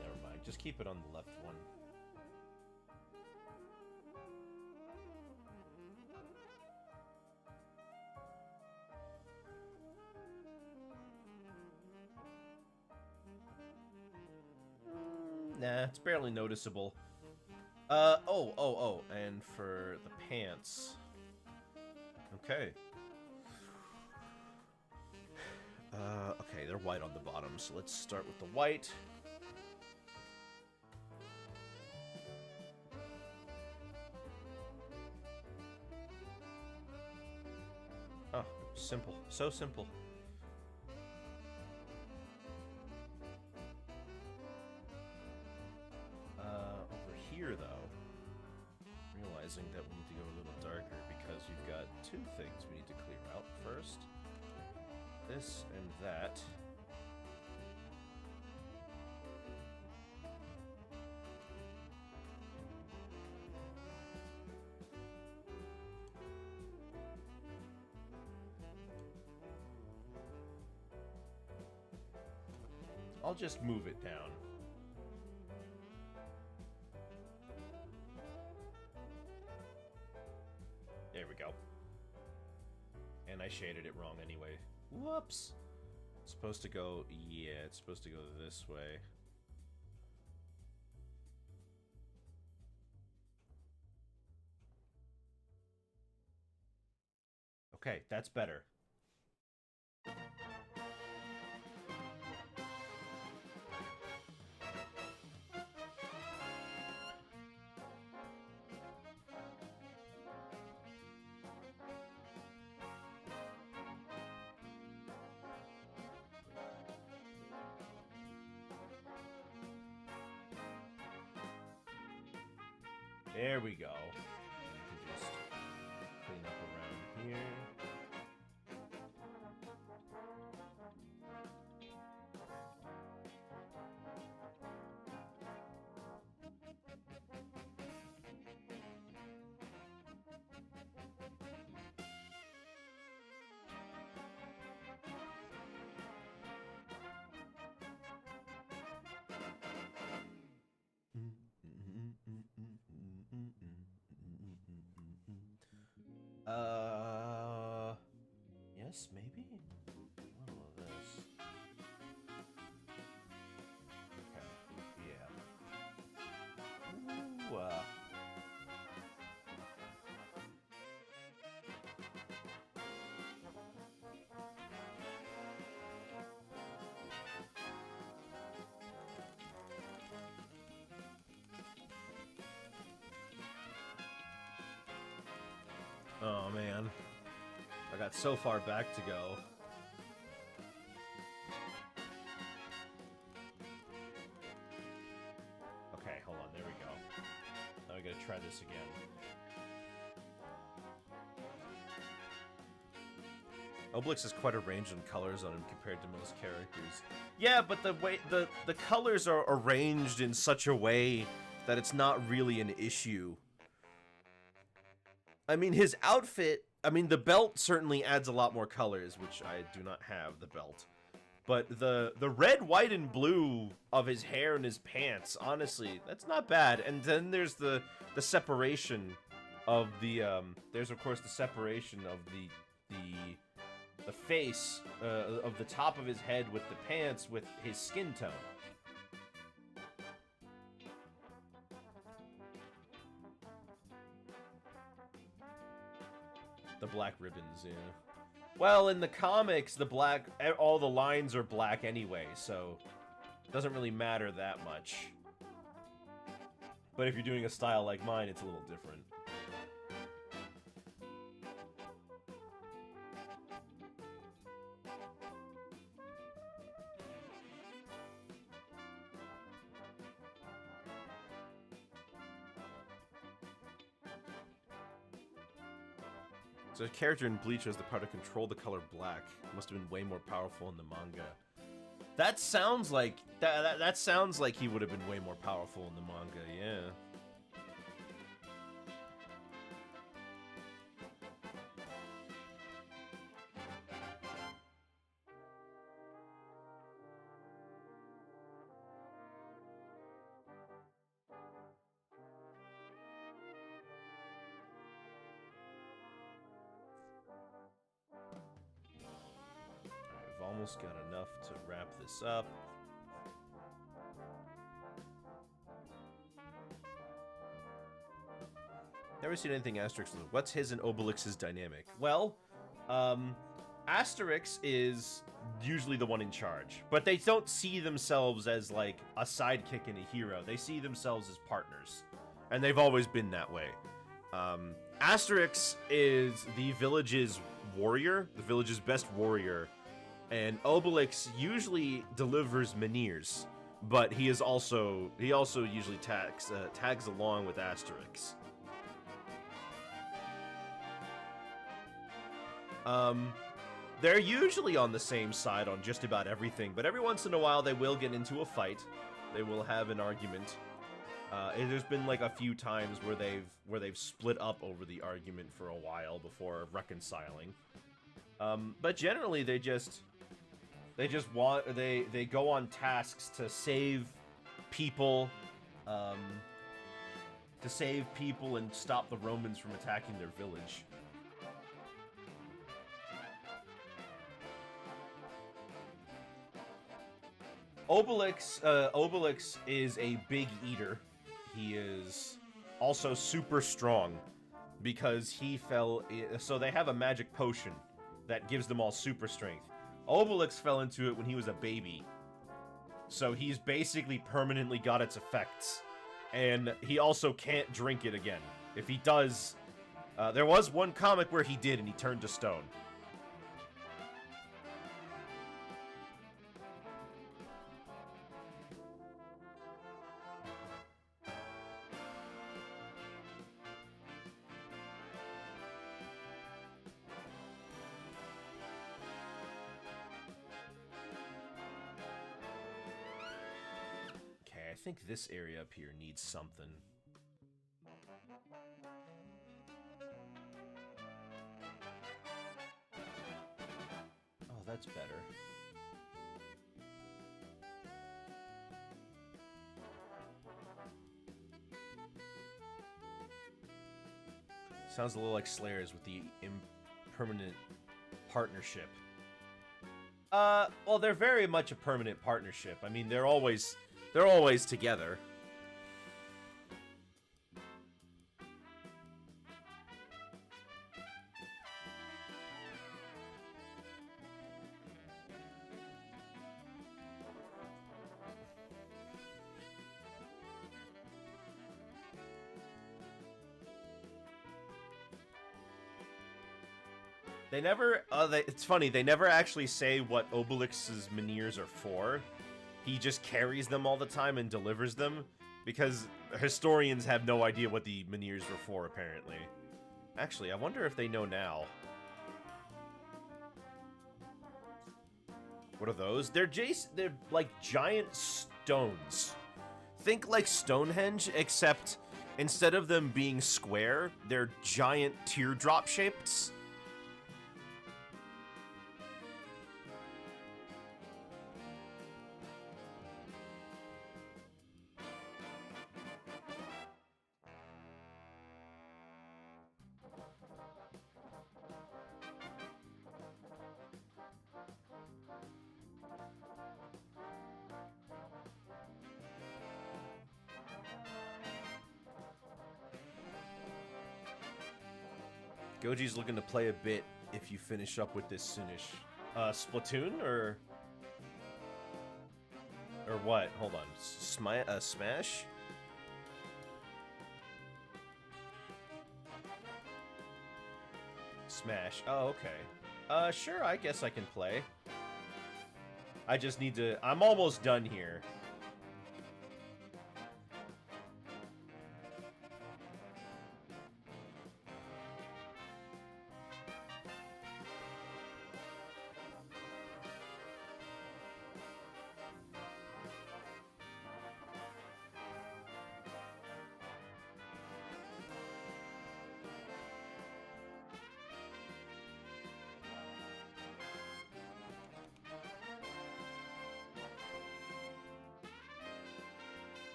Never mind. Just keep it on the left one. Nah, it's barely noticeable. Oh, and for the pants. Okay. Okay, they're white on the bottom, so let's start with the white. Oh, simple. So simple. Over here, though, realizing that we need to go a little darker because you've got two things we need to clear out first. This and that. I'll just move it down. There we go. And I shaded it wrong anyway. Whoops! It's supposed to go... Yeah, it's supposed to go this way. Okay, that's better. There we go. You can just clean up around here. Yes, maybe? A little of this. Okay, yeah. Ooh, Oh, man. I got so far back to go. Okay, hold on. There we go. Now I gotta try this again. Obelix has quite a range in colors on him compared to most characters. Yeah, but the way the colors are arranged in such a way that it's not really an issue. I mean, his outfit, I mean, the belt certainly adds a lot more colors, which I do not have, the belt. But the red, white, and blue of his hair and his pants, honestly, that's not bad. And then there's the separation of the, there's of course the separation of the face, of the top of his head with the pants with his skin tone. The black ribbons, yeah. Well, in the comics, all the lines are black anyway, so it doesn't really matter that much. But if you're doing a style like mine, it's a little different. So a character in Bleach has the power to control the color black. Must have been way more powerful in the manga. That sounds like that sounds like he would have been way more powerful in the manga, yeah. I've almost got enough to wrap this up. Never seen anything Asterix. What's his and Obelix's dynamic? Well, Asterix is usually the one in charge, but they don't see themselves as like a sidekick and a hero. They see themselves as partners, and they've always been that way. Asterix is the village's warrior, the village's best warrior, and Obelix usually delivers menhirs, but he also usually tags along with Asterix. They're usually on the same side on just about everything, but every once in a while they will get into a fight. They will have an argument. There's been like a few times where they've split up over the argument for a while before reconciling. But generally they go on tasks to save people, and stop the Romans from attacking their village. Obelix is a big eater. He is also super strong because he fell. So they have a magic potion that gives them all super strength. Obelix fell into it when he was a baby, so he's basically permanently got its effects, and he also can't drink it again. If he does, there was one comic where he did, and he turned to stone. I think this area up here needs something. Oh, that's better. Sounds a little like Slayers with the impermanent partnership. Well, they're very much a permanent partnership. I mean, they're always together. They never, it's funny, they never actually say what Obelix's menhirs are for. He just carries them all the time and delivers them, because historians have no idea what the menhirs were for, apparently. Actually, I wonder if they know now. What are those? They're like giant stones. Think like Stonehenge, except instead of them being square, they're giant teardrop shaped. Goji's looking to play a bit if you finish up with this soonish. Splatoon or what? Hold on. Smash? Smash. Oh, okay. Sure, I guess I can play. I just need to... I'm almost done here.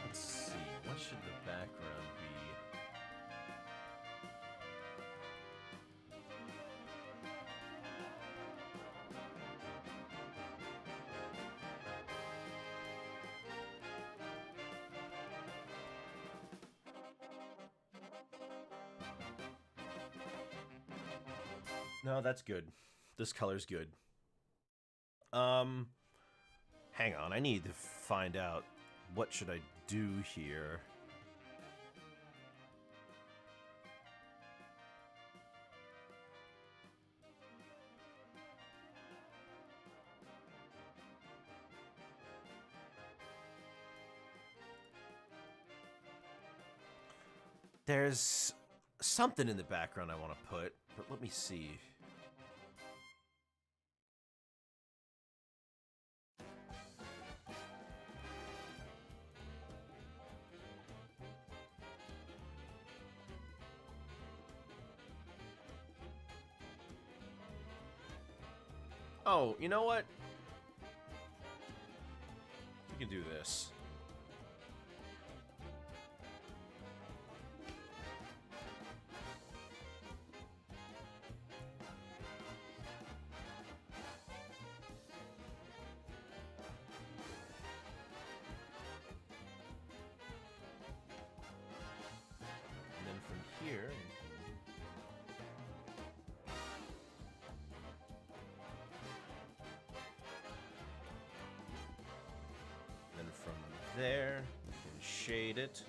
Let's see, what should the background be? No, that's good. This color's good. Hang on, I need to find out what should I do here. There's something in the background I want to put, but let me see. Oh, you know what? We can do this. And then from here... there, we can shade it.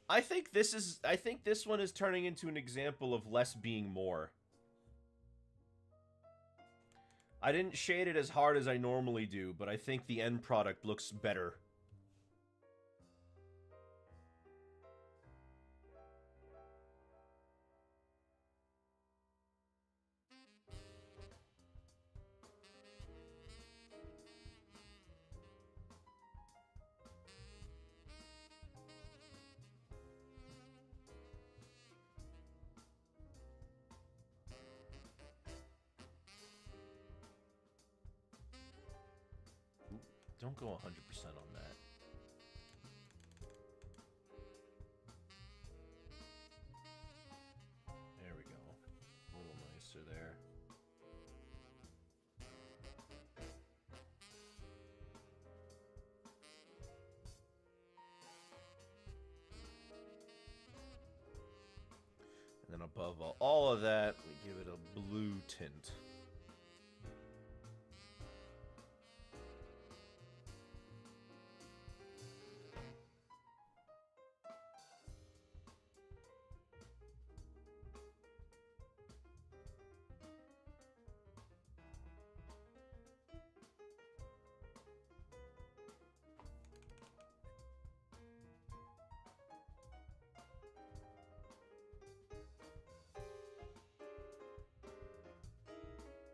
I think this one is turning into an example of less being more. I didn't shade it as hard as I normally do, but I think the end product looks better. Don't go 100% on that. There we go. A little nicer there. And then above all of that, we give it a blue tint.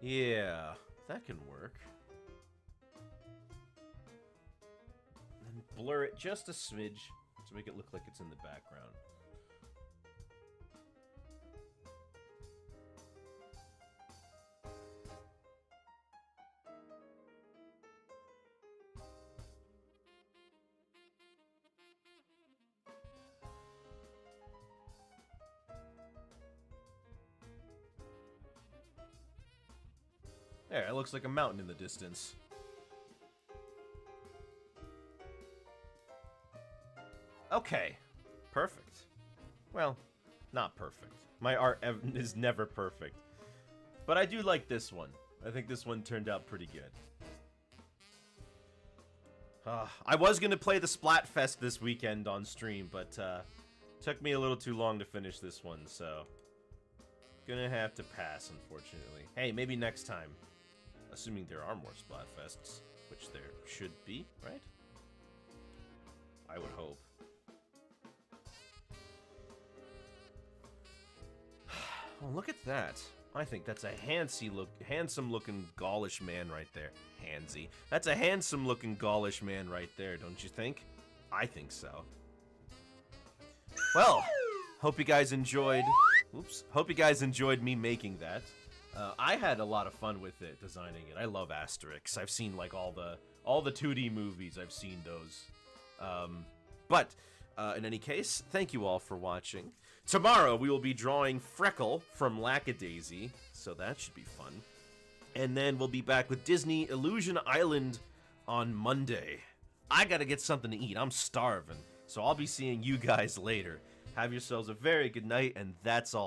Yeah, that can work. And blur it just a smidge to make it look like it's in the background. There, it looks like a mountain in the distance. Okay. Perfect. Well, not perfect. My art is never perfect. But I do like this one. I think this one turned out pretty good. I was going to play the Splatfest this weekend on stream, but took me a little too long to finish this one, so gonna have to pass, unfortunately. Hey, maybe next time. Assuming there are more Splatfests, which there should be, right? I would hope. Oh, look at that. I think that's a handsome-looking Gaulish man right there. Handsy. That's a handsome-looking Gaulish man right there, don't you think? I think so. Well, hope you guys enjoyed. Oops. Hope you guys enjoyed me making that. I had a lot of fun with it, designing it. I love Asterix. I've seen like all the 2D movies. I've seen those. But in any case, thank you all for watching. Tomorrow we will be drawing Freckle from Lackadaisy, so that should be fun. And then we'll be back with Disney Illusion Island on Monday. I gotta get something to eat. I'm starving. So I'll be seeing you guys later. Have yourselves a very good night, and that's all.